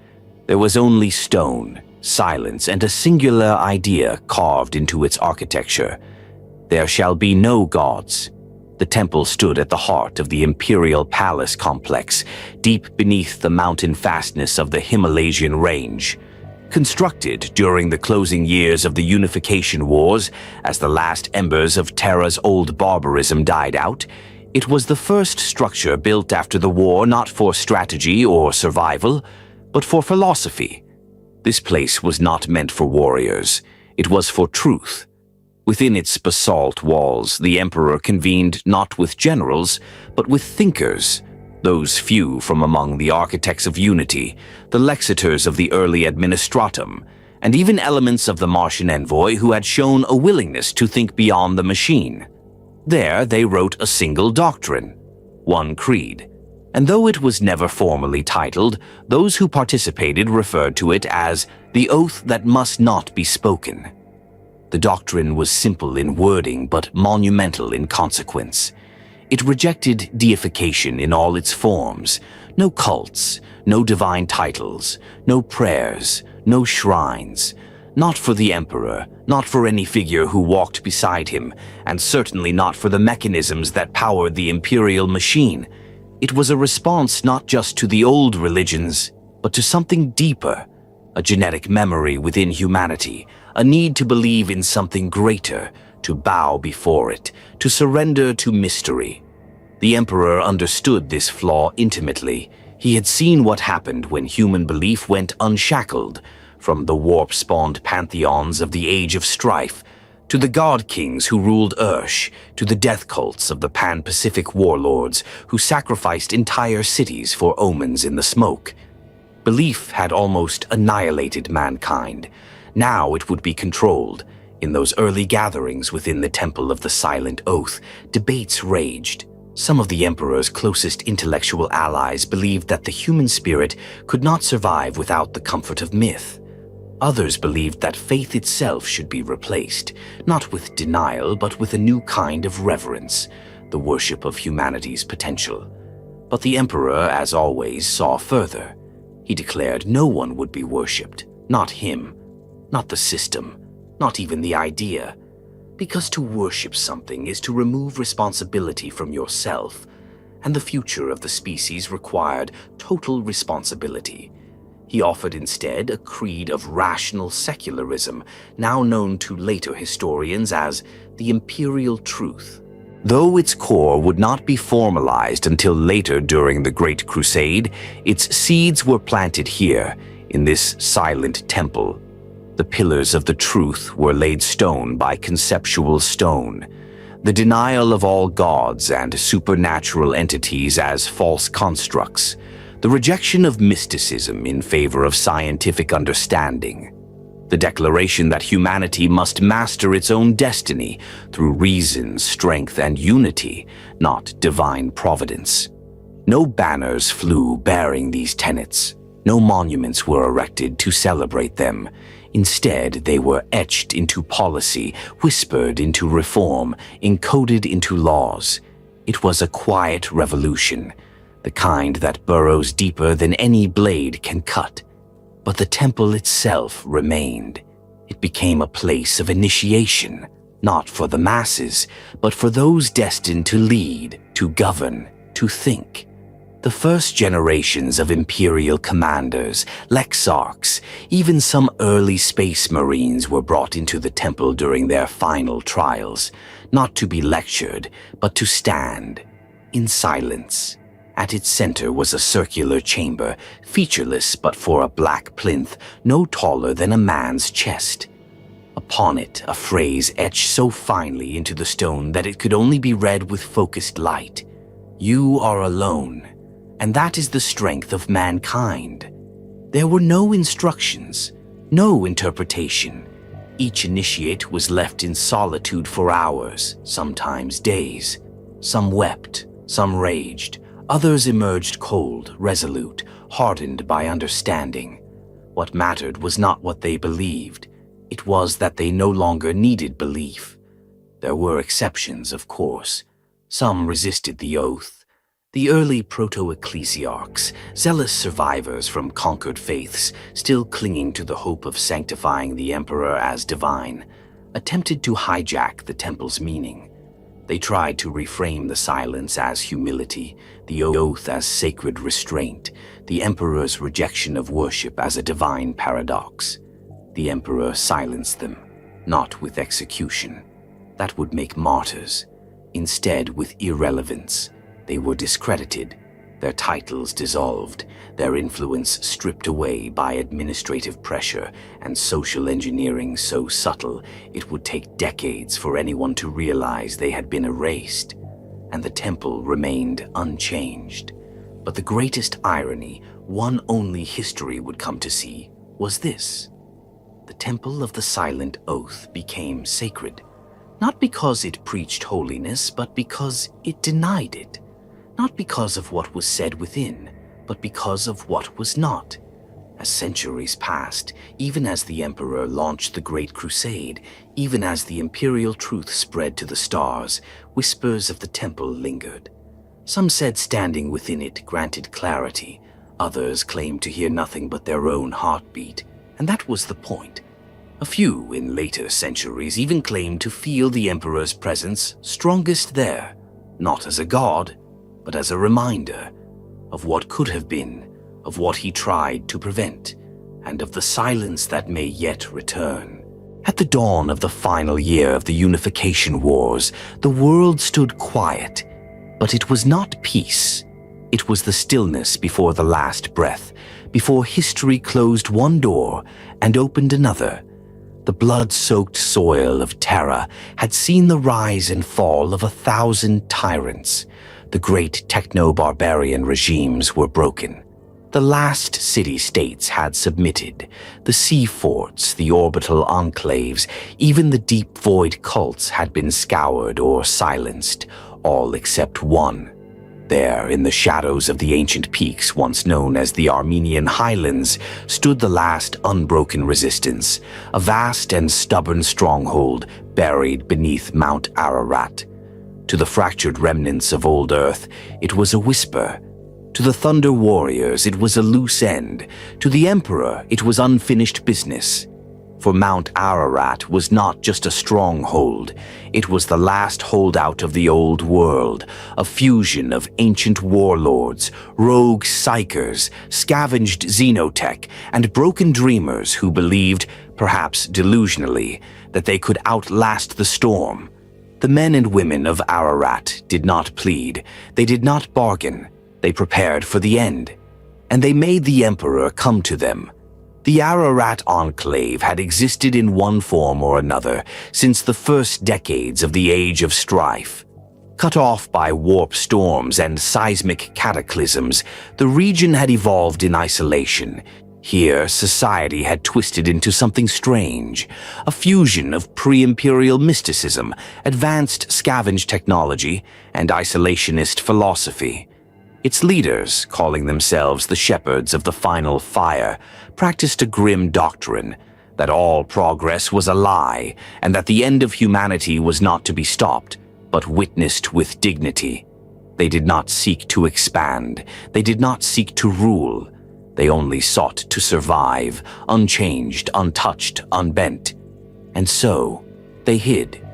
There was only stone, silence, and a singular idea carved into its architecture. There shall be no gods. The temple stood at the heart of the imperial palace complex, deep beneath the mountain fastness of the Himalayan range. Constructed during the closing years of the Unification Wars, as the last embers of Terra's old barbarism died out, it was the first structure built after the war not for strategy or survival, but for philosophy. This place was not meant for warriors. It was for truth. Within its basalt walls, the Emperor convened not with generals, but with thinkers, those few from among the architects of unity, the lexitors of the early administratum, and even elements of the Martian envoy who had shown a willingness to think beyond the machine. There they wrote a single doctrine, one creed, and though it was never formally titled, those who participated referred to it as the oath that must not be spoken. The doctrine was simple in wording but monumental in consequence. It rejected deification in all its forms, no cults, no divine titles, no prayers, no shrines. Not for the Emperor, not for any figure who walked beside him, and certainly not for the mechanisms that powered the imperial machine. It was a response not just to the old religions, but to something deeper, a genetic memory within humanity, a need to believe in something greater, to bow before it, to surrender to mystery. The Emperor understood this flaw intimately. He had seen what happened when human belief went unshackled, from the warp-spawned pantheons of the Age of Strife, to the god-kings who ruled Ursh, to the death cults of the pan-Pacific warlords who sacrificed entire cities for omens in the smoke. Belief had almost annihilated mankind. Now it would be controlled. In those early gatherings within the Temple of the Silent Oath, debates raged. Some of the Emperor's closest intellectual allies believed that the human spirit could not survive without the comfort of myth. Others believed that faith itself should be replaced, not with denial, but with a new kind of reverence, the worship of humanity's potential. But the Emperor, as always, saw further. He declared no one would be worshipped, not him, not the system, not even the idea. Because to worship something is to remove responsibility from yourself, and the future of the species required total responsibility. He offered instead a creed of rational secularism, now known to later historians as the imperial truth. Though its core would not be formalized until later during the Great Crusade, its seeds were planted here, in this silent temple. The pillars of the truth were laid stone by conceptual stone. The denial of all gods and supernatural entities as false constructs. The rejection of mysticism in favor of scientific understanding. The declaration that humanity must master its own destiny through reason, strength, and unity, not divine providence. No banners flew bearing these tenets. No monuments were erected to celebrate them. Instead, they were etched into policy, whispered into reform, encoded into laws. It was a quiet revolution, the kind that burrows deeper than any blade can cut. But the temple itself remained. It became a place of initiation, not for the masses, but for those destined to lead, to govern, to think. The The first generations of imperial commanders, Lexarchs, even some early space marines were brought into the temple during their final trials, not to be lectured, but to stand in silence. At its center was a circular chamber, featureless but for a black plinth no taller than a man's chest. Upon it, a phrase etched so finely into the stone that it could only be read with focused light. "You are alone, and that is the strength of mankind." There were no instructions, no interpretation. Each initiate was left in solitude for hours, sometimes days. Some wept, some raged. Others emerged cold, resolute, hardened by understanding. What mattered was not what they believed. It was that they no longer needed belief. There were exceptions, of course. Some resisted the oath. The early proto-ecclesiarchs, zealous survivors from conquered faiths, still clinging to the hope of sanctifying the emperor as divine, attempted to hijack the temple's meaning. They tried to reframe the silence as humility, the oath as sacred restraint, the emperor's rejection of worship as a divine paradox. The emperor silenced them, not with execution. That would make martyrs. Instead, with irrelevance. They were discredited, their titles dissolved, their influence stripped away by administrative pressure and social engineering so subtle it would take decades for anyone to realize they had been erased, and the temple remained unchanged. But the greatest irony, one only history would come to see, was this. The Temple of the Silent Oath became sacred, not because it preached holiness, but because it denied it. Not because of what was said within, but because of what was not. As centuries passed, even as the emperor launched the Great Crusade, even as the imperial truth spread to the stars, whispers of the temple lingered. Some said standing within it granted clarity. Others claimed to hear nothing but their own heartbeat, and that was the point. A few, in later centuries, even claimed to feel the emperor's presence strongest there, not as a god, but as a reminder of what could have been, of what he tried to prevent, and of the silence that may yet return. At the dawn of the final year of the Unification Wars, the world stood quiet, but it was not peace. It was the stillness before the last breath, before history closed one door and opened another. The blood-soaked soil of Terra had seen the rise and fall of 1,000 tyrants. The great techno-barbarian regimes were broken. The last city-states had submitted. The sea forts, the orbital enclaves, even the deep void cults had been scoured or silenced, all except one. There, in the shadows of the ancient peaks once known as the Armenian Highlands, stood the last unbroken resistance, a vast and stubborn stronghold buried beneath Mount Ararat. To the fractured remnants of old Earth, it was a whisper. To the Thunder Warriors, it was a loose end. To the Emperor, it was unfinished business. For Mount Ararat was not just a stronghold. It was the last holdout of the old world, a fusion of ancient warlords, rogue psychers, scavenged xenotech, and broken dreamers who believed, perhaps delusionally, that they could outlast the storm. The men and women of Ararat did not plead. They did not bargain. They prepared for the end. And they made the Emperor come to them. The Ararat Enclave had existed in one form or another since the first decades of the Age of Strife. Cut off by warp storms and seismic cataclysms, the region had evolved in isolation. Here, society had twisted into something strange, a fusion of pre-imperial mysticism, advanced scavenged technology, and isolationist philosophy. Its leaders, calling themselves the Shepherds of the Final Fire, practiced a grim doctrine that all progress was a lie and that the end of humanity was not to be stopped, but witnessed with dignity. They did not seek to expand. They did not seek to rule. They only sought to survive, unchanged, untouched, unbent. And so, they hid.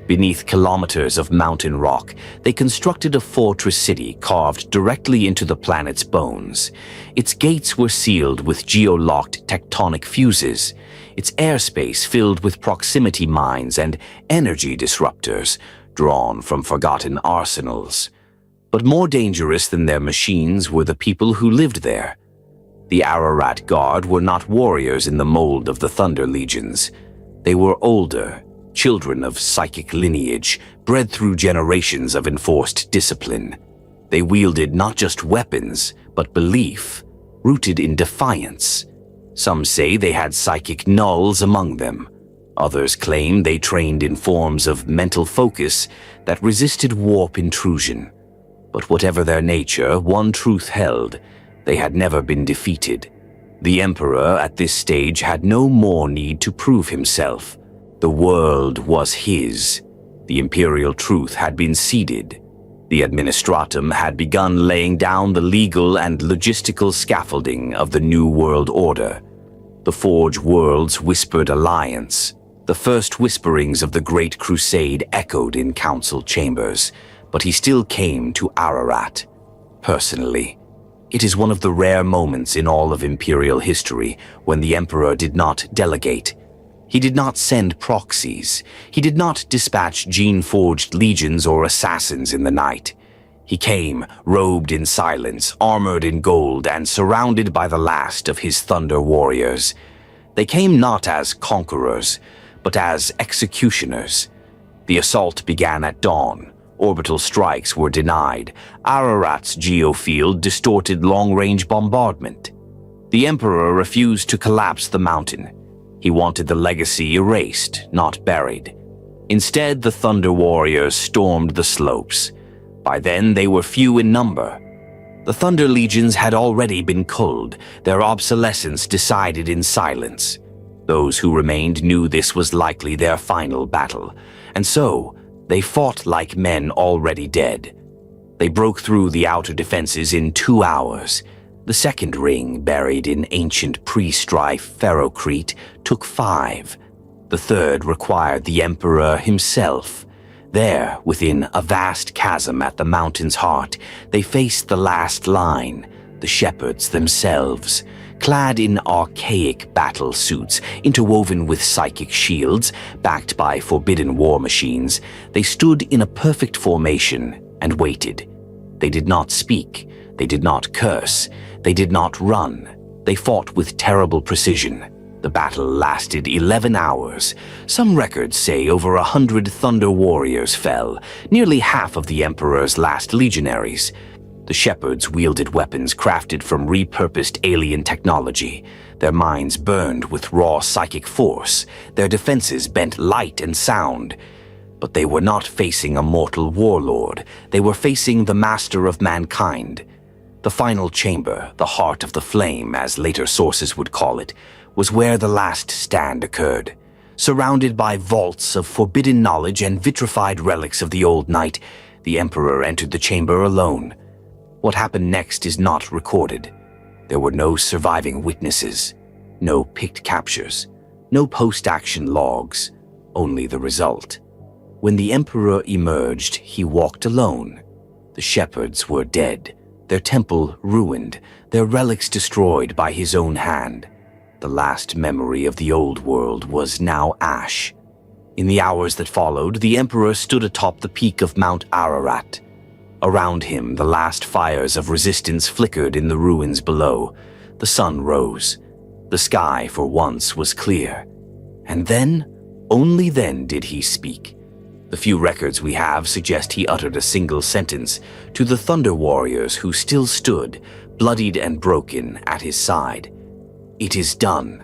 Beneath kilometers of mountain rock, they constructed a fortress city carved directly into the planet's bones. Its gates were sealed with geo-locked tectonic fuses, its airspace filled with proximity mines and energy disruptors drawn from forgotten arsenals. But more dangerous than their machines were the people who lived there. The Ararat Guard were not warriors in the mold of the Thunder Legions. They were older, children of psychic lineage, bred through generations of enforced discipline. They wielded not just weapons, but belief, rooted in defiance. Some say they had psychic nulls among them. Others claim they trained in forms of mental focus that resisted warp intrusion. But whatever their nature, one truth held: they had never been defeated. The Emperor at this stage had no more need to prove himself. The world was his. The imperial truth had been ceded. The administratum had begun laying down the legal and logistical scaffolding of the New World Order. The Forge Worlds whispered alliance. The first whisperings of the Great Crusade echoed in council chambers, but he still came to Ararat, personally. It is one of the rare moments in all of imperial history when the Emperor did not delegate. He did not send proxies. He did not dispatch gene-forged legions or assassins in the night. He came, robed in silence, armored in gold, and surrounded by the last of his Thunder Warriors. They came not as conquerors, but as executioners. The assault began at dawn. Orbital strikes were denied. Ararat's geofield distorted long-range bombardment. The Emperor refused to collapse the mountain. He wanted the legacy erased, not buried. Instead, the Thunder Warriors stormed the slopes. By then, they were few in number. The Thunder Legions had already been culled, their obsolescence decided in silence. Those who remained knew this was likely their final battle, and so they fought like men already dead. They broke through the outer defenses in 2 hours. The second ring, buried in ancient pre-strife ferrocrete, took 5. The third required the Emperor himself. There, within a vast chasm at the mountain's heart, they faced the last line, the shepherds themselves. Clad in archaic battle suits, interwoven with psychic shields, backed by forbidden war machines, they stood in a perfect formation and waited. They did not speak. They did not curse. They did not run. They fought with terrible precision. The battle lasted 11 hours. Some records say over 100 Thunder Warriors fell, nearly half of the Emperor's last legionaries. The shepherds wielded weapons crafted from repurposed alien technology. Their minds burned with raw psychic force. Their defenses bent light and sound. But they were not facing a mortal warlord. They were facing the master of mankind. The final chamber, the heart of the flame, as later sources would call it, was where the last stand occurred. Surrounded by vaults of forbidden knowledge and vitrified relics of the old night, the Emperor entered the chamber alone. What happened next is not recorded. There were no surviving witnesses, no picked captures, no post-action logs, only the result. When the Emperor emerged, he walked alone. The shepherds were dead, their temple ruined, their relics destroyed by his own hand. The last memory of the old world was now ash. In the hours that followed, the Emperor stood atop the peak of Mount Ararat. Around him, the last fires of resistance flickered in the ruins below. The sun rose. The sky, for once, was clear. And then, only then did he speak. The few records we have suggest he uttered a single sentence to the Thunder Warriors who still stood, bloodied and broken, at his side. It is done.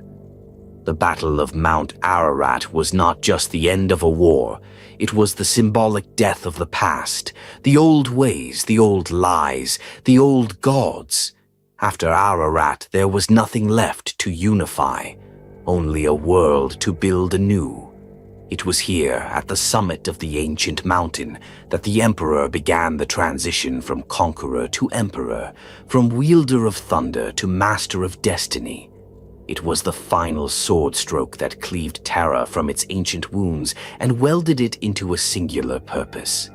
The Battle of Mount Ararat was not just the end of a war. It was the symbolic death of the past, the old ways, the old lies, the old gods. After Ararat, there was nothing left to unify, only a world to build anew. It was here, at the summit of the ancient mountain, that the Emperor began the transition from conqueror to emperor, from wielder of thunder to master of destiny. It was the final sword stroke that cleaved Terra from its ancient wounds and welded it into a singular purpose.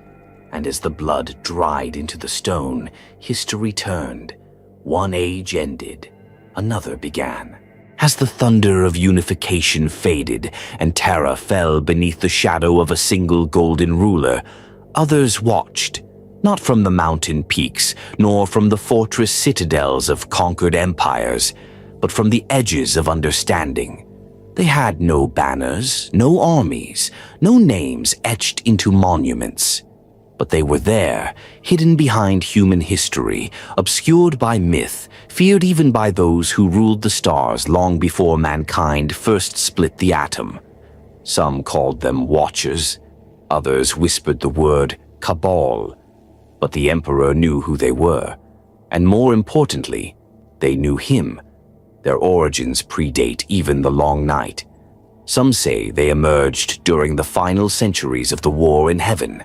And as the blood dried into the stone, history turned. One age ended, another began. As the thunder of unification faded and Terra fell beneath the shadow of a single golden ruler, others watched, not from the mountain peaks, nor from the fortress citadels of conquered empires, but from the edges of understanding. They had no banners, no armies, no names etched into monuments. But they were there, hidden behind human history, obscured by myth, feared even by those who ruled the stars long before mankind first split the atom. Some called them Watchers, others whispered the word Cabal. But the Emperor knew who they were, and more importantly, they knew him. Their origins predate even the Long Night. Some say they emerged during the final centuries of the war in heaven.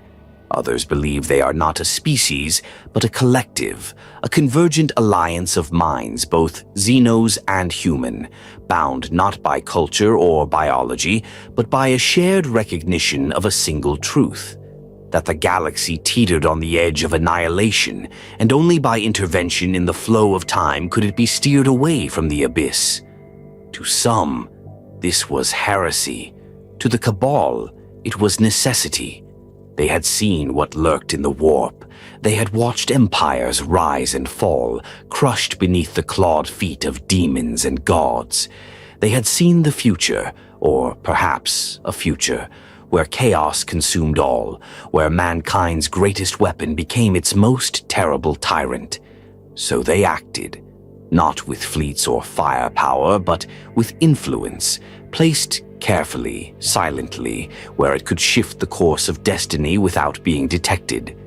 Others believe they are not a species, but a collective, a convergent alliance of minds, both Xenos and human, bound not by culture or biology, but by a shared recognition of a single truth: that the galaxy teetered on the edge of annihilation, and only by intervention in the flow of time could it be steered away from the abyss. To some, this was heresy. To the Cabal, it was necessity. They had seen what lurked in the warp. They had watched empires rise and fall, crushed beneath the clawed feet of demons and gods. They had seen the future, or perhaps a future, where chaos consumed all, where mankind's greatest weapon became its most terrible tyrant. So they acted, not with fleets or firepower, but with influence, placed carefully, silently, where it could shift the course of destiny without being detected.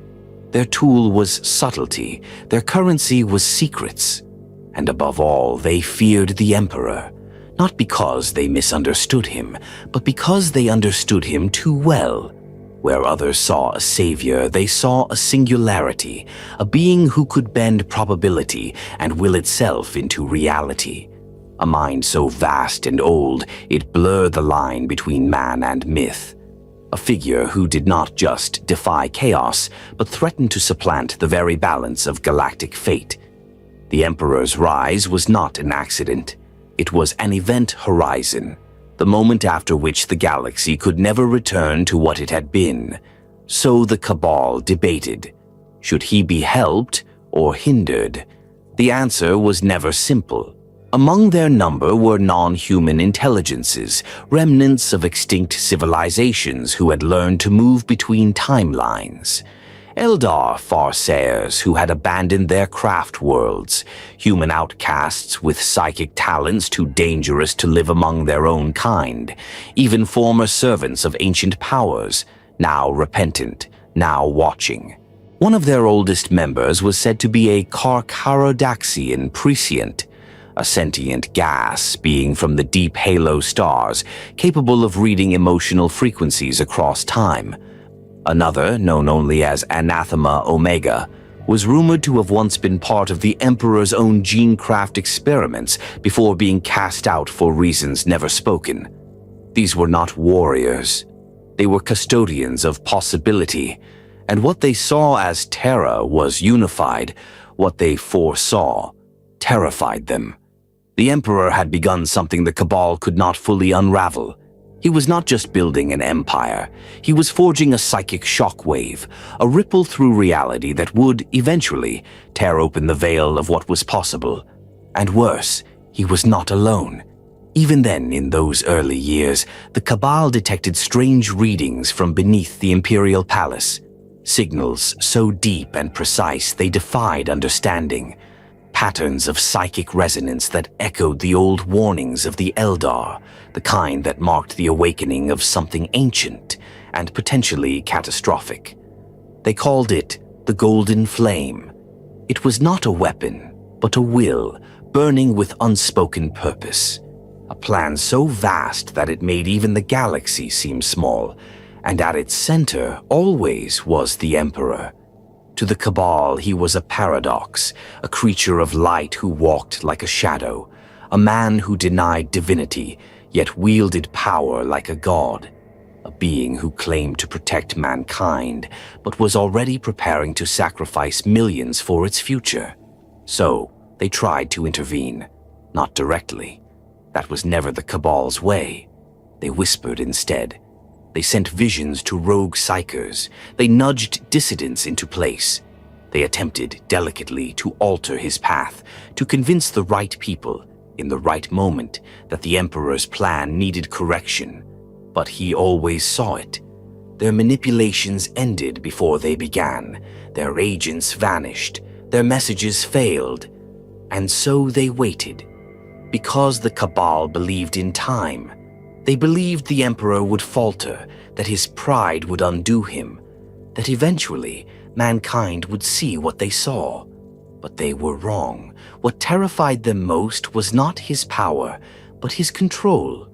Their tool was subtlety, their currency was secrets, and above all, they feared the Emperor, not because they misunderstood him, but because they understood him too well. Where others saw a savior, they saw a singularity, a being who could bend probability and will itself into reality. A mind so vast and old, it blurred the line between man and myth. A figure who did not just defy chaos, but threatened to supplant the very balance of galactic fate. The Emperor's rise was not an accident. It was an event horizon, the moment after which the galaxy could never return to what it had been. So the Cabal debated. Should he be helped or hindered? The answer was never simple. Among their number were non-human intelligences, remnants of extinct civilizations who had learned to move between timelines. Eldar farseers who had abandoned their craft worlds, human outcasts with psychic talents too dangerous to live among their own kind, even former servants of ancient powers, now repentant, now watching. One of their oldest members was said to be a Carcharodaxian prescient, a sentient gas being from the deep halo stars, capable of reading emotional frequencies across time. Another, known only as Anathema Omega, was rumored to have once been part of the Emperor's own gene-craft experiments before being cast out for reasons never spoken. These were not warriors. They were custodians of possibility, and what they saw as Terra was unified. What they foresaw terrified them. The Emperor had begun something the Cabal could not fully unravel. He was not just building an empire. He was forging a psychic shockwave, a ripple through reality that would, eventually, tear open the veil of what was possible. And worse, he was not alone. Even then, in those early years, the Cabal detected strange readings from beneath the Imperial Palace. Signals so deep and precise they defied understanding. Patterns of psychic resonance that echoed the old warnings of the Eldar, the kind that marked the awakening of something ancient and potentially catastrophic. They called it the Golden Flame. It was not a weapon, but a will, burning with unspoken purpose. A plan so vast that it made even the galaxy seem small, and at its center always was the Emperor. To the Cabal, he was a paradox, a creature of light who walked like a shadow, a man who denied divinity, yet wielded power like a god, a being who claimed to protect mankind, but was already preparing to sacrifice millions for its future. So, they tried to intervene, not directly. That was never the Cabal's way. They whispered instead. They sent visions to rogue psychers. They nudged dissidents into place. They attempted delicately to alter his path, to convince the right people, in the right moment, that the Emperor's plan needed correction. But he always saw it. Their manipulations ended before they began. Their agents vanished. Their messages failed. And so they waited. Because the Cabal believed in time. They believed the Emperor would falter, that his pride would undo him, that eventually mankind would see what they saw. But they were wrong. What terrified them most was not his power, but his control.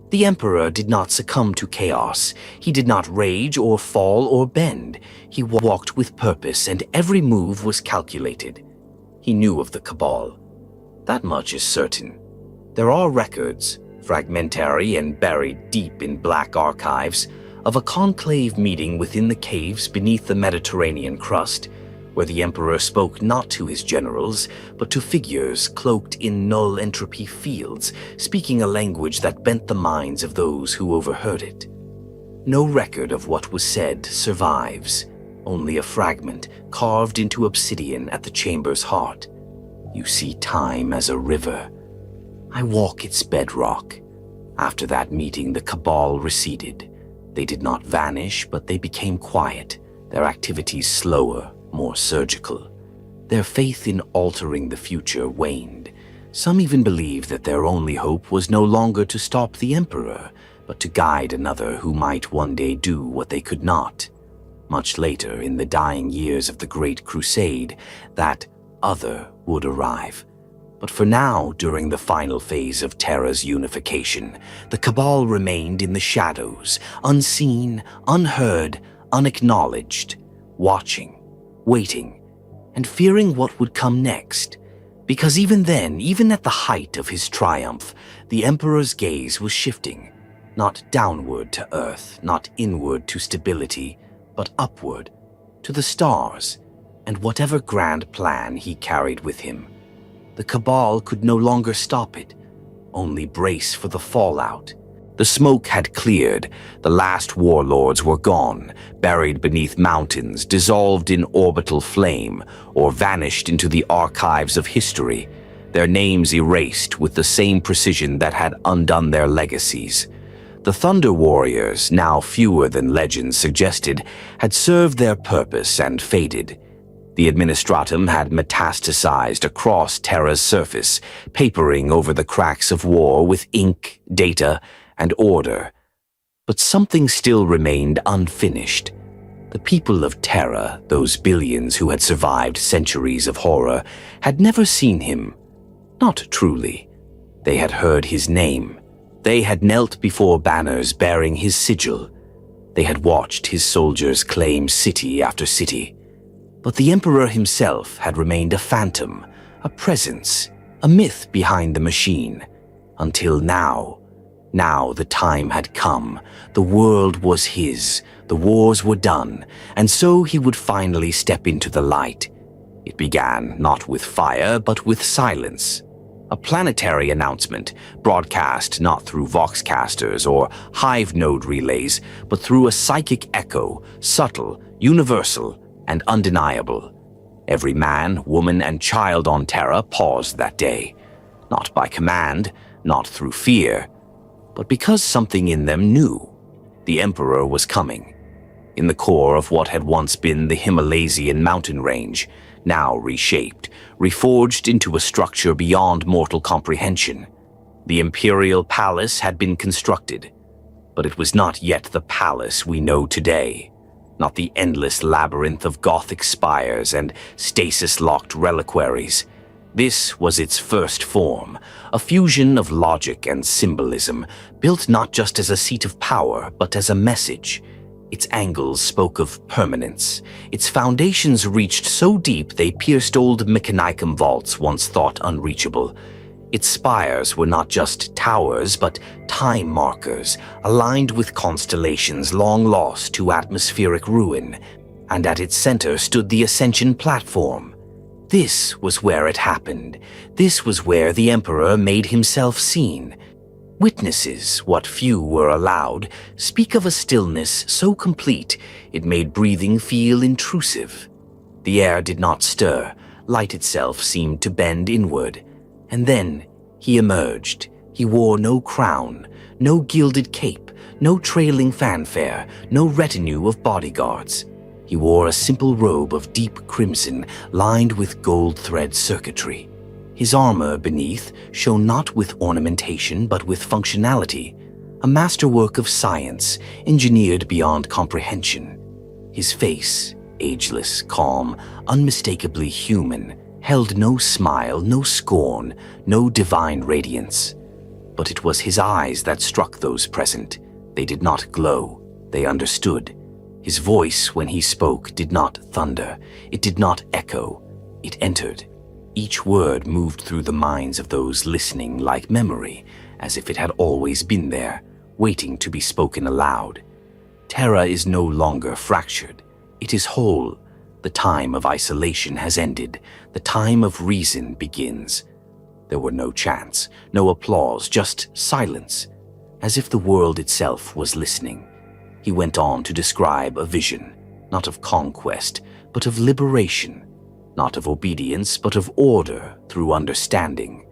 The Emperor did not succumb to chaos. He did not rage or fall or bend. He walked with purpose, and every move was calculated. He knew of the Cabal. That much is certain. There are records, fragmentary and buried deep in black archives, of a conclave meeting within the caves beneath the Mediterranean crust, where the Emperor spoke not to his generals, but to figures cloaked in null entropy fields, speaking a language that bent the minds of those who overheard it. No record of what was said survives, only a fragment carved into obsidian at the chamber's heart. You see time as a river. I walk its bedrock. After that meeting, the Cabal receded. They did not vanish, but they became quiet, their activities slower, more surgical. Their faith in altering the future waned. Some even believed that their only hope was no longer to stop the Emperor, but to guide another who might one day do what they could not. Much later, in the dying years of the Great Crusade, that other would arrive. But for now, during the final phase of Terra's unification, the Cabal remained in the shadows, unseen, unheard, unacknowledged, watching, waiting, and fearing what would come next. Because even then, even at the height of his triumph, the Emperor's gaze was shifting, not downward to Earth, not inward to stability, but upward, to the stars, and whatever grand plan he carried with him. The Cabal could no longer stop it, only brace for the fallout. The smoke had cleared, the last warlords were gone, buried beneath mountains, dissolved in orbital flame, or vanished into the archives of history, their names erased with the same precision that had undone their legacies. The Thunder Warriors, now fewer than legends suggested, had served their purpose and faded. The Administratum had metastasized across Terra's surface, papering over the cracks of war with ink, data, and order. But something still remained unfinished. The people of Terra, those billions who had survived centuries of horror, had never seen him. Not truly. They had heard his name. They had knelt before banners bearing his sigil. They had watched his soldiers claim city after city. But the Emperor himself had remained a phantom, a presence, a myth behind the machine. Until now. Now the time had come. The world was his. The wars were done. And so he would finally step into the light. It began not with fire, but with silence. A planetary announcement, broadcast not through voxcasters or hive node relays, but through a psychic echo, subtle, universal, and undeniable. Every man, woman, and child on Terra paused that day. Not by command, not through fear, but because something in them knew. The Emperor was coming. In the core of what had once been the Himalaysian mountain range, now reshaped, reforged into a structure beyond mortal comprehension. The Imperial Palace had been constructed, but it was not yet the palace we know today. Not the endless labyrinth of Gothic spires and stasis-locked reliquaries. This was its first form, a fusion of logic and symbolism, built not just as a seat of power, but as a message. Its angles spoke of permanence. Its foundations reached so deep they pierced old Mechanicum vaults once thought unreachable. Its spires were not just towers, but time markers, aligned with constellations long lost to atmospheric ruin, and at its center stood the ascension platform. This was where it happened. This was where the Emperor made himself seen. Witnesses, what few were allowed, speak of a stillness so complete it made breathing feel intrusive. The air did not stir, light itself seemed to bend inward. And then he emerged. He wore no crown, no gilded cape, no trailing fanfare, no retinue of bodyguards. He wore a simple robe of deep crimson lined with gold thread circuitry. His armor beneath shone not with ornamentation but with functionality, a masterwork of science engineered beyond comprehension. His face, ageless, calm, unmistakably human, held no smile, no scorn, no divine radiance. But it was his eyes that struck those present. They did not glow, they understood. His voice, when he spoke, did not thunder, it did not echo, it entered. Each word moved through the minds of those listening like memory, as if it had always been there, waiting to be spoken aloud. Terra is no longer fractured, it is whole. The time of isolation has ended, the time of reason begins. There were no chants, no applause, just silence, as if the world itself was listening. He went on to describe a vision, not of conquest, but of liberation, not of obedience, but of order through understanding.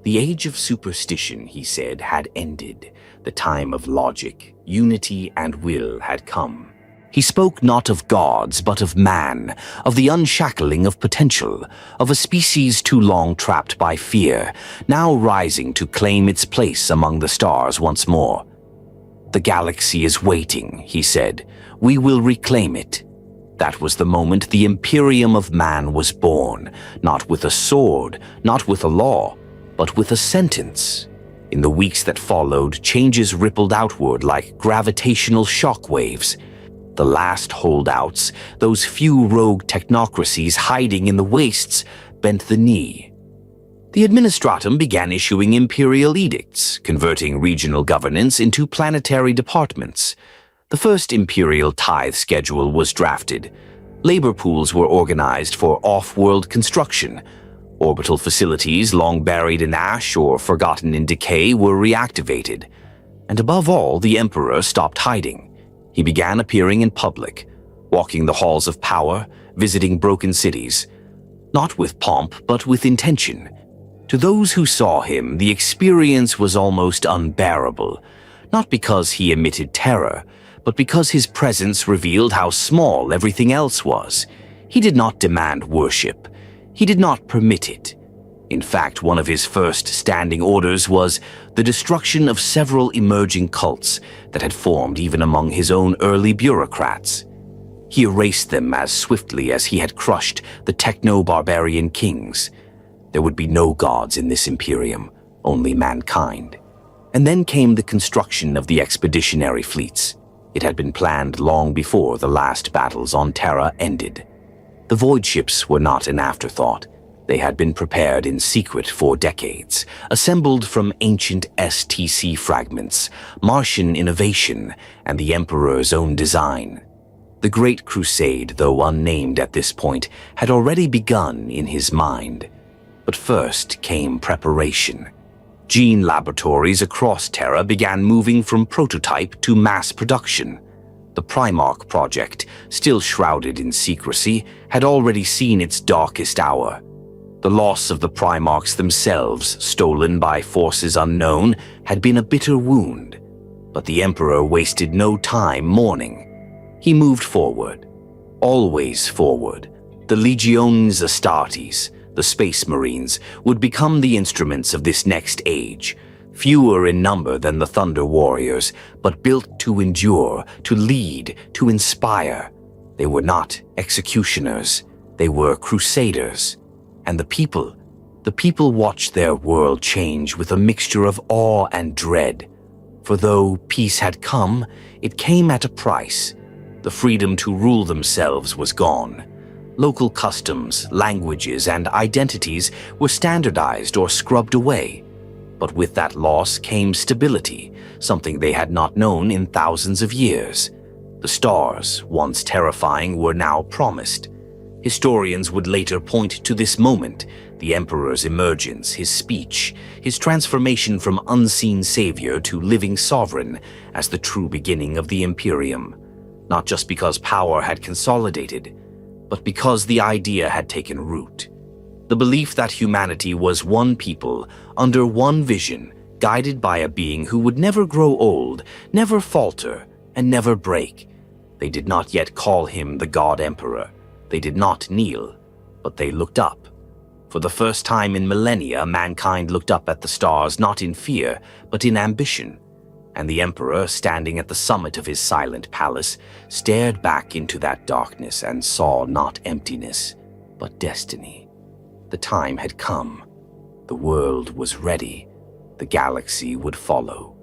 The age of superstition, he said, had ended. The time of logic, unity, and will had come. He spoke not of gods, but of man, of the unshackling of potential, of a species too long trapped by fear, now rising to claim its place among the stars once more. The galaxy is waiting, he said. We will reclaim it. That was the moment the imperium of man was born, not with a sword, not with a law, but with a sentence. In the weeks that followed, changes rippled outward like gravitational shockwaves. The last holdouts, those few rogue technocracies hiding in the wastes, bent the knee. The administratum began issuing imperial edicts, converting regional governance into planetary departments. The first imperial tithe schedule was drafted. Labor pools were organized for off-world construction. Orbital facilities long buried in ash or forgotten in decay were reactivated. And above all, the Emperor stopped hiding. He began appearing in public, walking the halls of power, visiting broken cities. Not with pomp, but with intention. To those who saw him, the experience was almost unbearable, not because he emitted terror, but because his presence revealed how small everything else was. He did not demand worship. He did not permit it. In fact, one of his first standing orders was the destruction of several emerging cults that had formed even among his own early bureaucrats. He erased them as swiftly as he had crushed the techno-barbarian kings. There would be no gods in this imperium, only mankind. And then came the construction of the expeditionary fleets. It had been planned long before the last battles on Terra ended. The void ships were not an afterthought. They had been prepared in secret for decades, assembled from ancient STC fragments, Martian innovation, and the Emperor's own design. The Great Crusade, though unnamed at this point, had already begun in his mind. But first came preparation. Gene laboratories across Terra began moving from prototype to mass production. The Primarch project, still shrouded in secrecy, had already seen its darkest hour. The loss of the Primarchs themselves, stolen by forces unknown, had been a bitter wound. But the Emperor wasted no time mourning. He moved forward. Always forward. The Legiones Astartes, the Space Marines, would become the instruments of this next age, fewer in number than the Thunder Warriors, but built to endure, to lead, to inspire. They were not executioners, they were crusaders. And the people watched their world change with a mixture of awe and dread. For though peace had come, it came at a price. The freedom to rule themselves was gone. Local customs, languages, and identities were standardized or scrubbed away. But with that loss came stability, something they had not known in thousands of years. The stars, once terrifying, were now promised. Historians would later point to this moment, the Emperor's emergence, his speech, his transformation from unseen savior to living sovereign, as the true beginning of the imperium. Not just because power had consolidated, but because the idea had taken root. The belief that humanity was one people, under one vision, guided by a being who would never grow old, never falter, and never break. They did not yet call him the God Emperor. They did not kneel, but they looked up. For the first time in millennia, mankind looked up at the stars not in fear, but in ambition. And the Emperor, standing at the summit of his silent palace, stared back into that darkness and saw not emptiness, but destiny. The time had come. The world was ready. The galaxy would follow.